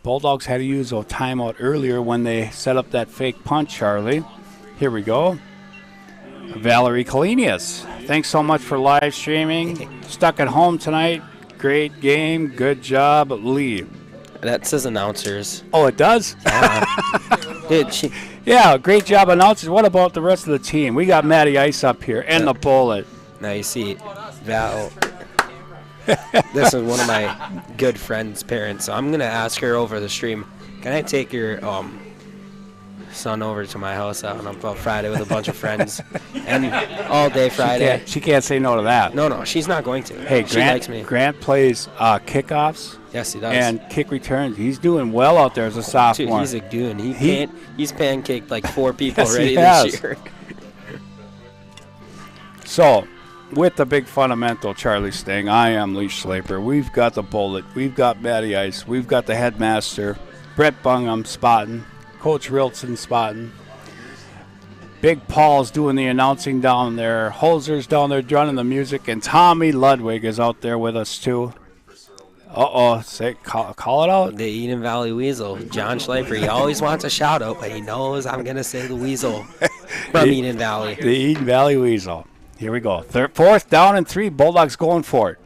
Bulldogs had to use a timeout earlier when they set up that fake punt, Charlie. Here we go. Valerie Kalenius, thanks so much for live streaming. Stuck at home tonight. Great game. Good job, Lee. That says announcers. Oh, it does? Dude, yeah, great job, announcers. What about the rest of the team? We got Matty Ice up here and the Bullet. Now you see, Val. This is one of my good friend's parents, so I'm going to ask her over the stream, can I take your son over to my house out on Friday with a bunch of friends? And all day Friday. She can't say no to that. No, she's not going to. Hey, she likes me. Grant plays kickoffs. Yes, he does. And kick returns. He's doing well out there as a sophomore. Dude, he's a goon. He's pancaked like 4 people already this year. So, with the big fundamental, Charlie Sting, I am Lee Schlaper. We've got the Bullet. We've got Matty Ice. We've got the headmaster, Brett Bungham spotting, Coach Rilson spotting. Big Paul's doing the announcing down there. Holzer's down there running the music, and Tommy Ludwig is out there with us too. Call it out. The Eden Valley Weasel, John Schleifer. He always wants a shout out, but he knows I'm gonna say the Weasel from Eden Valley. The Eden Valley Weasel. Here we go. 4th down and 3. Bulldogs going for it.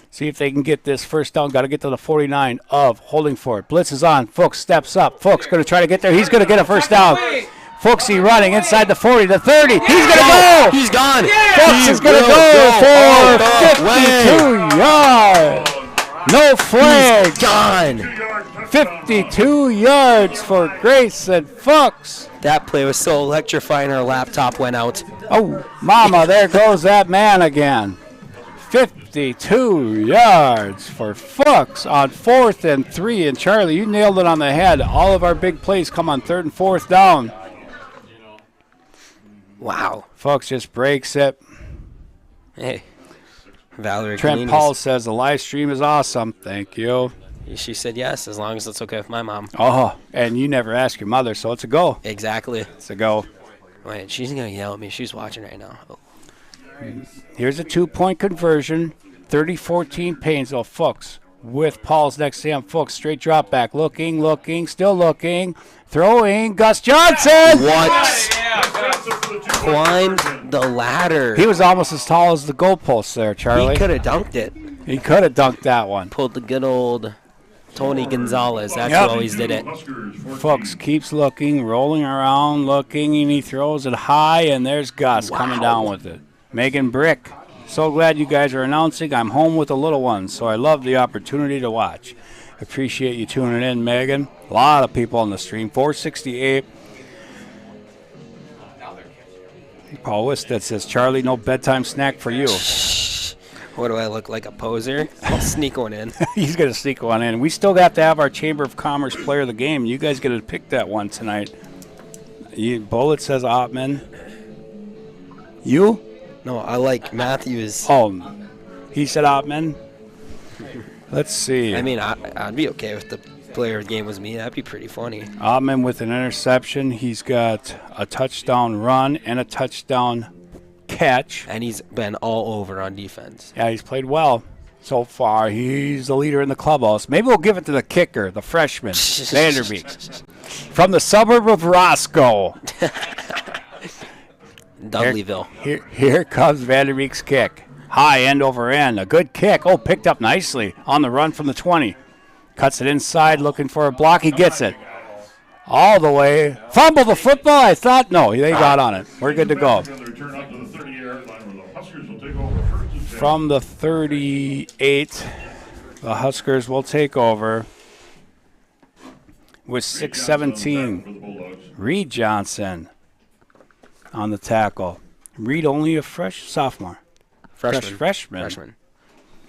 See if they can get this 1st down. Got to get to the 49 of Holdingford. Blitz is on. Fuchs steps up. Fuchs going to try to get there. He's going to get a 1st down. Fuchsy running inside the 40, the 30. He's going to go. He's gone. Fuchs is going to go for 52 yards. No flag. Gone. 52 yards for Grayson Fuchs. That play was so electrifying, our laptop went out. Oh, mama, there goes that man again. 52 yards for Fuchs on 4th and 3. And Charlie, you nailed it on the head. All of our big plays come on 3rd and 4th down. Wow. Fuchs just breaks it. Hey. Valerie Trent Canini's- Paul says the live stream is awesome. Thank you. She said yes, as long as it's okay with my mom. Oh, and you never ask your mother, so it's a go. Exactly. It's a go. Wait, she's going to yell at me. She's watching right now. Oh. Here's a 2-point conversion. 30-14 Paynesville. Fuchs with Paul's next to him. Fuchs straight drop back. Looking, still looking. Throwing. Gus Johnson. What? Climbed the ladder. He was almost as tall as the goalpost there, Charlie. He could have dunked it. He could have dunked that one. Pulled the good old Tony Gonzalez. That's Yep. who always did it. Fuchs keeps looking, rolling around, looking, and he throws it high, and there's Gus coming down with it. Megan Brick, so glad you guys are announcing. I'm home with the little ones, so I love the opportunity to watch. Appreciate you tuning in, Megan. A lot of people on the stream. 468. Paul Wisted says, Charlie, no bedtime snack for you. What do I look like, a poser? I'll sneak one in. He's going to sneak one in. We still have to have our Chamber of Commerce player of the game. You guys get to pick that one tonight. Bullet says Ottman. You? No, I like Matthews. Oh, he said Ottman. Let's see. I mean, I'd be okay if the player of the game was me. That'd be pretty funny. Ottman with an interception. He's got a touchdown run and a touchdown catch. And he's been all over on defense. Yeah, he's played well so far. He's the leader in the clubhouse. Maybe we'll give it to the kicker, the freshman, Vanderbeek. From the suburb of Roscoe. Dudleyville. Here comes Vanderbeek's kick. High end over end. A good kick. Oh, picked up nicely on the run from the 20. Cuts it inside, looking for a block. He gets it. All the way. Fumble the football, I thought. No, they got on it. We're good to go. From the 38, the Huskers will take over with 6:17. Reed Johnson on the tackle. Reed only a sophomore. Freshman.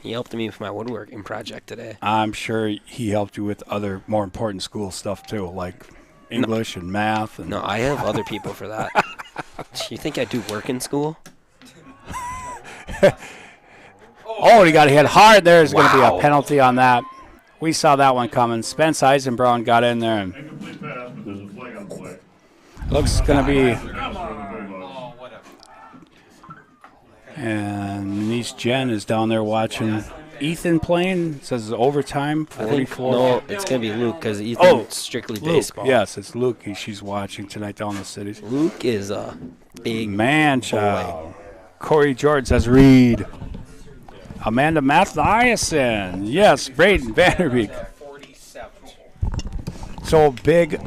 He helped me with my woodworking project today. I'm sure he helped you with other more important school stuff too, like English and math. And No, I have other people for that. You think I do work in school? Oh, he got hit hard. There's going to be a penalty on that. We saw that one coming. Spence Eisenbraun got in there. And looks going to be. And Denise Jen is down there watching Ethan playing. It says overtime, 44. No, it's going to be Luke because Ethan's strictly baseball. Yes, it's Luke. She's watching tonight down in the cities. Luke is a big man child. Corey George says Reed. Amanda Mathiasen. Yes, Braden Vanderbeek. So big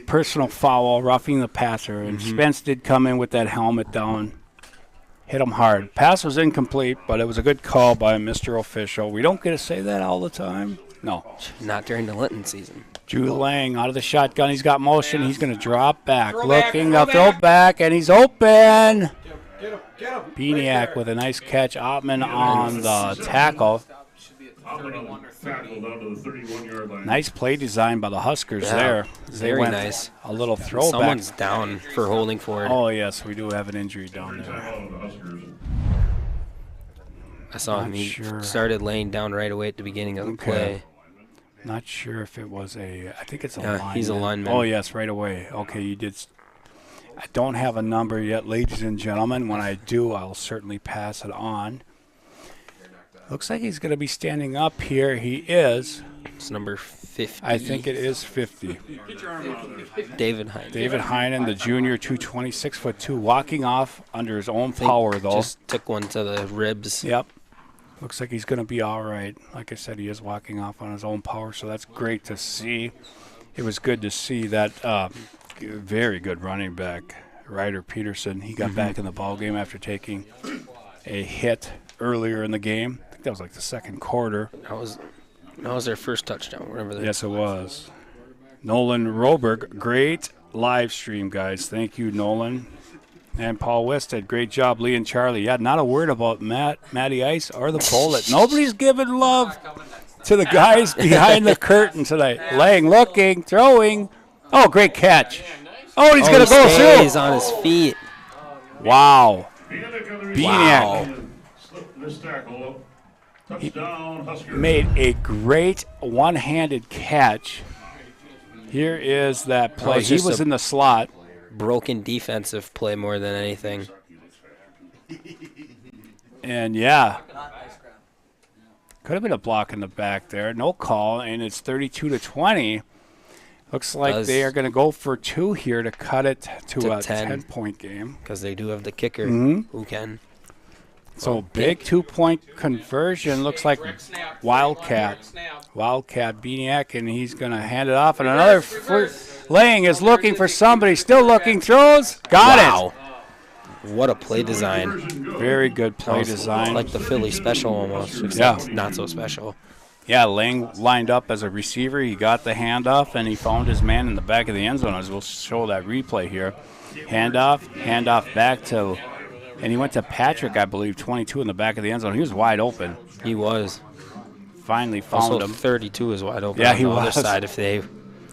personal foul, roughing the passer. And Spence did come in with that helmet down. Hit him hard. Pass was incomplete, but it was a good call by Mr. Official. We don't get to say that all the time. No. Not during the Linton season. Drew Lang out of the shotgun. He's got motion. He's going to drop back. Looking, they'll throw back, and he's open. Peniak with a nice catch. Ottman on the tackle. Nice play design by the Huskers there. Very nice. A little throwback. Someone's down for Holdingford. Oh, yes, we do have an injury down there. I saw him. He started laying down right away at the beginning of the play. Not sure if it was I think it's a lineman. He's a lineman. Oh, yes, right away. Okay, you did. I don't have a number yet, ladies and gentlemen. When I do, I'll certainly pass it on. Looks like he's going to be standing up here. He is. It's number 50. I think it is 50. David Heinen. David Heinen, the junior, 226'2", walking off under his own power, though. Just took one to the ribs. Yep. Looks like he's going to be all right. Like I said, he is walking off on his own power, so that's great to see. It was good to see that very good running back, Ryder Peterson. He got back in the ball game after taking a hit earlier in the game. think that was like the second quarter. That was their first touchdown. Remember that? Yes, it was. Nolan Roberg, great live stream, guys. Thank you, Nolan. And Paul Westhead, great job. Lee and Charlie. Yeah, not a word about Matty Ice or the bullet. Nobody's giving love to the guys behind the curtain tonight. Lang looking, throwing. Oh, great catch. Oh, he's going to go through. He's on his feet. Wow. Bieniak. This tackle. Touchdown, Huskers. Made a great one-handed catch. Here is that play. He was in the slot. Broken defensive play more than anything. And, yeah. Could have been a block in the back there. No call, and it's 32-20. Looks like they are going to go for 2 here to cut it to a 10-point game. Because they do have the kicker who can. So big 2-point conversion. Looks like Wildcat Bieniak, and he's going to hand it off. And another Lang is looking for somebody. Still looking. Throws. Got it. What a play design. Very good play design. Like the Philly special almost. Except not so special. Yeah, Lang lined up as a receiver. He got the handoff, and he found his man in the back of the end zone, as we'll show that replay here. Handoff back to, and he went to Patrick, I believe, 22 in the back of the end zone. He was wide open. He was. Finally found him. 32 is wide open. Yeah, on he the was. Other side if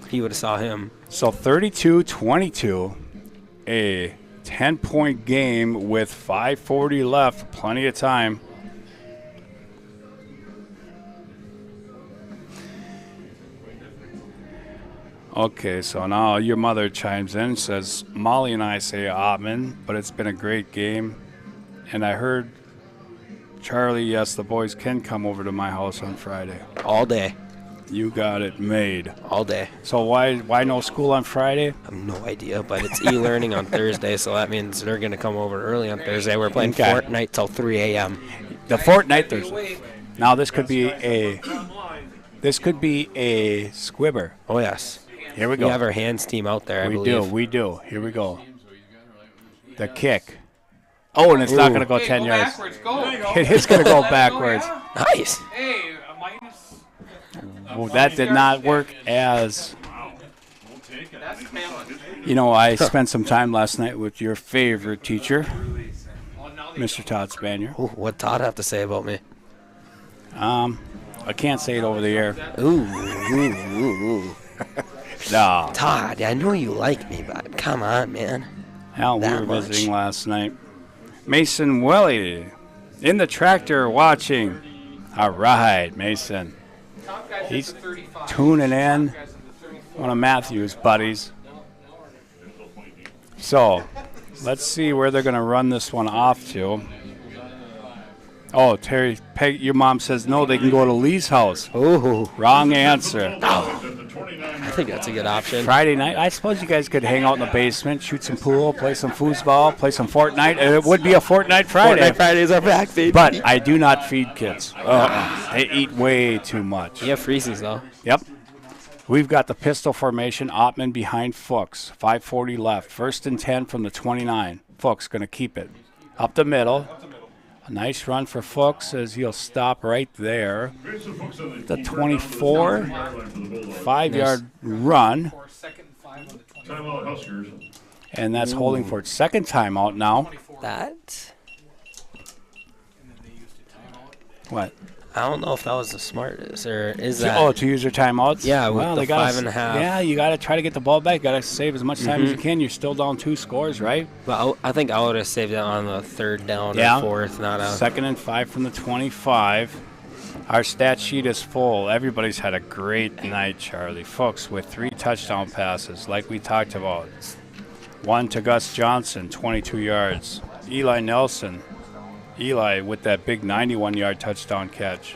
he would have saw him. So 32-22, a 10-point game with 5:40 left, plenty of time. Okay, so now your mother chimes in, says, Molly and I say amen, but it's been a great game. And I heard, Charlie, yes, the boys can come over to my house on Friday. All day. You got it made. All day. So why no school on Friday? I have no idea, but it's e-learning on Thursday, so that means they're going to come over early on Thursday. We're playing Fortnite till 3 a.m. The Fortnite Thursday. Now this could be a squibber. Oh, yes. Here we go. We have our hands team out there, I believe. We do. Here we go. The kick. Oh, and it's not going to go 10 yards. It is going to go backwards. Nice. Hey, a minus. Well, that did not work as... You know, I spent some time last night with your favorite teacher, Mr. Todd Spanier. Ooh, what Todd have to say about me? I can't say it over the air. Ooh. No. Todd, I know you like me, but come on, man. Hell, we were visiting last night. Mason Willie in the tractor watching. All right, Mason. He's tuning in. One of Matthew's buddies. So, let's see where they're going to run this one off to. Oh, Terry, your mom says no, they can go to Lee's house. Oh, wrong answer. I think that's a good option. Friday night, I suppose you guys could hang out in the basement, shoot some pool, play some foosball, play some Fortnite. It would be a Fortnite Friday. Fortnite Fridays are back, baby. But I do not feed kids. They eat way too much. You have freezes, though. Yep. We've got the pistol formation. Ottman behind Fuchs. 5:40 left. 1st and 10 from the 29. Fuchs going to keep it. Up the middle. A nice run for Fuchs as he'll stop right there. The 24. 5-yard run. And that's Holdingford's second timeout now. That? What? I don't know if that was the smartest, or is that? Oh, to use your timeouts? Yeah, well, with the 5.5. Yeah, you got to try to get the ball back. Got to save as much time as you can. You're still down 2 scores, right? Well, I think I would have saved it on the 3rd down or 4th, not a 2nd and 5 from the 25. Our stat sheet is full. Everybody's had a great night, Charlie. Fuchs with 3 touchdown passes, like we talked about. 1 to Gus Johnson, 22 yards. Eli Nelson. Eli with that big 91-yard touchdown catch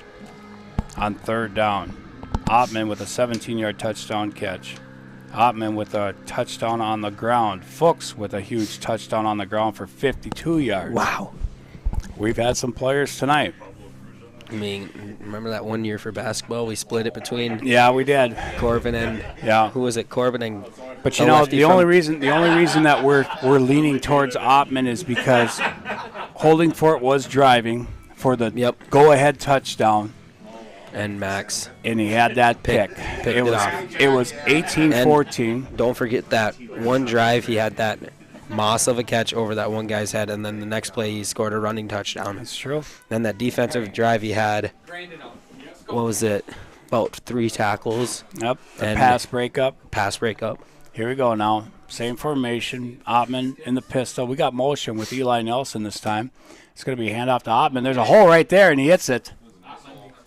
on 3rd down. Ottman with a 17-yard touchdown catch. Ottman with a touchdown on the ground. Fuchs with a huge touchdown on the ground for 52 yards. Wow. We've had some players tonight. I mean, remember that one year for basketball? We split it between we did. Corbin and who was it? Corbin and but you know the only reason that we're leaning towards Ottman is because Holdingford was driving for the Yep. go-ahead touchdown. And Max. And he had that pick. Picked it off. It was 18-14. And don't forget that one drive he had that moss of a catch over that one guy's head, and then the next play he scored a running touchdown. That's true. Then that defensive drive he had, what was it, about 3 tackles. Yep, and pass breakup. Here we go now. Same formation. Ottman in the pistol. We got motion with Eli Nelson this time. It's going to be a handoff to Ottman. There's a hole right there, and he hits it.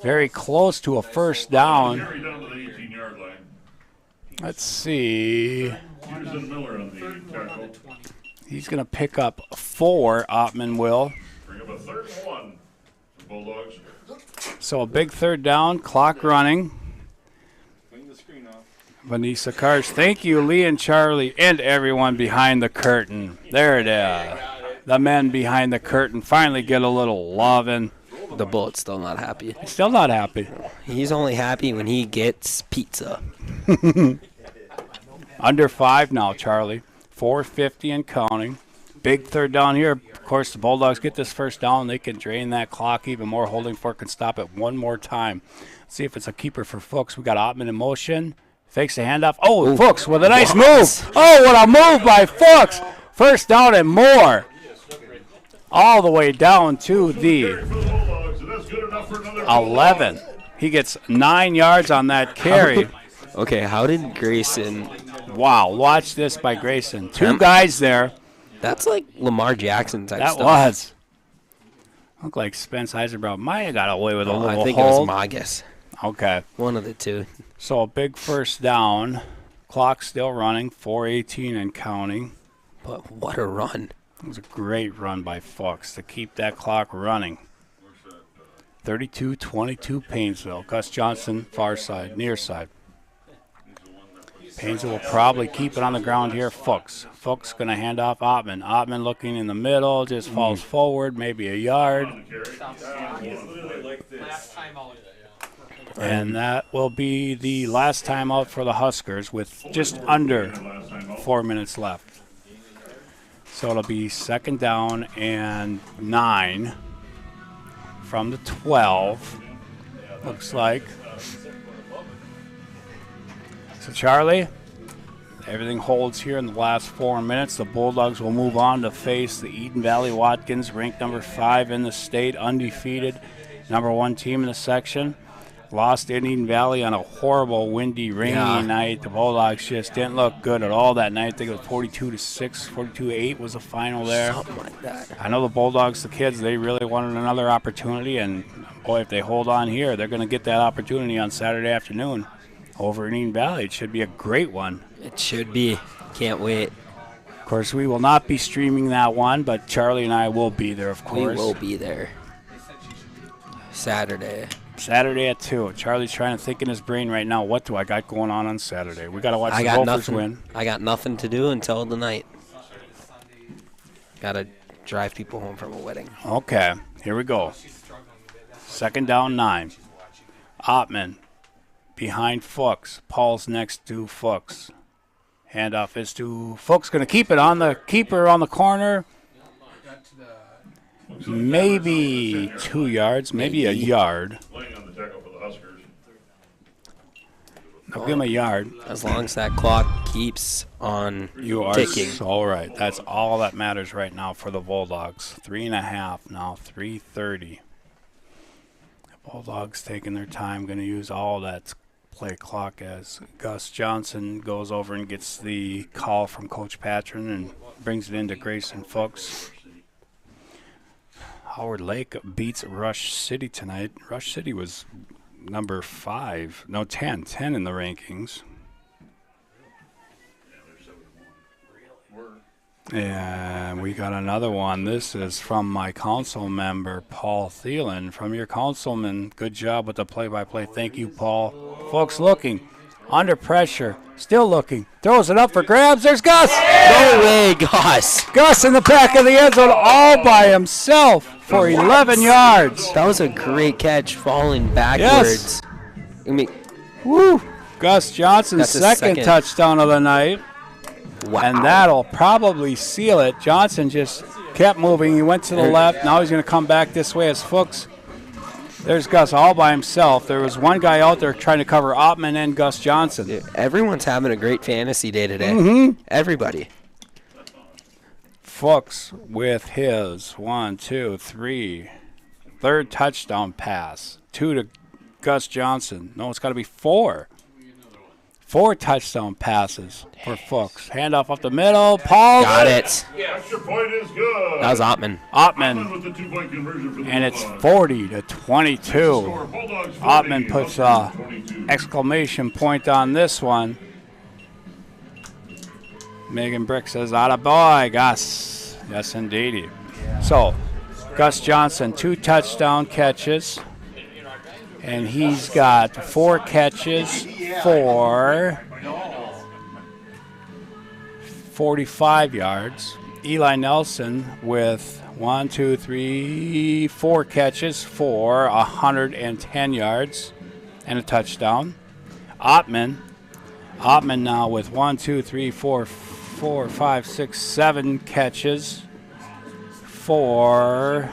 Very close to a first down. Carry down to the 18-yard line. Let's see. Peterson Miller on the tackle. He's going to pick up 4, Ottman will. Bring up a 3rd and 1 for Bulldogs. So a big third down, clock running. Vanessa Karsh, thank you, Lee and Charlie, and everyone behind the curtain. There it is. The men behind the curtain finally get a little loving. The Bullet's still not happy. He's still not happy. He's only happy when he gets pizza. Under 5 now, Charlie. 4:50 and counting. Big third down here. Of course, the Bulldogs get this first down. They can drain that clock even more. Holdingford can stop it one more time. See if it's a keeper for Fuchs. We got Ottman in motion. Fakes the handoff. Oh, ooh. Fuchs with a nice move. Oh, what a move by Fuchs. First down and more. All the way down to the 11. He gets 9 yards on that carry. Okay, how did Grayson... Wow, watch this by Grayson. 2 guys there. That's like Lamar Jackson type stuff. That was. Looked like Spence Eisenbrough might have got away with a little hold. I think it was Magus. Okay. One of the two. So a big first down. Clock still running. 4:18 and counting. But what a run. It was a great run by Fox to keep that clock running. 32-22 Paynesville. Gus Johnson, far side, near side. Paynesville will probably keep it on the ground here. Fuchs going to hand off Ottman. Ottman looking in the middle, just falls forward, maybe a yard. And that will be the last time out for the Huskers with just under 4 minutes left. So it'll be 2nd down and 9 from the 12, looks like. So, Charlie, everything holds here in the last 4 minutes. The Bulldogs will move on to face the Eden Valley Watkins, ranked number 5 in the state, undefeated, number 1 team in the section. Lost in Eden Valley on a horrible, windy, rainy night. The Bulldogs just didn't look good at all that night. I think it was 42-6, 42-8 was the final there. Something like that. I know the Bulldogs, the kids, they really wanted another opportunity, and boy, if they hold on here, they're going to get that opportunity on Saturday afternoon over in Eden Valley. It should be a great one. It should be. Can't wait. Of course, we will not be streaming that one, but Charlie and I will be there, of course. We will be there. Saturday at 2. Charlie's trying to think in his brain right now, what do I got going on Saturday? We got to watch the Gophers win. I got nothing to do until the night. Got to drive people home from a wedding. Okay, here we go. 2nd down, 9. Ottman behind Fuchs. Paul's next to Fuchs. Handoff is to Fuchs. Going to keep it on the keeper on the corner. Maybe 2 yards, maybe a yard. I'll give him a yard. As long as that clock keeps on ticking. All right. That's all that matters right now for the Bulldogs. 3.5 now, 3:30. The Bulldogs taking their time, going to use all that play clock as Gus Johnson goes over and gets the call from Coach Patron and brings it into Grayson Fuchs. Howard Lake beats Rush City tonight. Rush City was number 10 in the rankings. And we got another one. This is from my council member, Paul Thielen. From your councilman, good job with the play-by-play. Thank you, Paul. Folks looking, under pressure, still looking. Throws it up for grabs. There's Gus. No way, Gus. Gus in the back of the end zone all by himself for 11 yards. That was a great catch, falling backwards. Yes. Woo. Gus Johnson's second touchdown of the night. Wow. And that'll probably seal it. Johnson just kept moving. He went to the left. Now he's going to come back this way as Fuchs. There's Gus all by himself. There was one guy out there trying to cover Ottman and Gus Johnson. Dude, everyone's having a great fantasy day today. Mm-hmm. Everybody. Fuchs with his 1, 2, 3, third touchdown pass. 2 to Gus Johnson. No, it's got to be 4. 4 touchdown passes for Fuchs. Handoff up the middle. Paul got it. Extra point is good. That was Ottman. Ottman with the 2-point conversion for the And it's Bulldogs. 40 to 22. Bulldogs 40, Ottman puts a 22. exclamation point on this one. Megan Brick says, "Atta boy, Gus." Yes, indeedy. So, Gus Johnson, 2 touchdown catches. And he's got 4 catches for 45 yards. Eli Nelson with 1, 2, 3, 4 catches for 110 yards and a touchdown. Ottman now with 1, 2, 3, 4, 5, 6, 7 catches for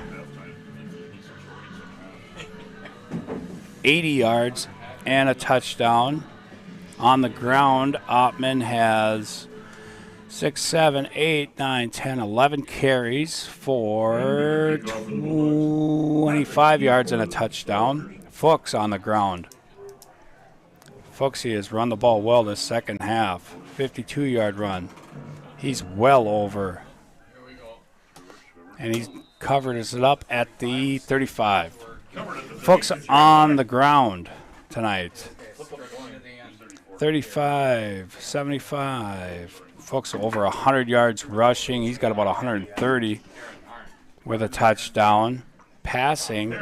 80 yards and a touchdown. On the ground, Ottman has 6, 7, 8, 9, 10, 11 carries for 25 yards and a touchdown. Fuchs on the ground. Fuchsy has run the ball well this second half. 52-yard run. He's well over. And he's covered us up at the 35. Fuchs on the ground tonight. 35, 75. Fuchs over 100 yards rushing. He's got about 130 with a touchdown. Passing,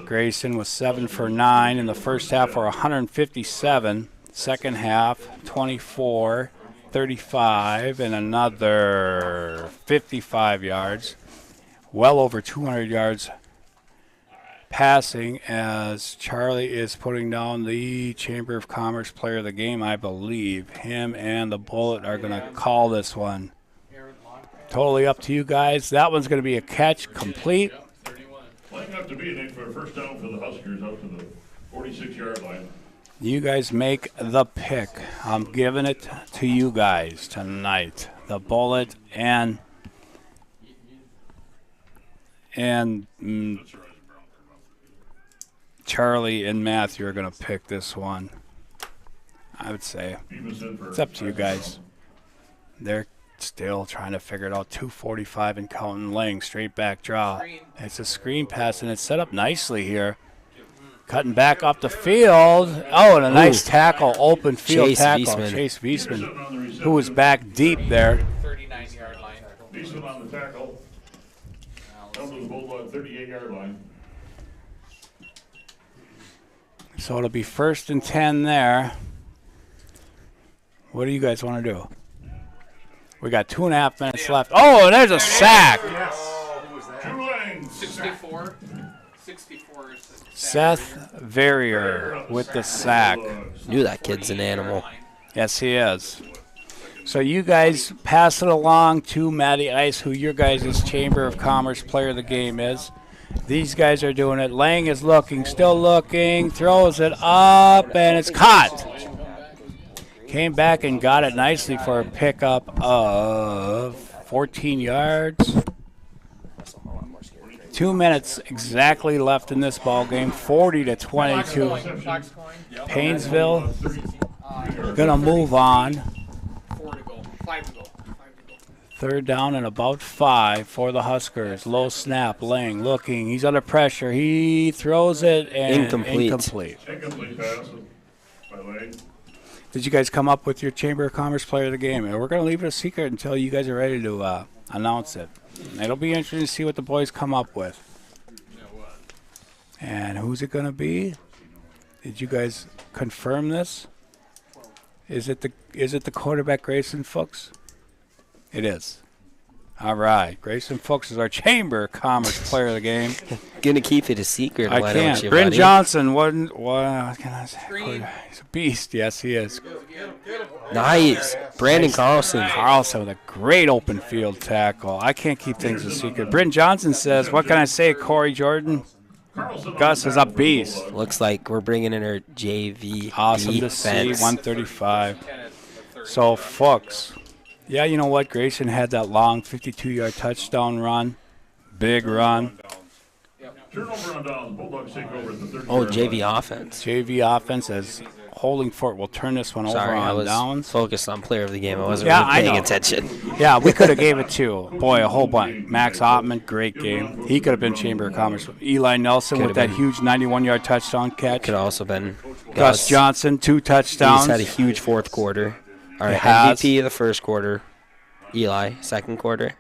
Grayson was 7 for 9 in the first half for 157. Second half, 24, 35, and another 55 yards. Well over 200 yards passing as Charlie is putting down the Chamber of Commerce player of the game, I believe. Him and the Bullet are going to call this one. Totally up to you guys. That one's going to be a catch complete. Playing up to be an for a first down for the Huskers out to the 46-yard line. You guys make the pick. I'm giving it to you guys tonight. The Bullet and Charlie and Matthew are going to pick this one. I would say it's up to you guys. They're still trying to figure it out. 2:45 and counting, laying straight back draw. It's a screen pass, and it's set up nicely here. Cutting back up the field. Oh, and a nice tackle, open field Chase tackle. Wiesman. Chase Wiesman, who was back deep there. 39-yard line. Beeson on the tackle. Down to the Bulldog 38-yard line. So it'll be 1st and 10 there. What do you guys want to do? We got 2.5 minutes left. Oh, and there's a sack. Tulane. 64 is Seth Verrier with the sack. Knew that kid's an animal. Yes, he is. So you guys pass it along to Matty Ice, who your guys' Chamber of Commerce player of the game is. These guys are doing it. Lang is looking, still looking, throws it up, and it's caught. Came back and got it nicely for a pickup of 14 yards. 2 minutes exactly left in this ball game. 40 to 22. Paynesville gonna move on. 4 to go. 5 to go. 3rd down and about 5 for the Huskers. Low snap. Lang looking. He's under pressure. He throws it and Incomplete. Incomplete pass by Lane. Did you guys come up with your Chamber of Commerce player of the game? And we're going to leave it a secret until you guys are ready to announce it. It'll be interesting to see what the boys come up with. And who's it going to be? Did you guys confirm this? Is it the quarterback Grayson Fuchs? It is. All right. Grayson Fuchs is our Chamber of Commerce player of the game. Gonna keep it a secret. I why can't. Don't you, Bryn buddy? Johnson, what can I say? He's a beast. Yes, he is. Nice. Brandon Carlson. Carlson with a great open field tackle. I can't keep things a secret. Bryn Johnson says, what can I say, Corey Jordan? Gus is a beast. Looks like we're bringing in our JV Awesome to see, 135. So, folks, yeah, you know what? Grayson had that long 52-yard touchdown run. Big run. Turnover on downs. Bulldogs take over at the 30. Oh, JV offense. JV offense as Holdingford will turn this one over Sorry, I on was downs. focused on player of the game. I wasn't Yeah, really I paying know. attention. Yeah, we could have gave it to, boy, a whole bunch. Max Ottman, great game. He could have been Chamber of Commerce. Eli Nelson Could with have that been. huge 91-yard touchdown catch. Could have also been Gus Johnson, 2 touchdowns. He's had a huge fourth quarter. All right, He has. MVP of the first quarter. Eli, second quarter.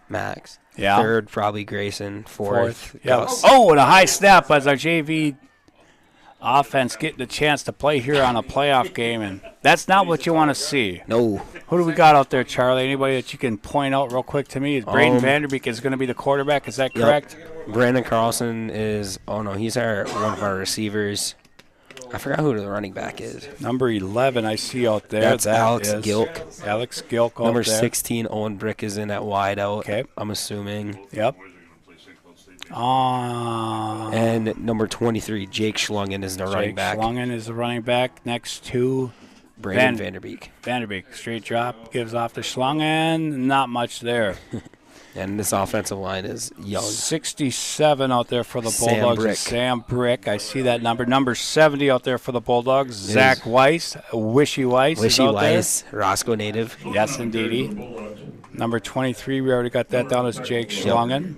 Max. Yeah. Third, probably Grayson. Fourth, Yeah. Gus. Oh, and a high snap as our JV offense getting the chance to play here on a playoff game, and that's not what you want to see. No. Who do we got out there, Charlie? Anybody that you can point out real quick to me? Braden Vanderbeek is going to be the quarterback. Is that correct? Brandon Carlson is, one of our receivers. I forgot who the running back is. Number 11 I see out there. That's That Alex is Gilk. Alex Gilk out Number there. 16, Owen Brick is in at wide out. Okay. I'm assuming. Yep. And number 23, Jake Schlungen is the running back. Schlungen is the running back next to Brandon Vanderbeek. Vanderbeek. Straight drop, gives off to Schlungen. Not much there. And this offensive line is young. 67 out there for the Sam Bulldogs. Brick. Sam Brick. I see that number. Number 70 out there for the Bulldogs. Zach Weiss. Wishy Weiss. Wishy is out there. Weiss, Roscoe native. Yes, indeedy. Number 23, we already got that down as Jake Schlungen.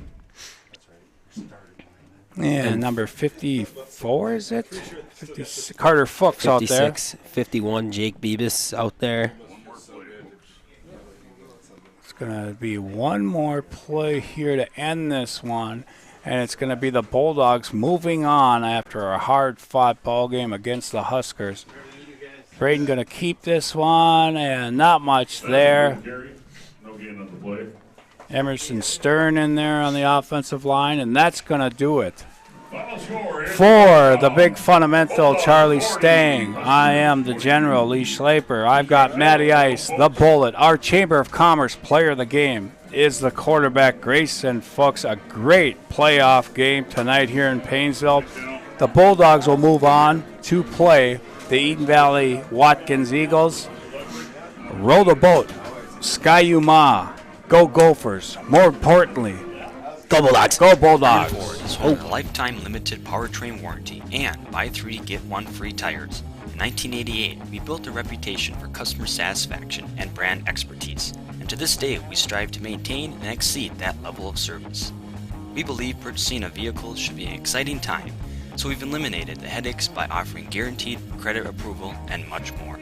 And number 54, is it? 56, Carter Fuchs out there. 56, 51, Jake Bibas out there. It's going to be one more play here to end this one, and it's going to be the Bulldogs moving on after a hard-fought ball game against the Huskers. Braden going to keep this one, and not much there. No gain on the play. Emerson Stern in there on the offensive line, and that's going to do it. Final score is For the big fundamental, Charlie Stang, I am the General, Lee Schlaper. I've got Matty Ice, the Bullet. Our Chamber of Commerce player of the game is the quarterback, Grayson Fuchs. A great playoff game tonight here in Paynesville. The Bulldogs will move on to play the Eden Valley Watkins Eagles. Row the boat. Sky U Ma. Go Gophers. More importantly, Go Bulldogs. go Bulldogs. Ford is holding a lifetime limited powertrain warranty and buy 3 get 1 free tires. In 1988, we built a reputation for customer satisfaction and brand expertise, and to this day we strive to maintain and exceed that level of service. We believe purchasing a vehicle should be an exciting time, so we've eliminated the headaches by offering guaranteed credit approval and much more.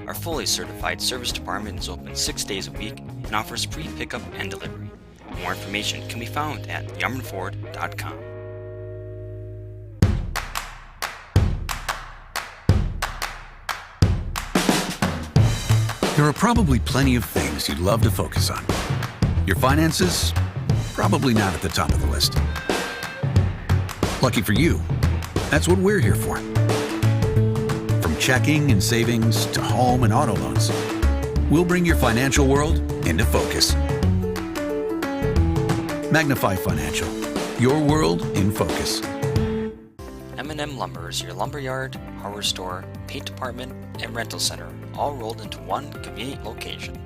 Our fully certified service department is open 6 days a week and offers free pickup and delivery. More information can be found at yarmanford.com. There are probably plenty of things you'd love to focus on. Your finances? Probably not at the top of the list. Lucky for you, that's what we're here for. From checking and savings to home and auto loans, we'll bring your financial world into focus. Magnify Financial, your world in focus. M&M Lumber is your lumberyard, hardware store, paint department, and rental center, all rolled into one convenient location.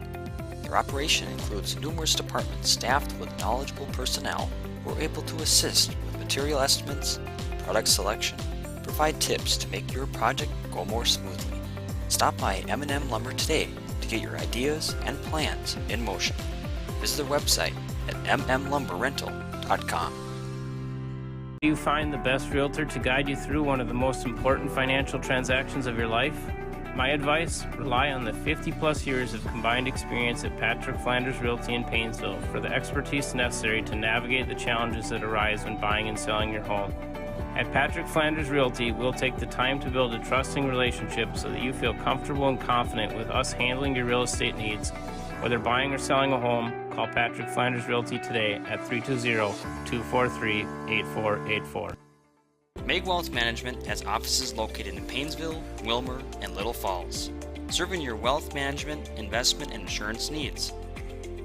Their operation includes numerous departments staffed with knowledgeable personnel who are able to assist with material estimates, product selection, provide tips to make your project go more smoothly. Stop by M&M Lumber today to get your ideas and plans in motion. Visit their website at mmlumberrental.com. You find the best realtor to guide you through one of the most important financial transactions of your life? My advice, rely on the 50-plus years of combined experience at Patrick Flanders Realty in Paynesville for the expertise necessary to navigate the challenges that arise when buying and selling your home. At Patrick Flanders Realty, we'll take the time to build a trusting relationship so that you feel comfortable and confident with us handling your real estate needs. Whether buying or selling a home, call Patrick Flanders Realty today at 320-243-8484. Meg Wealth Management has offices located in Paynesville, Wilmer, and Little Falls. serving your wealth management, investment, and insurance needs.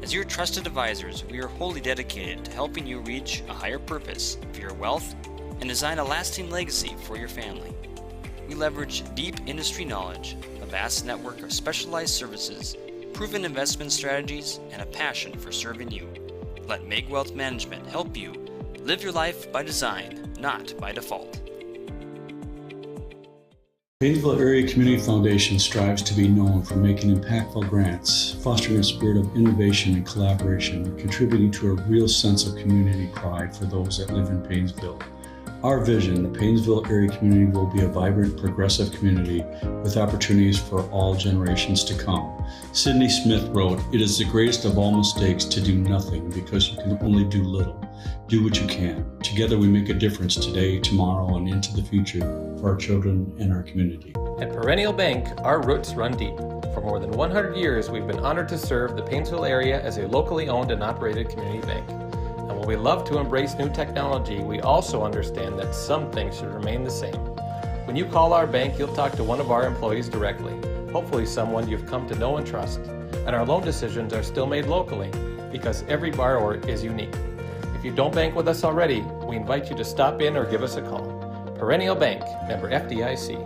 As your trusted advisors, we are wholly dedicated to helping you reach a higher purpose for your wealth and design a lasting legacy for your family. We leverage deep industry knowledge, a vast network of specialized services, proven investment strategies, and a passion for serving you. Let Make Wealth Management help you live your life by design, not by default. Paynesville Area Community Foundation strives to be known for making impactful grants, fostering a spirit of innovation and collaboration, and contributing to a real sense of community pride for those that live in Paynesville. Our vision, the Paynesville area community will be a vibrant, progressive community with opportunities for all generations to come. Sidney Smith wrote, "It is the greatest of all mistakes to do nothing because you can only do little. Do what you can. Together we make a difference today, tomorrow, and into the future for our children and our community." At Perennial Bank, our roots run deep. For more than 100 years, we've been honored to serve the Paynesville area as a locally owned and operated community bank. And while we love to embrace new technology, we also understand that some things should remain the same. When you call our bank, you'll talk to one of our employees directly, hopefully someone you've come to know and trust. And our loan decisions are still made locally because every borrower is unique. If you don't bank with us already, we invite you to stop in or give us a call. Perennial Bank, member FDIC.